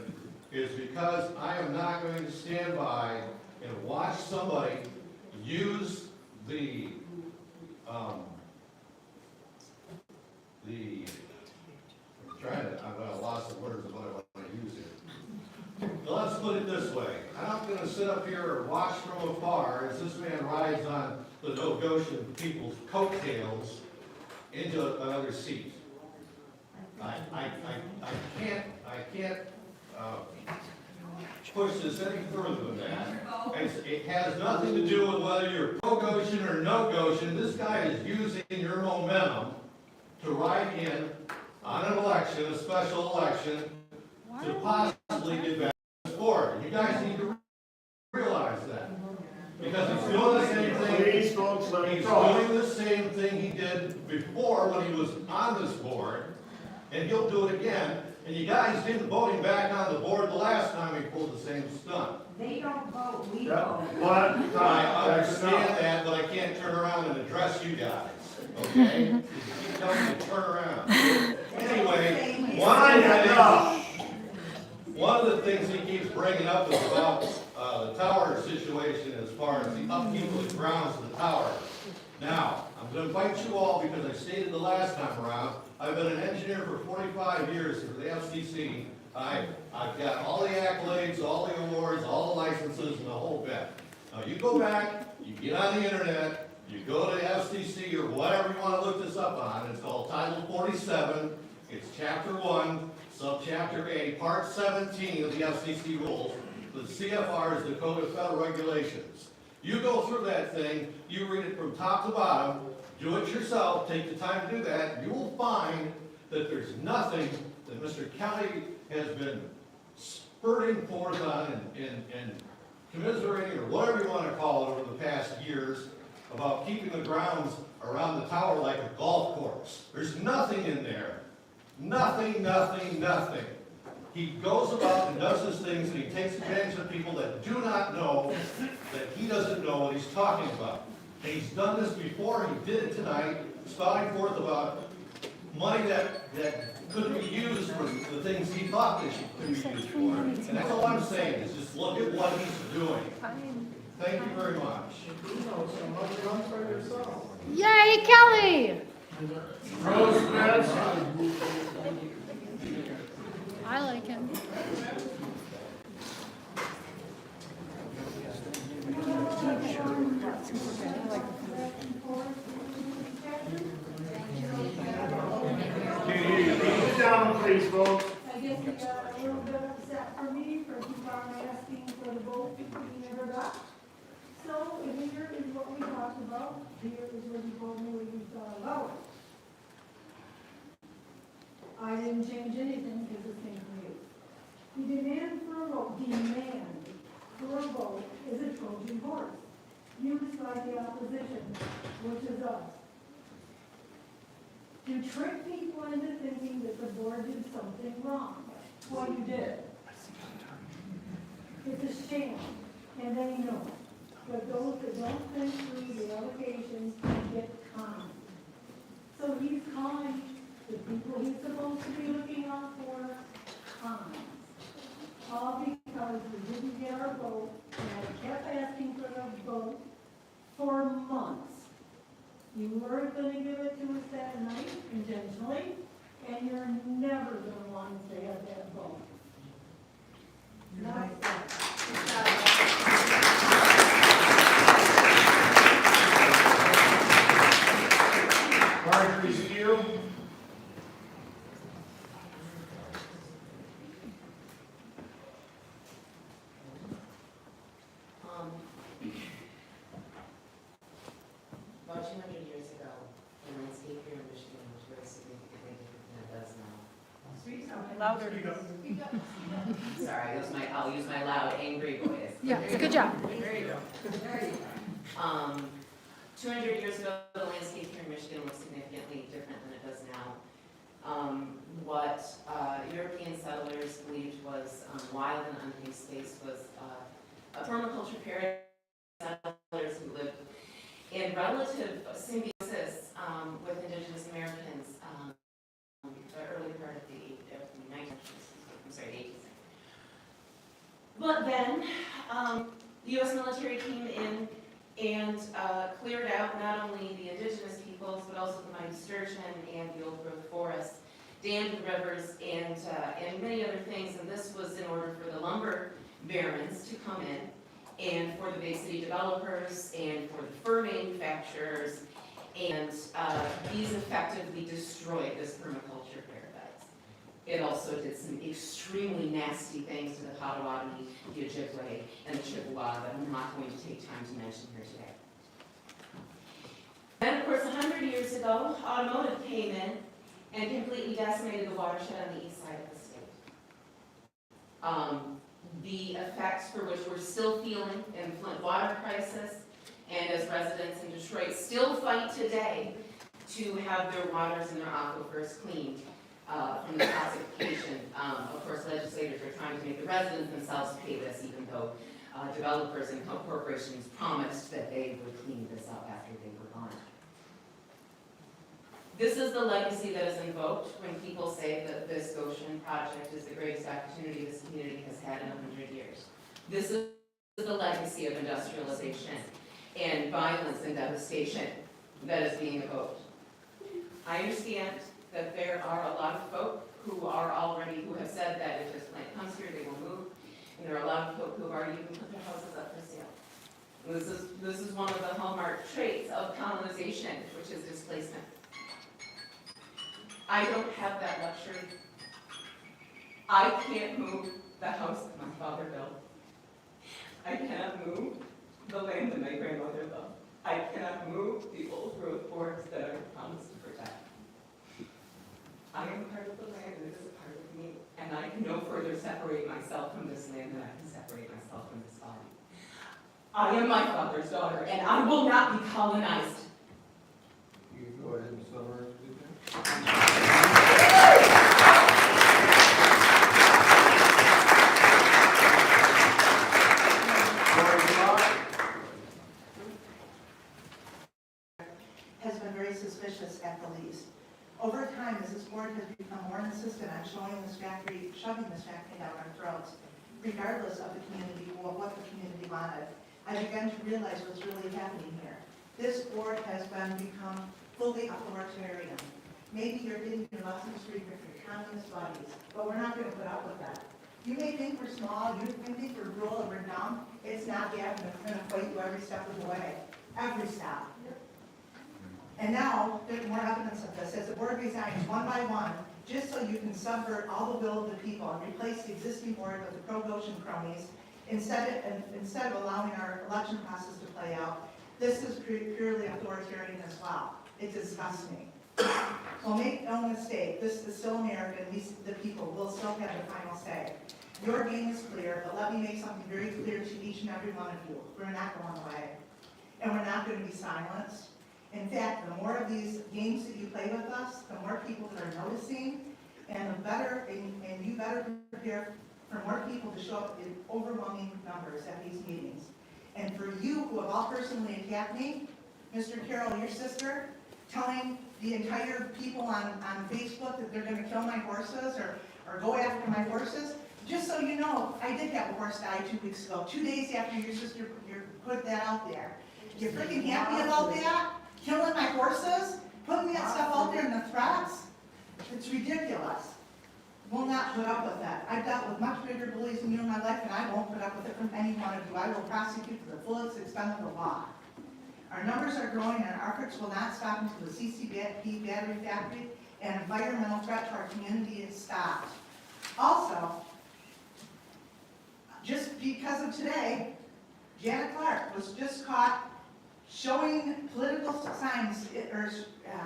Speaker 21: is because I am not going to stand by and watch somebody use I'm trying to, I've lost the words of what I want to use here. But let's put it this way. I'm not going to sit up here and watch from afar as this man rides on the Gotion people's coattails into another seat. I can't push this any further than that. It has nothing to do with whether you're pro-Gotion or no Gotion. This guy is using your momentum to ride in on an election, a special election, to possibly get back to the board. You guys need to realize that. Because he's doing the same thing.
Speaker 12: Please, folks, let me
Speaker 21: He's
Speaker 12: talk.
Speaker 21: doing the same thing he did before when he was on this board, and he'll do it again. And you guys didn't vote him back on the board the last time he pulled the same stunt.
Speaker 11: They don't vote, we
Speaker 12: Yeah.
Speaker 11: vote.
Speaker 12: What?
Speaker 21: I understand that, but I can't turn around and address you guys, okay? You keep telling me to turn around. Anyway, one of the things he keeps bringing up is about the tower situation as far as the upkeep of the grounds of the tower. Now, I'm going to fight you all because I stated the last time around, I've been an engineer for 45 years for the FCC. I've got all the accolades, all the awards, all the licenses, and the whole bit. Now, you go back, you get on the internet, you go to the FCC or whatever you want to look this up on. It's called Title 47. It's Chapter 1, Subchapter A, Part 17 of the FCC rules. The CFR is the Code of Federal Regulations. You go through that thing, you read it from top to bottom, do it yourself, take the time to do that, you will find that there's nothing that Mr. Kelly has been spurting forth on and commiserating, or whatever you want to call it, over the past years about keeping the grounds around the tower like a golf course. There's nothing in there. Nothing, nothing, nothing. He goes about and does his things, and he takes advantage of people that do not know that he doesn't know what he's talking about. And he's done this before, he did it tonight, spouting forth about money that couldn't be used for the things he thought they could be used for. And that's all I'm saying, is just look at what he's doing. Thank you very much.
Speaker 13: Yay, Kelly! I like him.
Speaker 12: Sit down, please, folks.
Speaker 6: I guess you got a little bit upset for me for keep on asking for the vote we never got. So here is what we talked about. Here is what you told me we thought about. I didn't change anything because it came from you. The demand for a vote is a Trojan horse used by the opposition, which is us, to trick people into thinking that the board did something wrong. Well, you did. It's a shame, and they know it. But those that don't think through the allocations get conned. So he's calling the people he's supposed to be looking out for cons. All because we didn't get our vote, and I kept asking for the vote for months. You weren't going to give it to us that night intentionally, and you're never going to want us to have that vote. Not
Speaker 12: Marjorie Steele.
Speaker 22: About 200 years ago, the landscape here in Michigan was very significantly different than it does now.
Speaker 7: Speak something louder.
Speaker 22: Sorry, I'll use my loud, angry voice.
Speaker 13: Yeah, good job.
Speaker 7: There you go.
Speaker 22: 200 years ago, the landscape here in Michigan was significantly different than it does now. What European settlers believed was wild and unpaved space was a permaculture period. Settlers who lived in relative symbiosis with indigenous Americans the early part of the 80s. But then the U.S. military came in and cleared out not only the indigenous peoples, but also the mighty sturgeon and the old growth forests, dammed the rivers, and many other things. And this was in order for the lumber barons to come in, and for the big city developers, and for the fur manufacturers, and these effectively destroyed this permaculture paradise. It also did some extremely nasty things to the Potawatomi, the Ojibwe, and the Chippewa that I'm not going to take time to mention here today. And of course, 100 years ago, automotive came in and completely decimated the watershed on the east side of the state. The effects for which we're still feeling in the Flint water crisis, and as residents in Detroit still fight today to have their waters and their aquifers cleaned from the toxification. Of course, legislators are trying to make the residents themselves pay this, even though developers and corporations promised that they would clean this up after they were gone. This is the legacy that is invoked when people say that this Gotion project is the greatest opportunity this community has had in 100 years. This is the legacy of industrialization and violence and devastation that is being evoked. I understand that there are a lot of folk who have said that if this plant comes here, they will move, and there are a lot of folk who have already even put their houses up for sale. This is one of the hallmark traits of colonization, which is displacement. I don't have that luxury. I can't move the house that my father built. I cannot move the land that my grandmother built. I cannot move the old growth forests that I promised to protect. I am part of the land and it is a part of me, and I can no further separate myself from this land than I can separate myself from this body. I am my father's daughter, and I will not be colonized.
Speaker 21: You can go ahead and summarize, please.
Speaker 6: Has been very suspicious at the least. Over time, as this board has become more insistent on shoving this factory down our throats, regardless of the community or what the community wanted, I began to realize what's really happening here. This board has become fully authoritarian. Maybe you're getting your lessons free with your communist buddies, but we're not going to put up with that. You may think we're small, you may think we're rural, we're dumb. It's not that, and we're going to fight you every step of the way. Every step. And now, there's more evidence of this. As the board resigns one by one, just so you can subvert all the will of the people and replace the existing board with the pro-Gotion cronies, instead of allowing our election process to play out, this is purely authoritarian as well. It disgusts me. So make no mistake, this is still America, and we, the people, will still have the final say. Your game is clear, but let me make something very clear to each and every one of you. We're not going away, and we're not going to be silenced. In fact, the more of these games that you play with us, the more people that are noticing, and the better, and you better prepare for more people to show up in overwhelming numbers at these meetings. And for you who have all personally attacked me, Mr. Carroll, your sister, telling the entire people on Facebook that they're going to kill my horses or go after my horses, just so you know, I did have a horse die 2 weeks ago, 2 days after your sister put that out there. You're freaking happy about that? Killing my horses? Putting that stuff out there in the threats? It's ridiculous. Will not put up with that. I've dealt with much bigger bullies than you in my life, and I won't put up with it from any one of you. I will prosecute to the fullest extent of the law. Our numbers are growing, and our efforts will not stop until the CCP battery factory and environmental threat to our community is stopped. Also, just because of today, Janet Clark was just caught showing political signs, or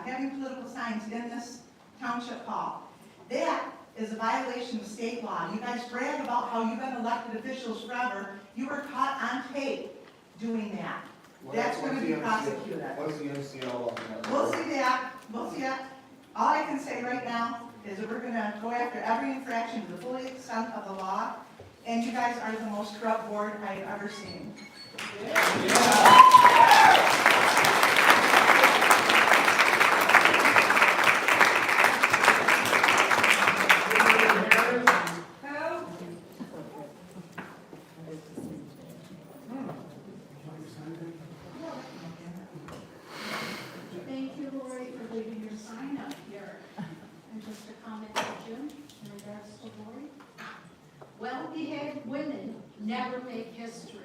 Speaker 6: having political signs in this township hall. That is a violation of state law. You guys brag about how you've been elected officials forever. You were caught on tape doing that. That's going to be prosecuted.
Speaker 21: What's the MCL on that?
Speaker 6: We'll see that. We'll see that. All I can say right now is that we're going to go after every infraction to the full extent of the law. And you guys are the most corrupt board I've ever seen.
Speaker 13: Thank you, Lori, for leaving your sign up here. And just a comment to Jim in regards to Lori. Well-behaved women never make history.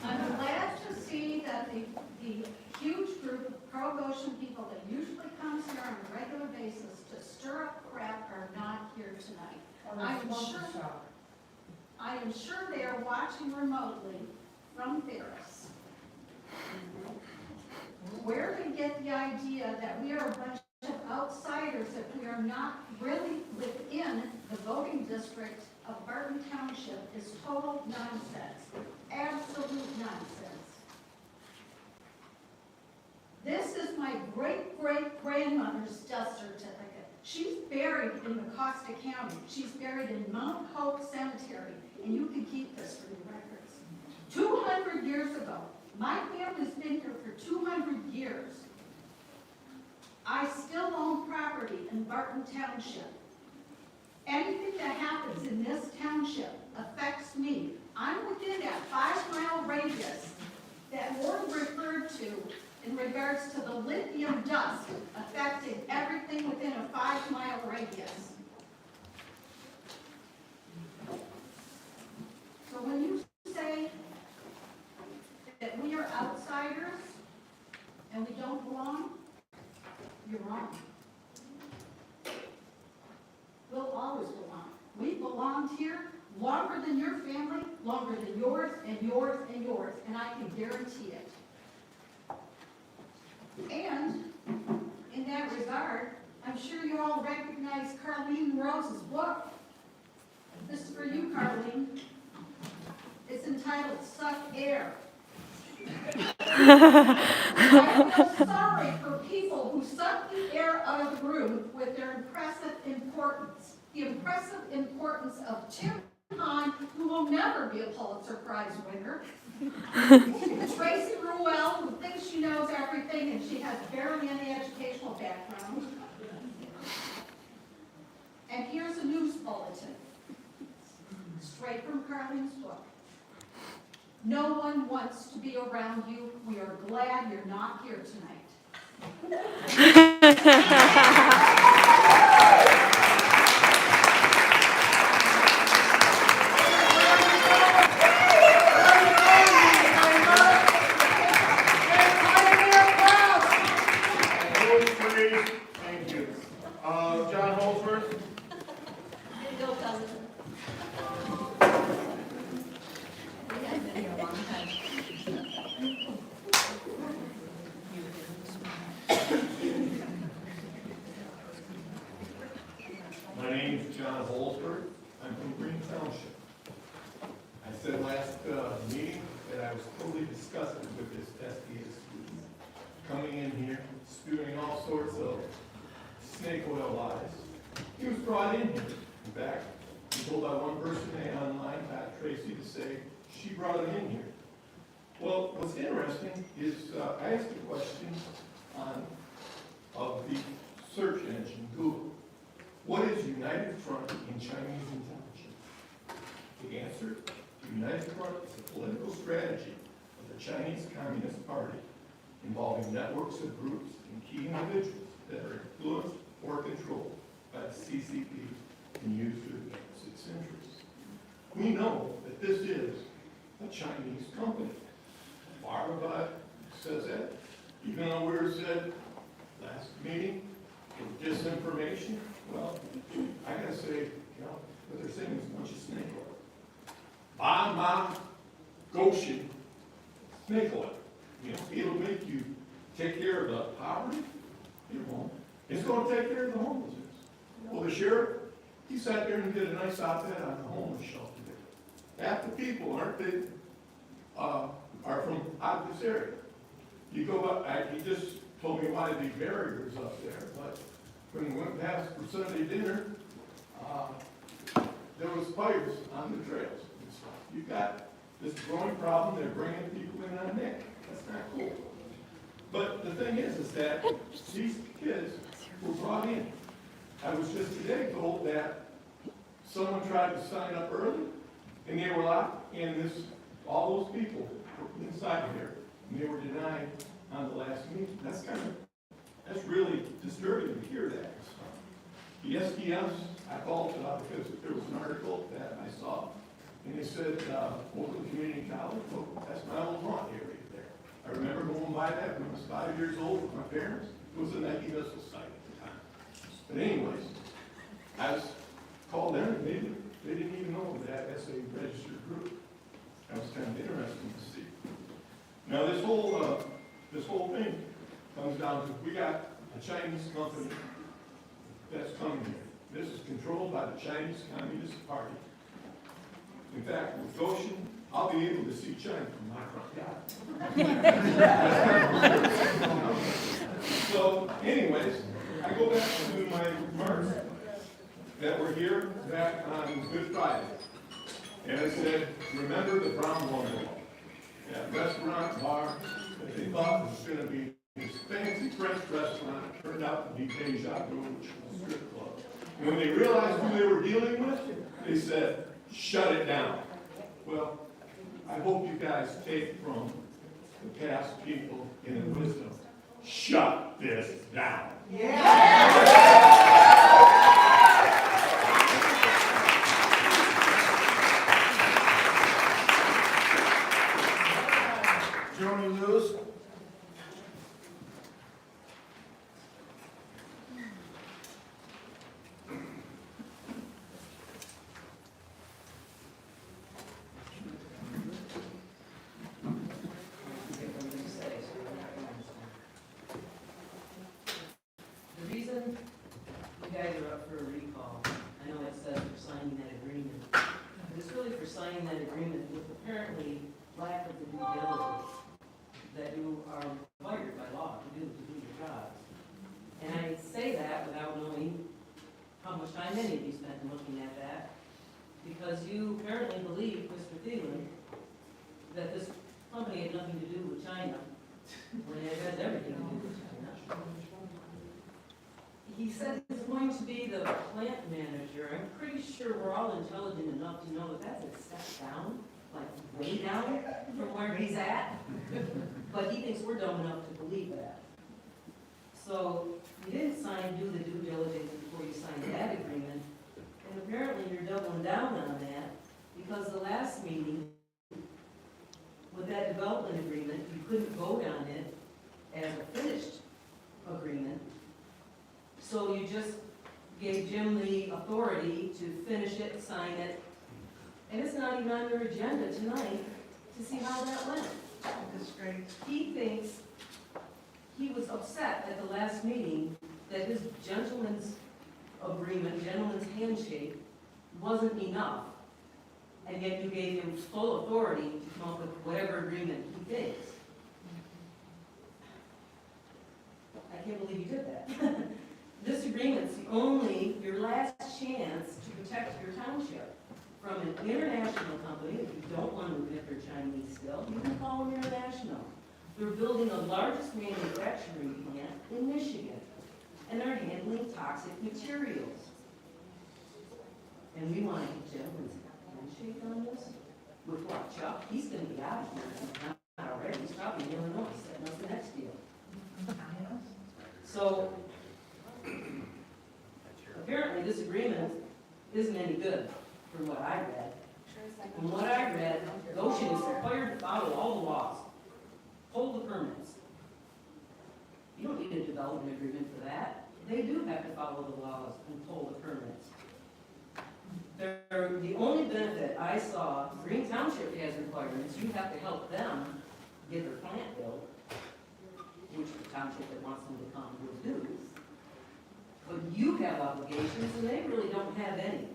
Speaker 13: I'm glad to see that the huge regular basis to stir up crap are not here tonight. I am sure they are watching remotely from Paris. Where they get the idea that we are a bunch of outsiders if we are not really within the voting district of Barton Township is total nonsense. Absolute nonsense. This is my great-great-grandmother's death certificate. She's buried in Mecosta County. She's buried in Mount Hope Cemetery, and you can keep this for your records. 200 years ago, my family's been here for 200 years. I still own property in Barton Township. Anything that happens in this township affects me. I'm within that 5-mile radius that Ward referred to in regards to the lithium dust affecting everything within a 5-mile radius. So when you say that we are outsiders and we don't belong, you're wrong. We'll always belong. We belonged here longer than your family, longer than yours and yours and yours, and I can guarantee it. And in that regard, I'm sure you all recognize Carlene Rose's book. This is for you, Carlene. It's entitled Suck Air. I feel sorry for people who suck the air out of the room with their impressive importance. The impressive importance of Tim Hahn, who will never be a Pulitzer Prize winner. Tracy Ruel, who thinks she knows everything and she has barely any educational background. And here's a news bulletin, straight from Carlene's book. No one wants to be around you. We are glad you're not here tonight.
Speaker 12: Thank you. John Holsworth?
Speaker 5: My name's John Holsworth. I'm from Green Township. I said last meeting that I was totally disgusted with this SDS student coming in here, spewing all sorts of snake oil lies. He was brought in here. In fact, he told by one person online, Pat Tracy, to say she brought him in here. Well, what's interesting is I asked a question of the search engine, Google. What is United Front in Chinese and Township? The answer, the United Front is a political strategy of the Chinese Communist Party involving networks of groups and key individuals that are influenced or controlled by the CCP and used to advance its interests. We know that this is a Chinese company. Barbara says that, even though we were said last meeting, for disinformation. Well, I gotta say, you know, what they're saying is a bunch of snake oil. Ba Gotion, snake oil. You know, it'll make you take care of the poverty, it won't. It's gonna take care of the homelessness. Well, the sheriff, he sat there and did a nice op-ed on the homeless shelter there. Half the people, aren't they, are from out of this area. You go up, he just told me why the barriers up there, but when we went past for Sunday dinner, there was fires on the trails and stuff. You've got this growing problem, they're bringing people in on Nick. That's not cool. But the thing is that these kids were brought in. I was just today told that someone tried to sign up early, and they were locked, and all those people were inside of there, and they were denied on the last meeting. That's really disturbing to hear that. The SDS, I called it out because there was an article that I saw, and they said, over the community college, well, that's my old haunt area there. I remember going by that when I was 5 years old with my parents. It was a Nike missile site at the time. But anyways, I was called in, and they didn't even know that as a registered group. That was kind of interesting to see. Now, this whole thing comes down to, we got a Chinese company that's coming here. This is controlled by the Chinese Communist Party. In fact, with Gotion, I'll be able to see China from my front yard. So, anyways, I go back to my remarks that were here back on Good Friday. And I said, remember the brown wall, that restaurant bar that they thought was going to be this fancy French restaurant, turned out to be Deja Vu, which was a strip club. And when they realized who they were dealing with, they said, shut it down. Well, I hope you guys take from the past people in the wisdom. Shut this down.
Speaker 12: Joni Lewis.
Speaker 8: The reason you guys are up for a recall, I know it says for signing that agreement, but it's really for signing that agreement with apparently lack of the due diligence that you are required by law to do your jobs. And I say that without knowing how much time any of you spent in looking at that, because you apparently believe, Mr. Thielen, that this company had nothing to do with China, when it has everything to do with China. He said he's going to be the plant manager. I'm pretty sure we're all intelligent enough to know that that's a step down, like way down from where he's at. But he thinks we're dumb enough to believe that. So you didn't do the due diligence before you signed that agreement. And apparently you're doubling down on that because the last meeting with that development agreement, you couldn't vote on it as a finished agreement. So you just gave Jim the authority to finish it, sign it, and it's not even on your agenda tonight to see how that went.
Speaker 18: That's great.
Speaker 8: He thinks, he was upset at the last meeting that his gentleman's agreement, gentleman's handshake, wasn't enough. And yet you gave him full authority to come up with whatever agreement he thinks. I can't believe you did that. This agreement's your last chance to protect your township from an international company. If you don't want to admit they're Chinese still, you can call them international. They're building the largest manufacturing plant in Michigan, and they're handling toxic materials. And we want to get Jim's handshake on this? With what, Chuck? He's going to be out of here. He's not already. He's probably in Illinois setting up the next deal. So, apparently this agreement isn't any good, from what I read. From what I read, Gotion is required to follow all the laws, hold the permits. You don't need a development agreement for that. They do have to follow the laws and hold the permits. The only benefit I saw, Green Township has requirements, you have to help them get their plant built, which the township that wants them to come will do. But you have obligations, and they really don't have any,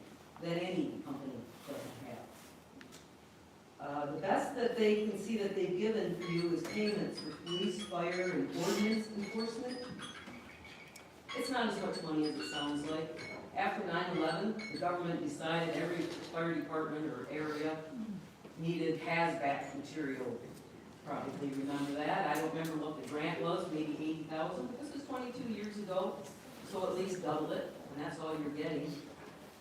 Speaker 8: that any company doesn't have. The best that they can see that they've given for you is payments for police, fire, and ordinance enforcement. It's not as much money as it sounds like. After 9/11, the government decided every fire department or area needed hazmat material. Probably remember that. I don't remember what the grant was, maybe 80,000. This was 22 years ago, so at least double it, and that's all you're getting.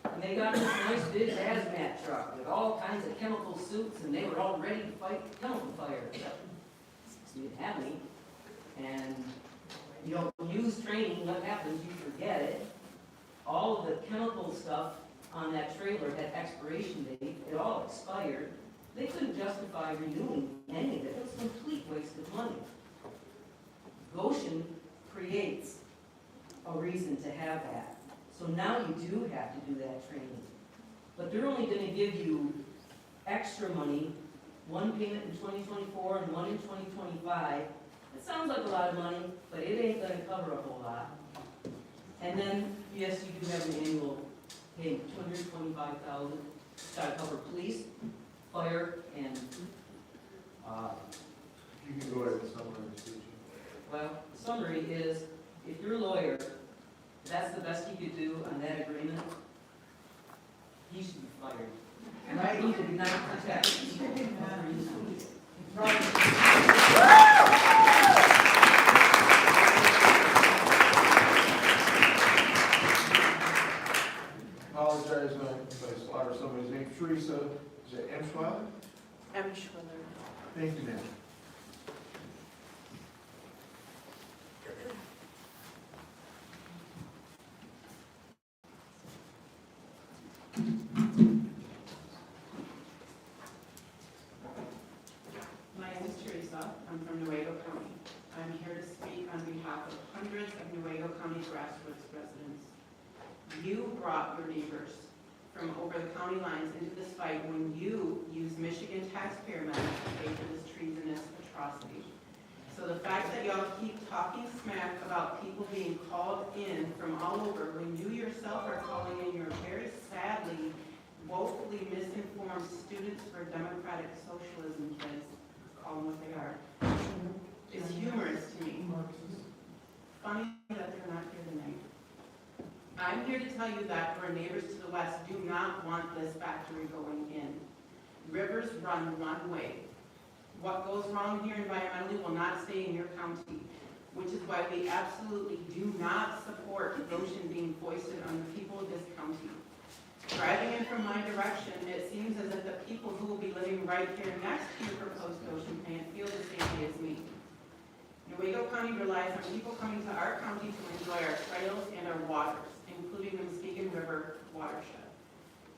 Speaker 8: And they got this nice big hazmat truck with all kinds of chemical suits, and they were all ready to fight chemical fire. So you didn't have any, and you don't use training. What happens? You forget it. All of the chemical stuff on that trailer had expiration date. It all expired. They couldn't justify renewing any of it. It was a complete waste of money. Gotion creates a reason to have that. So now you do have to do that training. But they're only gonna give you extra money, one payment in 2024 and one in 2025. It sounds like a lot of money, but it ain't gonna cover a whole lot. And then, yes, you do have an annual payment, $225,000. It's gotta cover police, fire, and,
Speaker 12: You can go ahead and summarize, please.
Speaker 8: well, the summary is, if you're a lawyer, that's the best you could do on that agreement, he should be fired. Right? He did not protect.
Speaker 12: Apologize if I slaughter somebody's name. Teresa, is it Emschweiler?
Speaker 22: Emschwiller.
Speaker 12: Thank you, ma'am.
Speaker 11: My name is Teresa. I'm from Nuevo County. I'm here to speak on behalf of hundreds of Nuevo County grassroots residents. You brought your neighbors from over the county lines into this fight when you used Michigan taxpayer money to pay for this treasonous atrocity. So the fact that y'all keep talking smack about people being called in from all over when you yourself are calling in your very sadly, woefully misinformed students for democratic socialism kids, call them what they are, is humorous to me. Funny that they're not here tonight. I'm here to tell you that our neighbors to the west do not want this factory going in. Rivers run one way. What goes wrong here environmentally will not stay in your county, which is why we absolutely do not support Gotion being foisted on the people of this county. Driving in from my direction, it seems as if the people who will be living right here next to your proposed Gotion plant feel the same way as me. Nuevo County relies on people coming to our county to enjoy our trails and our waters, including the Muskegon River watershed.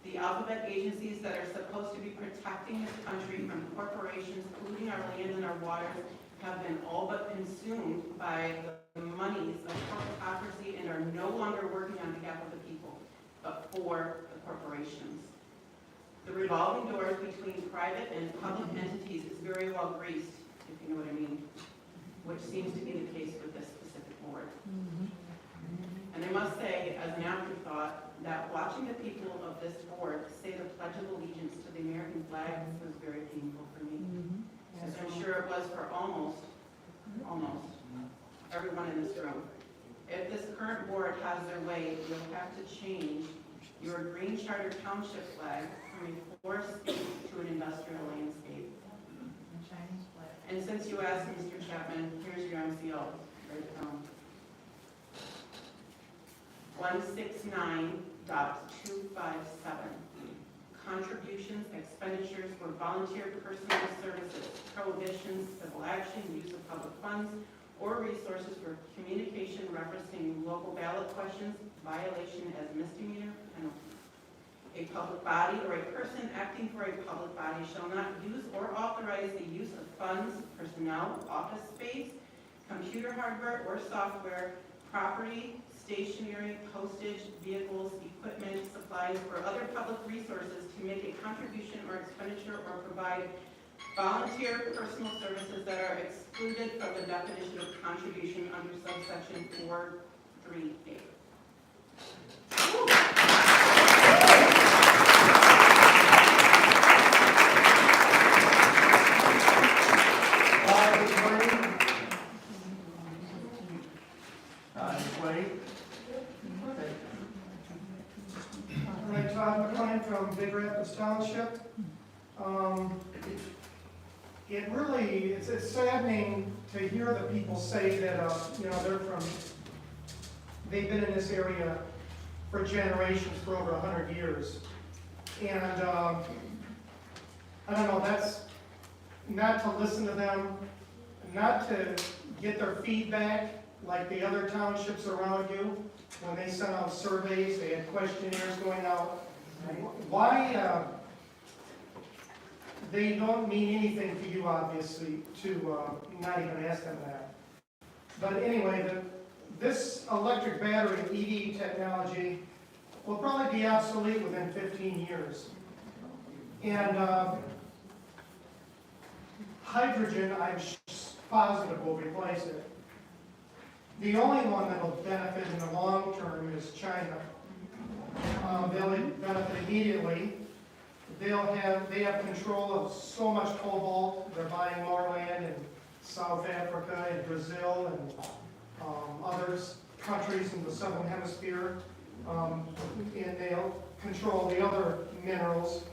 Speaker 11: The alphabet agencies that are supposed to be protecting this country from corporations polluting our land and our waters have been all but consumed by the monies of corporatocracy and are no longer working on behalf of the people, but for the corporations. The revolving doors between private and public entities is very well greased, if you know what I mean, which seems to be the case with this specific board. And I must say, as an afterthought, that watching the people of this board say the Pledge of Allegiance to the American flag was very painful for me. As I'm sure it was for almost everyone in this room. If this current board has their way, you'll have to change your green Charter Township flag from a forest to an industrial landscape. And since you asked, Mr. Chapman, here's your MCL, right down. 169.257. Contributions, expenditures for volunteer personnel services, prohibitions, civil action, use of public funds, or resources for communication referencing local ballot questions, violation as misdemeanor penalty. A public body or a person acting for a public body shall not use or authorize the use of funds, personnel, office space, computer hardware or software, property, stationery, postage, vehicles, equipment, supplies, or other public resources to make a contribution or expenditure or provide volunteer personal services that are excluded from the definition of contribution under subsection 4.3a.
Speaker 15: From Big Rapids Township. It really, it's saddening to hear the people say that, they've been in this area for generations, for over 100 years. And, I don't know, that's not to listen to them, not to get their feedback like the other townships around you. When they sent out surveys, they had questionnaires going out. Why, they don't mean anything to you, obviously, to not even ask them that. But anyway, this electric battery EV technology will probably be obsolete within 15 years. And hydrogen, I'm positive, will replace it. The only one that will benefit in the long term is China. They'll benefit immediately. They have control of so much cobalt. They're buying more land in South Africa and Brazil and other countries in the southern hemisphere. And they'll control the other minerals.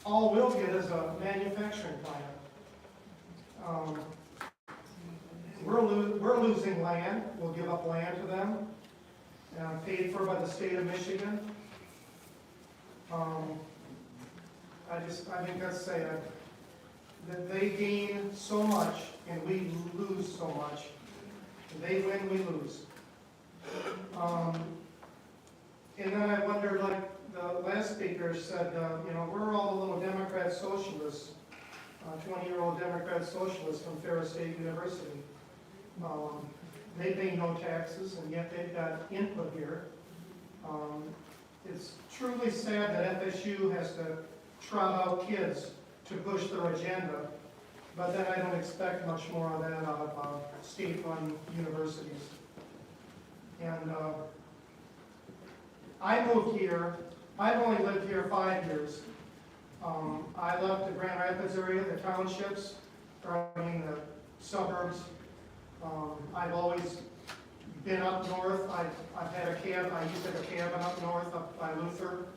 Speaker 15: All we'll get is a manufacturing plant. We're losing land. We'll give up land to them, paid for by the state of Michigan. I think that's sad that they gain so much and we lose so much. They win, we lose. And then I wondered, like the last speaker said, we're all the little Democrat socialists, 20-year-old Democrat socialists from Ferris State University. They pay no taxes, and yet they've got input here. It's truly sad that FSU has to trot out kids to push their agenda, but then I don't expect much more of that out of state-run universities. And I moved here. I've only lived here 5 years. I left the Grand Rapids area, the townships, the suburbs. I've always been up north. I've had a cabin. I used to have a cabin up north, up by Luther.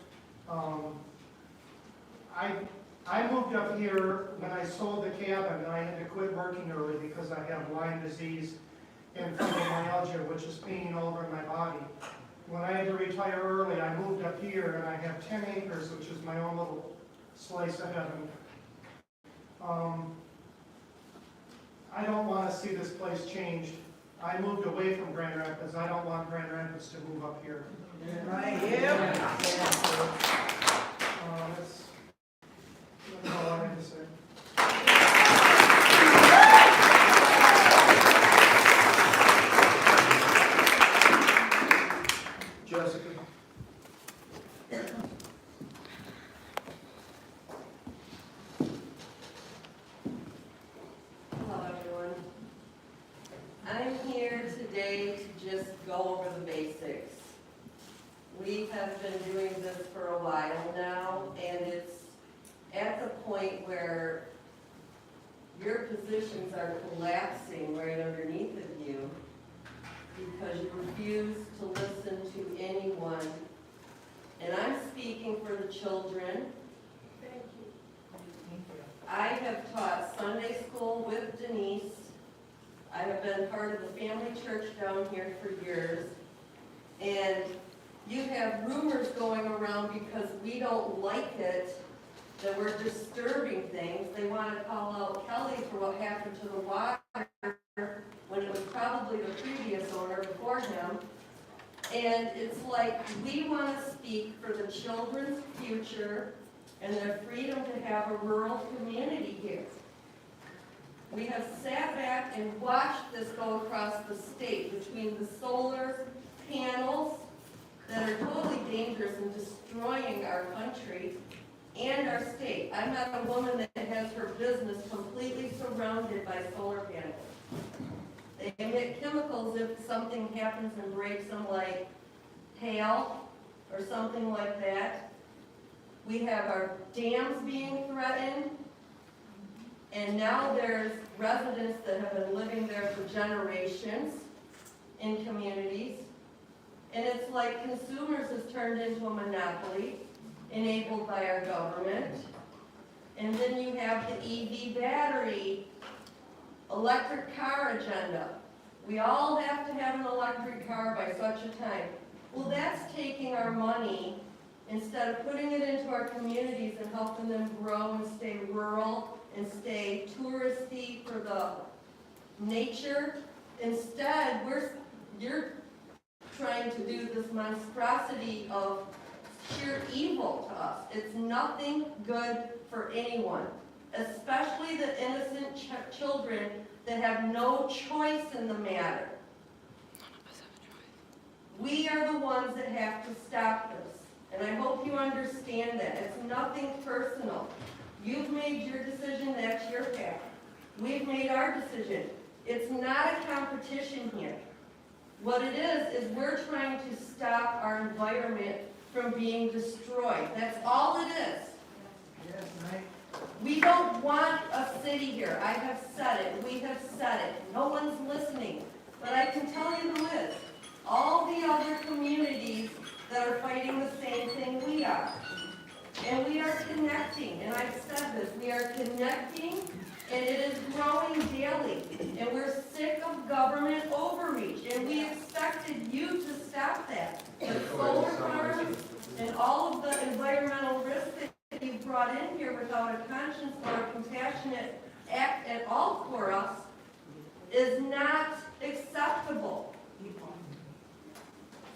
Speaker 15: I moved up here when I sold the cabin, and I had to quit working early because I have Lyme disease and fibromyalgia, which is pain all over my body. When I had to retire early, I moved up here, and I have 10 acres, which is my own little slice of heaven. I don't want to see this place changed. I moved away from Grand Rapids. I don't want Grand Rapids to move up here.
Speaker 8: Right,
Speaker 15: That's all I have to say.
Speaker 12: Jessica?
Speaker 8: Hello, everyone. I'm here today to just go over the basics. We have been doing this for a while now, and it's at the point where your positions are collapsing right underneath of you because you refuse to listen to anyone. And I'm speaking for the children.
Speaker 6: Thank you.
Speaker 8: I have taught Sunday school with Denise. I have been part of the family church down here for years. And you have rumors going around because we don't like it, that we're disturbing things. They want to call out Kelly for what happened to the water when it was probably the previous owner before him. And it's like we want to speak for the children's future and their freedom to have a rural community here. We have sat back and watched this go across the state between the solar panels that are totally dangerous and destroying our country and our state. I met a woman that has her business completely surrounded by solar panels. They emit chemicals if something happens and breaks them, like hail or something like that. We have our dams being threatened, and now there's residents that have been living there for generations in communities. And it's like consumers has turned into a monopoly enabled by our government. And then you have the EV battery, electric car agenda. We all have to have an electric car by such a time. Well, that's taking our money, instead of putting it into our communities and helping them grow and stay rural and stay touristy for the nature. Instead, you're trying to do this monstrosity of sheer evil to us. It's nothing good for anyone, especially the innocent children that have no choice in the matter. We are the ones that have to stop this. And I hope you understand that. It's nothing personal. You've made your decision, that's your path. We've made our decision. It's not a competition here. What it is we're trying to stop our environment from being destroyed. That's all it is. We don't want a city here. I have said it. We have said it. No one's listening. But I can tell you who is. All the other communities that are fighting the same thing we are. And we are connecting. And I've said this. We are connecting, and it is growing daily. And we're sick of government overreach. And we expected you to stop that. The solar farms and all of the environmental risks that you brought in here without a conscience or a compassionate act at all for us is not acceptable.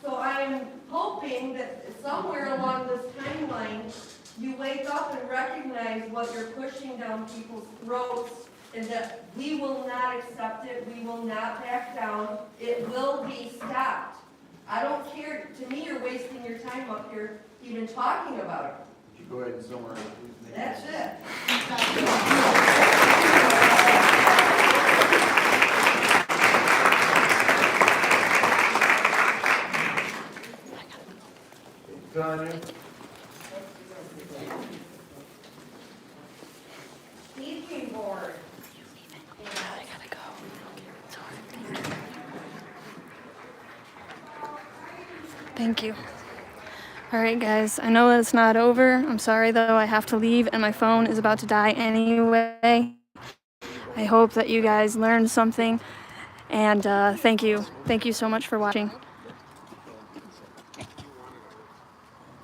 Speaker 8: So I am hoping that somewhere along this timeline, you wake up and recognize what you're pushing down people's throats, and that we will not accept it, we will not back down, it will be stopped. I don't care, to me you're wasting your time up here even talking about it.
Speaker 3: Would you go ahead and summarize, please?
Speaker 8: That's it.
Speaker 12: Tanya?
Speaker 18: Speaking board.
Speaker 1: I gotta go. Thank you. All right, guys. I know it's not over. I'm sorry, though. I have to leave, and my phone is about to die anyway. I hope that you guys learned something, and thank you. Thank you so much for watching.